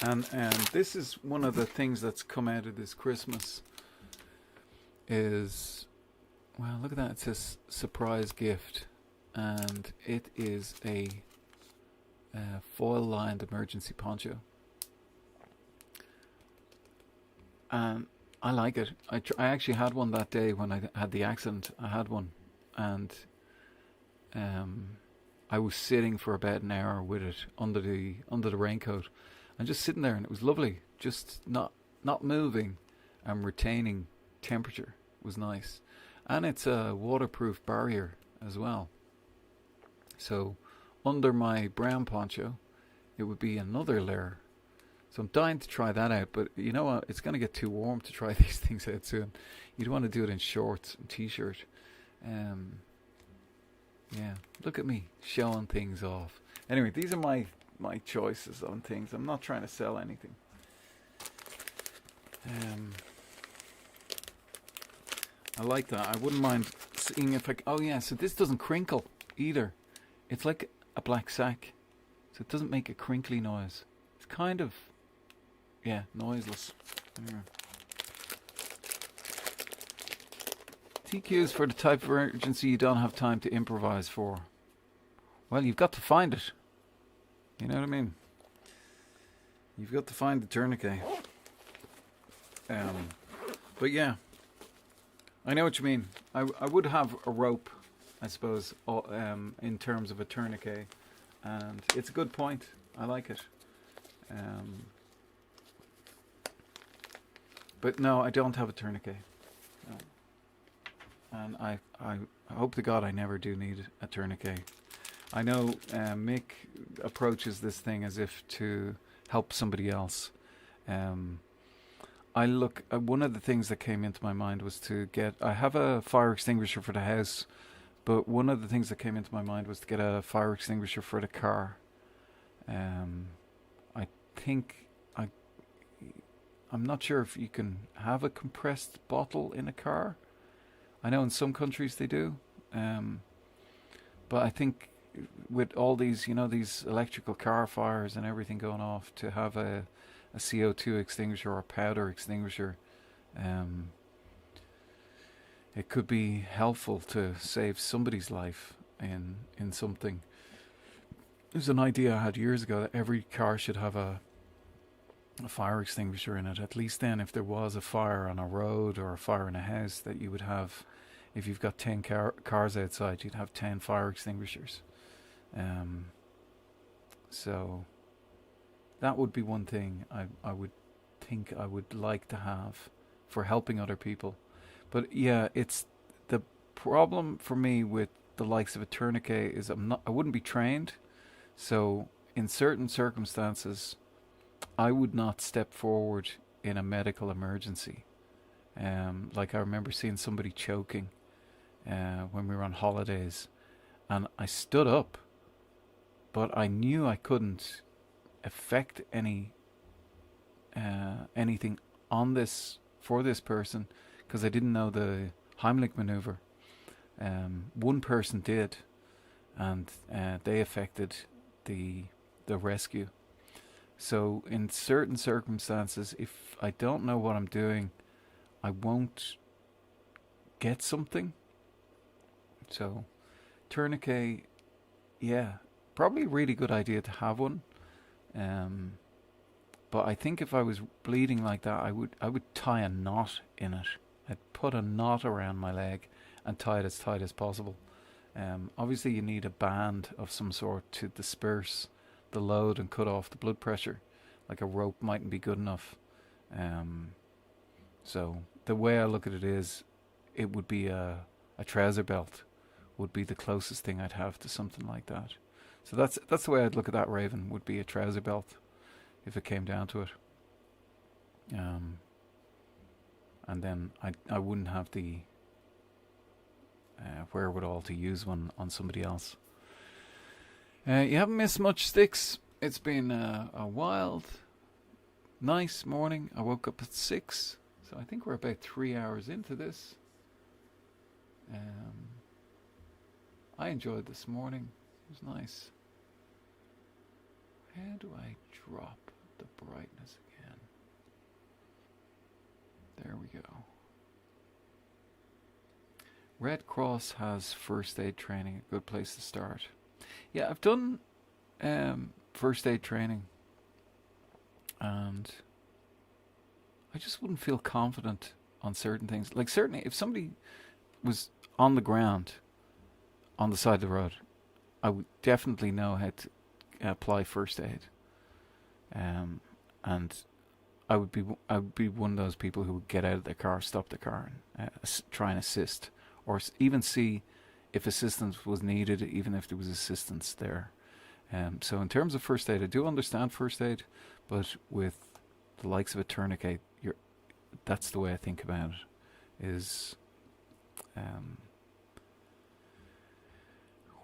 And this is one of the things that's come out of this Christmas is, well, look at that. It says surprise gift, and it is a foil-lined emergency poncho. And I like it. I actually had one that day when I had the accident. I had one, and I was sitting for about an hour with it under the raincoat, and just sitting there, and it was lovely. Just not moving and retaining temperature was nice, and it's a waterproof barrier as well. So under my brown poncho, it would be another layer. So I'm dying to try that out, but you know what? It's going to get too warm to try these things out soon. You'd want to do it in shorts and t-shirt. Yeah, look at me showing things off. Anyway, these are my choices on things. I'm not trying to sell anything. I like that. I wouldn't mind seeing if I... Oh yeah, so this doesn't crinkle either. It's like a black sack. So it doesn't make a crinkly noise. It's kind of... Yeah, noiseless. Anyway. TQs for the type of emergency you don't have time to improvise for. Well, you've got to find it. You know what I mean? You've got to find the tourniquet. But yeah, I know what you mean. I would have a rope, I suppose, in terms of a tourniquet, and it's a good point. I like it. But no, I don't have a tourniquet. No. And I hope to God I never do need a tourniquet. I know Mick approaches this thing as if to help somebody else. One of the things that came into my mind was to get... I have a fire extinguisher for the house, but one of the things that came into my mind was to get a fire extinguisher for the car. I think... I'm not sure if you can have a compressed bottle in a car. I know in some countries they do. But I think with all these, these electrical car fires and everything going off, to have a CO2 extinguisher or a powder extinguisher, it could be helpful to save somebody's life in something. There's an idea I had years ago that every car should have a fire extinguisher in it. At least then, if there was a fire on a road or a fire in a house, that you would have, if you've got 10 cars outside, you'd have 10 fire extinguishers. So that would be one thing I would think I would like to have for helping other people. But yeah, it's the problem for me with the likes of a tourniquet is I wouldn't be trained. So in certain circumstances, I would not step forward in a medical emergency. Like I remember seeing somebody choking when we were on holidays, and I stood up, but I knew I couldn't affect anything on this for this person because I didn't know the Heimlich maneuver. One person did, and they affected the rescue. So in certain circumstances, if I don't know what I'm doing, I won't get something. So tourniquet, yeah, probably a really good idea to have one. But I think if I was bleeding like that, I would tie a knot in it. I'd put a knot around my leg and tie it as tight as possible. Obviously you need a band of some sort to disperse the load and cut off the blood pressure. Like a rope mightn't be good enough. So the way I look at it is, it would be a trouser belt would be the closest thing I'd have to something like that. So that's the way I'd look at that, Raven, would be a trouser belt if it came down to it. And then I wouldn't have the wherewithal to use one on somebody else. You haven't missed much, Sticks. It's been a wild, nice morning. I woke up at 6, so I think we're about 3 hours into this. I enjoyed this morning. It was nice. How do I drop the brightness again? There we go. Red Cross has first aid training, a good place to start. Yeah, I've done first aid training, and I just wouldn't feel confident on certain things. Like certainly if somebody was on the ground on the side of the road, I would definitely know how to apply first aid. And I would be one of those people who would get out of their car, stop the car, and try and assist, or even see if assistance was needed, even if there was assistance there. So in terms of first aid, I do understand first aid, but with the likes of a tourniquet, that's the way I think about it. Is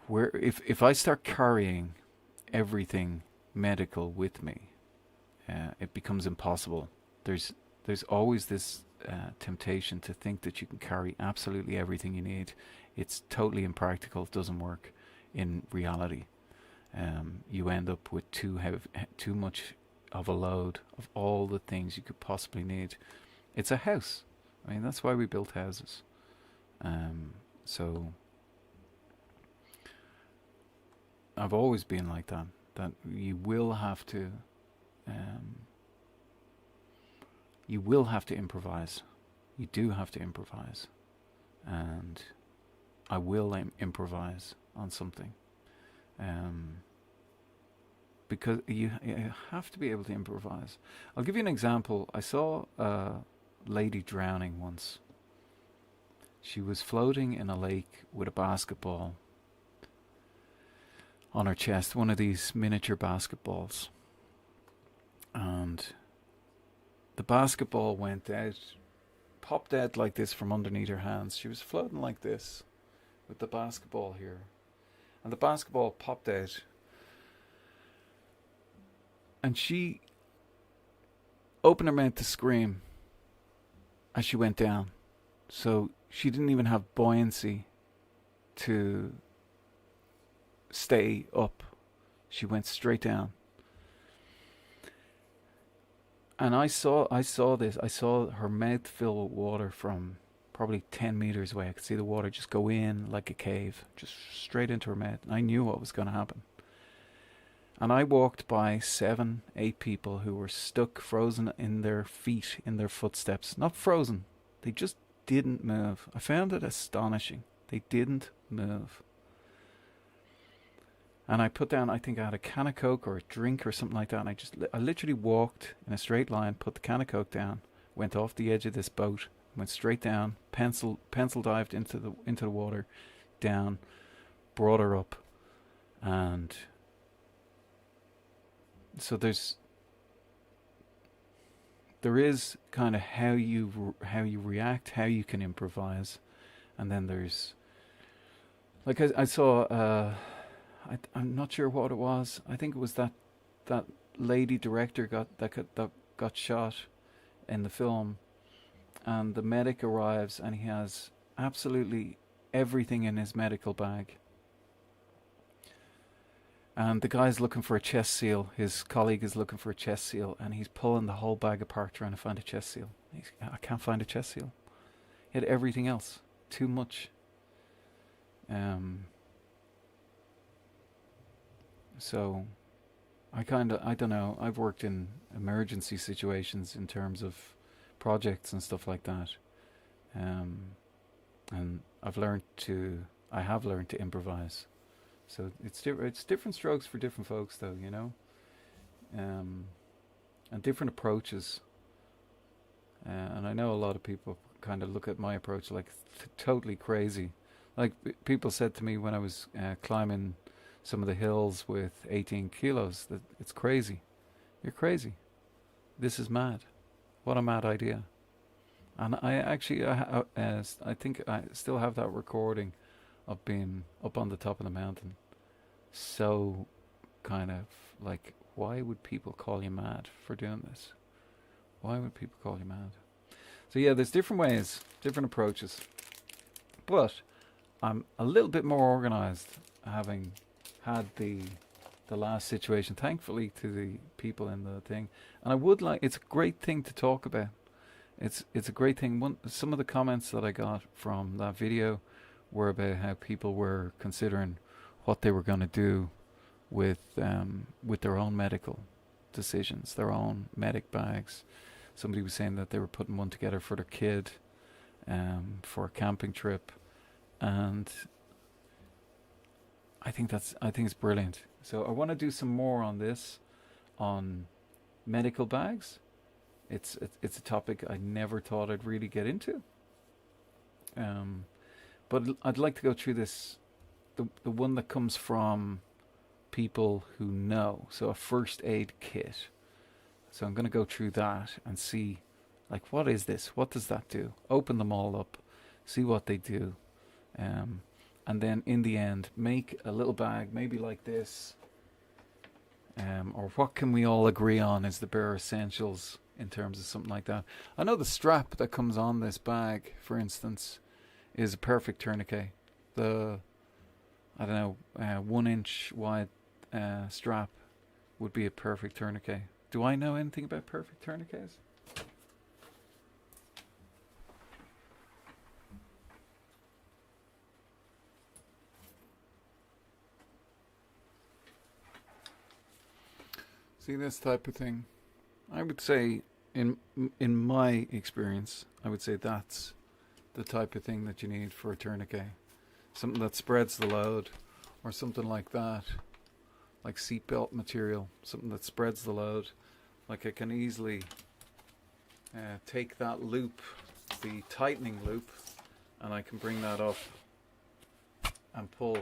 where if I start carrying everything medical with me, it becomes impossible. There's always this temptation to think that you can carry absolutely everything you need. It's totally impractical. It doesn't work in reality. You end up with too much of a load of all the things you could possibly need. It's a house. I mean, that's why we built houses. So I've always been like that. That you will have to improvise. You do have to improvise, and I will improvise on something. Because you have to be able to improvise. I'll give you an example. I saw a lady drowning once. She was floating in a lake with a basketball on her chest, one of these miniature basketballs. And the basketball went out, popped out like this from underneath her hands. She was floating like this with the basketball here. And the basketball popped out. And she opened her mouth to scream as she went down. So she didn't even have buoyancy to stay up. She went straight down. And I saw this. I saw her mouth fill with water from probably 10 meters away. I could see the water just go in like a cave, just straight into her mouth. And I knew what was going to happen. And I walked by 7, 8 people who were stuck, frozen in their feet, in their footsteps. Not frozen. They just didn't move. I found it astonishing. They didn't move. And I put down, I think I had a can of Coke or a drink or something like that. And I literally walked in a straight line, put the can of Coke down, went off the edge of this boat, went straight down, pencil dived into the water, down, brought her up, and so there is kind of how you react, how you can improvise, and then there's like I saw I'm not sure what it was. I think it was that lady director that got shot in the film, and the medic arrives and he has absolutely everything in his medical bag. And the guy's looking for a chest seal. His colleague is looking for a chest seal, and he's pulling the whole bag apart trying to find a chest seal. I can't find a chest seal. He had everything else. Too much. So, I don't know. I've worked in emergency situations in terms of projects and stuff like that. And I have learned to improvise. So it's different strokes for different folks, though, you know, and different approaches. And I know a lot of people kind of look at my approach like totally crazy. Like people said to me when I was climbing some of the hills with 18 kilos that it's crazy. You're crazy. This is mad. What a mad idea. And I actually, I think I still have that recording of being up on the top of the mountain. So kind of like, why would people call you mad for doing this? Why would people call you mad? So yeah, there's different ways, different approaches. But I'm a little bit more organized, having had the last situation, thankfully, to the people in the thing. And I would like, it's a great thing to talk about. It's a great thing. Some of the comments that I got from that video were about how people were considering what they were going to do with their own medical decisions, their own medic bags. Somebody was saying that they were putting one together for their kid, for a camping trip, and I think it's brilliant. So I want to do some more on this, on medical bags. It's a topic I never thought I'd really get into. But I'd like to go through this, the one that comes from people who know. So a first aid kit. So I'm going to go through that and see, like, what is this? What does that do? Open them all up, see what they do. and then in the end make a little bag, maybe like this, or what can we all agree on is the bare essentials in terms of something like that. I know the strap that comes on this bag, for instance, is a perfect tourniquet. The, I don't know, 1 inch wide strap would be a perfect tourniquet. Do I know anything about perfect tourniquets? See, this type of thing, I would say, in my experience, I would say that's the type of thing that you need for a tourniquet. Something that spreads the load, or something like that, like seatbelt material, something that spreads the load. Like I can easily take that loop, the tightening loop, and I can bring that up and pull.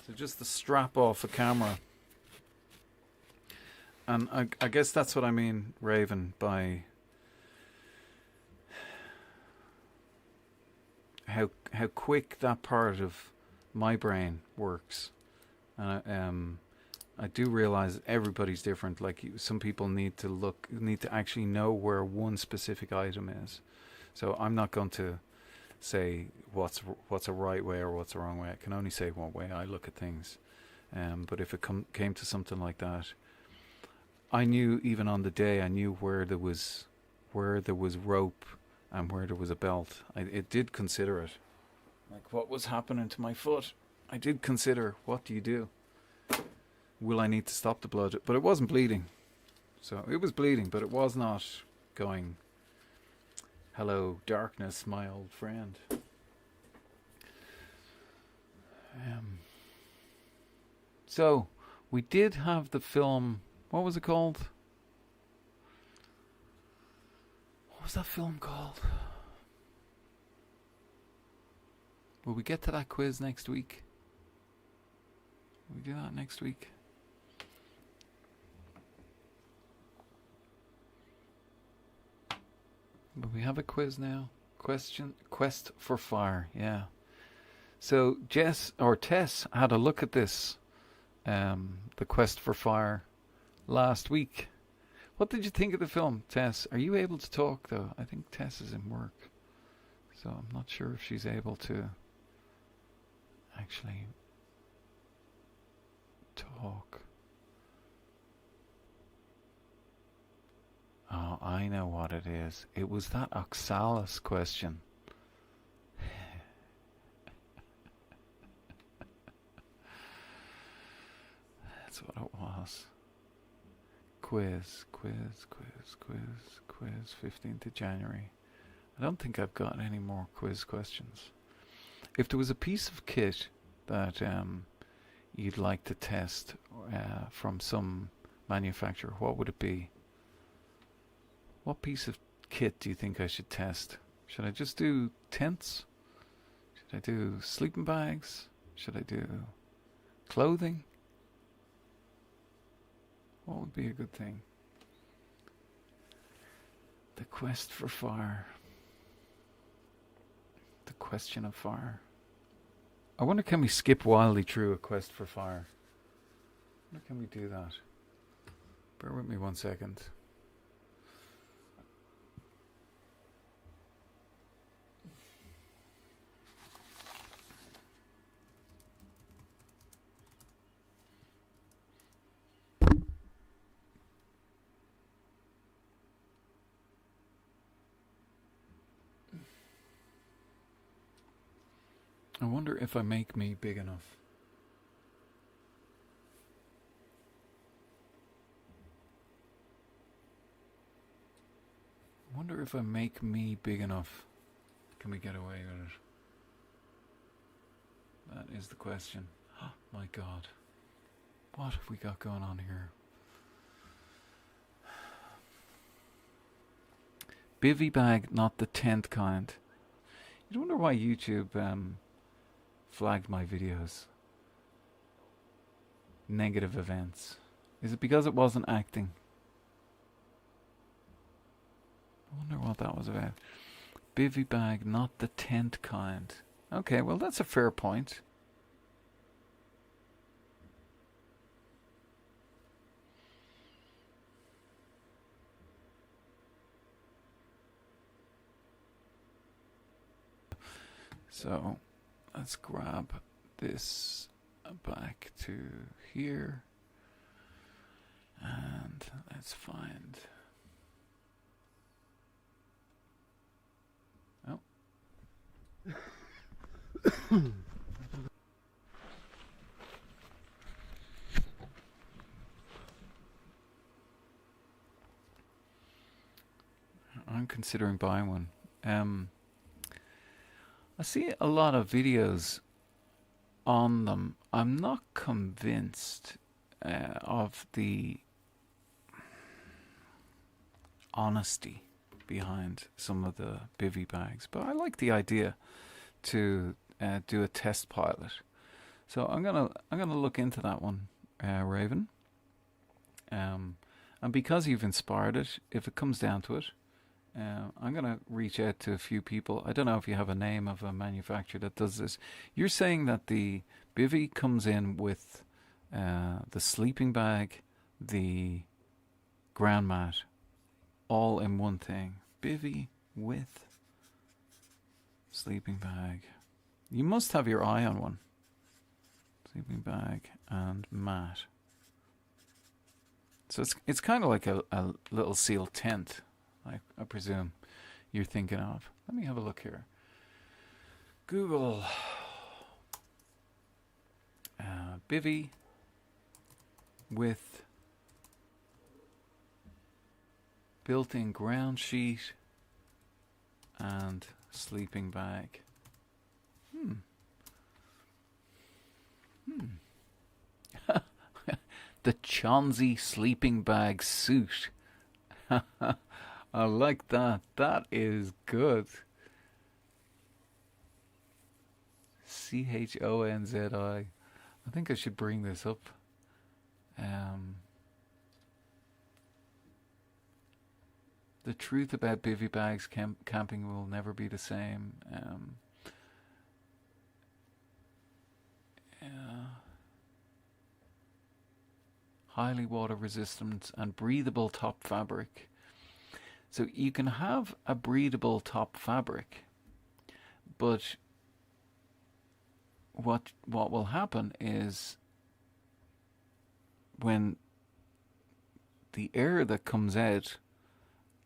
So just the strap off a camera. And I guess that's what I mean, Raven, by how quick that part of my brain works. I do realize everybody's different. Like some people need to actually know where one specific item is. So I'm not going to say what's a right way or what's a wrong way. I can only say what way I look at things. But if it came to something like that, I knew even on the day, I knew where there was rope and where there was a belt. It did consider it. Like what was happening to my foot, I did consider, what do you do? Will I need to stop the blood? But it wasn't bleeding. So it was bleeding, but it was not going, hello darkness, my old friend. So we did have the film. What was it called? What was that film called? Will we get to that quiz next week? Will we do that next week? But we have a quiz now. Quest for Fire, yeah. So Tess had a look at this, the Quest for Fire, last week. What did you think of the film, Tess? Are you able to talk, though? I think Tess is in work, so I'm not sure if she's able to actually talk. Oh, I know what it is. It was that oxalis question. That's what it was. Quiz, 15th of January. I don't think I've got any more quiz questions. If there was a piece of kit that you'd like to test from some manufacturer, what would it be? What piece of kit do you think I should test? Should I just do tents? Should I do sleeping bags? Should I do clothing? What would be a good thing? The Quest for Fire. The Question of Fire. I wonder, can we skip wildly through a Quest for Fire? I wonder, can we do that? Bear with me 1 second. I wonder if I make me big enough. I wonder if I make me big enough. Can we get away with it? That is the question. Oh, my God. What have we got going on here? Bivy bag, not the tent kind. You wonder why YouTube flagged my videos. Negative events. Is it because it wasn't acting? I wonder what that was about. Bivy bag, not the tent kind. Okay, well, that's a fair point. So let's grab this back to here. And let's find... Oh. I'm considering buying one. I see a lot of videos on them. I'm not convinced of the honesty behind some of the bivy bags, but I like the idea to do a test pilot. So I'm gonna look into that one, Raven. And because you've inspired it, if it comes down to it, I'm gonna reach out to a few people. I don't know if you have a name of a manufacturer that does this. You're saying that the bivy comes in with the sleeping bag, the ground mat, all in one thing. Bivy with sleeping bag. You must have your eye on one. Sleeping bag and mat. So it's kind of like a little seal tent, I presume you're thinking of. Let me have a look here. Google bivy with built-in ground sheet and sleeping bag. The Chauncey sleeping bag suit. I like that. That is good. Chonzi. I think I should bring this up. The truth about bivy bags camping will never be the same. Highly water resistant and breathable top fabric. So you can have a breathable top fabric, but what will happen is when the air that comes out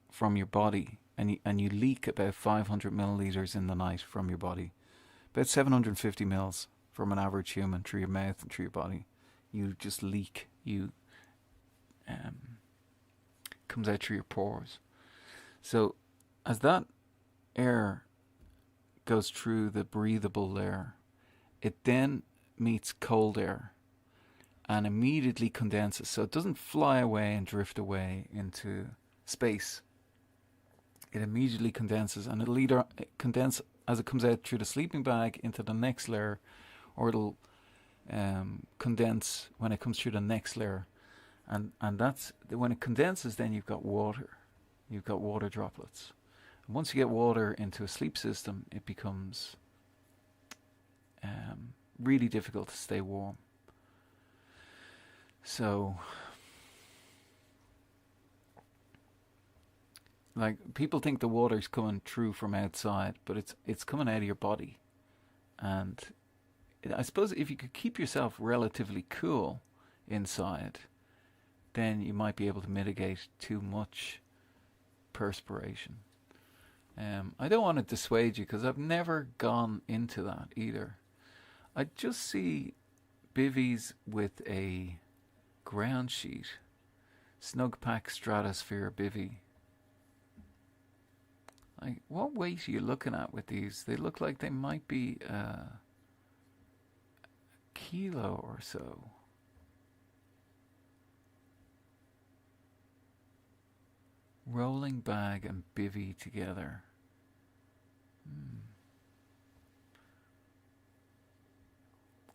from your body, and you leak about 500 milliliters in the night from your body, about 750 mils from an average human through your mouth and through your body, you just leak. You comes out through your pores. So as that air goes through the breathable layer, it then meets cold air and immediately condenses. So it doesn't fly away and drift away into space. It immediately condenses, and it'll either condense as it comes out through the sleeping bag into the next layer, or it'll condense when it comes through the next layer. And that's when it condenses, then you've got water. You've got water droplets. And once you get water into a sleep system, it becomes really difficult to stay warm. So, like, people think the water's coming through from outside, but it's coming out of your body. And I suppose if you could keep yourself relatively cool inside, then you might be able to mitigate too much perspiration. I don't want to dissuade you because I've never gone into that either. I just see bivvies with a ground sheet. Snugpack Stratosphere bivvy. Like, what weight are you looking at with these? They look like they might be a kilo or so. Rolling bag and bivvy together.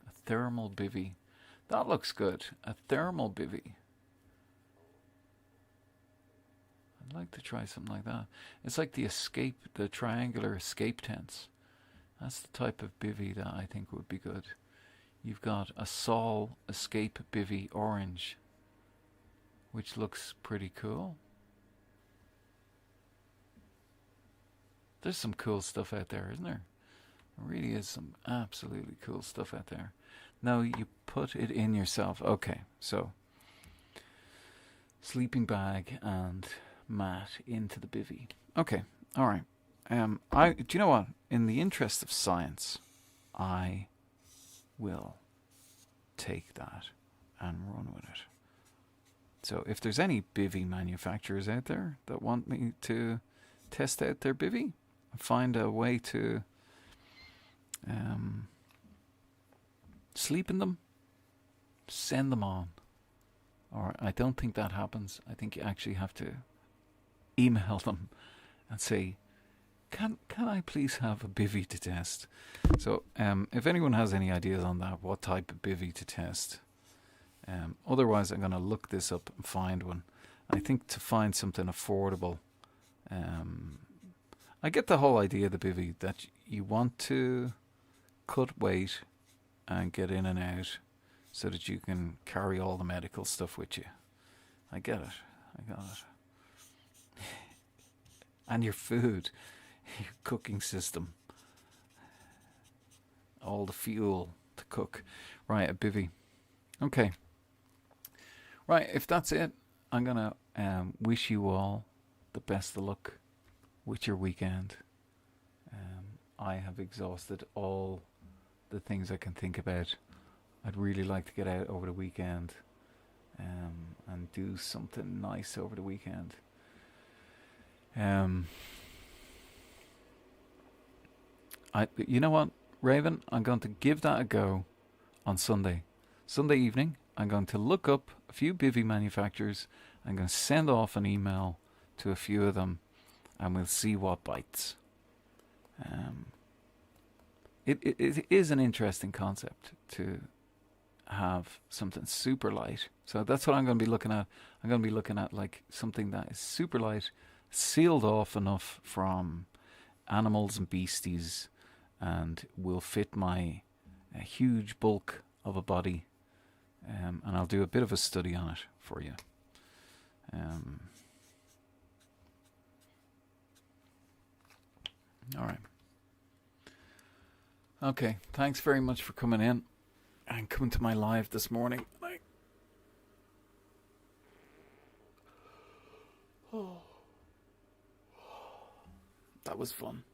A thermal bivvy. That looks good. A thermal bivvy. I'd like to try something like that. It's like the triangular escape tents That's the type of bivvy that I think would be good. You've got a Sol Escape Bivvy Orange, which looks pretty cool. There's some cool stuff out there, isn't there? There really is some absolutely cool stuff out there. Now you put it in yourself. Okay, so sleeping bag and mat into the bivvy. Okay, all right. Do you know what? In the interest of science, I will take that and run with it. So if there's any bivvy manufacturers out there that want me to test out their bivvy, find a way to sleep in them, send them on. Or I don't think that happens. I think you actually have to email them and say, can I please have a bivvy to test? So if anyone has any ideas on that, what type of bivvy to test, otherwise I'm going to look this up and find one. I think to find something affordable, I get the whole idea of the bivvy, that you want to cut weight and get in and out so that you can carry all the medical stuff with you. I get it. I got it. And your food, your cooking system, all the fuel to cook. Right, a bivvy. Okay. Right, if that's it, I'm going to wish you all the best of luck with your weekend. I have exhausted all the things I can think about. I'd really like to get out over the weekend and do something nice over the weekend. You know what, Raven? I'm going to give that a go on Sunday. Sunday evening, I'm going to look up a few bivvy manufacturers. I'm going to send off an email to a few of them, and we'll see what bites. It is an interesting concept to have something super light. So that's what I'm going to be looking at. I'm going to be looking at like something that is super light, sealed off enough from animals and beasties, and will fit my huge bulk of a body. And I'll do a bit of a study on it for you. All right. Okay, thanks very much for coming in and coming to my live this morning. That was fun.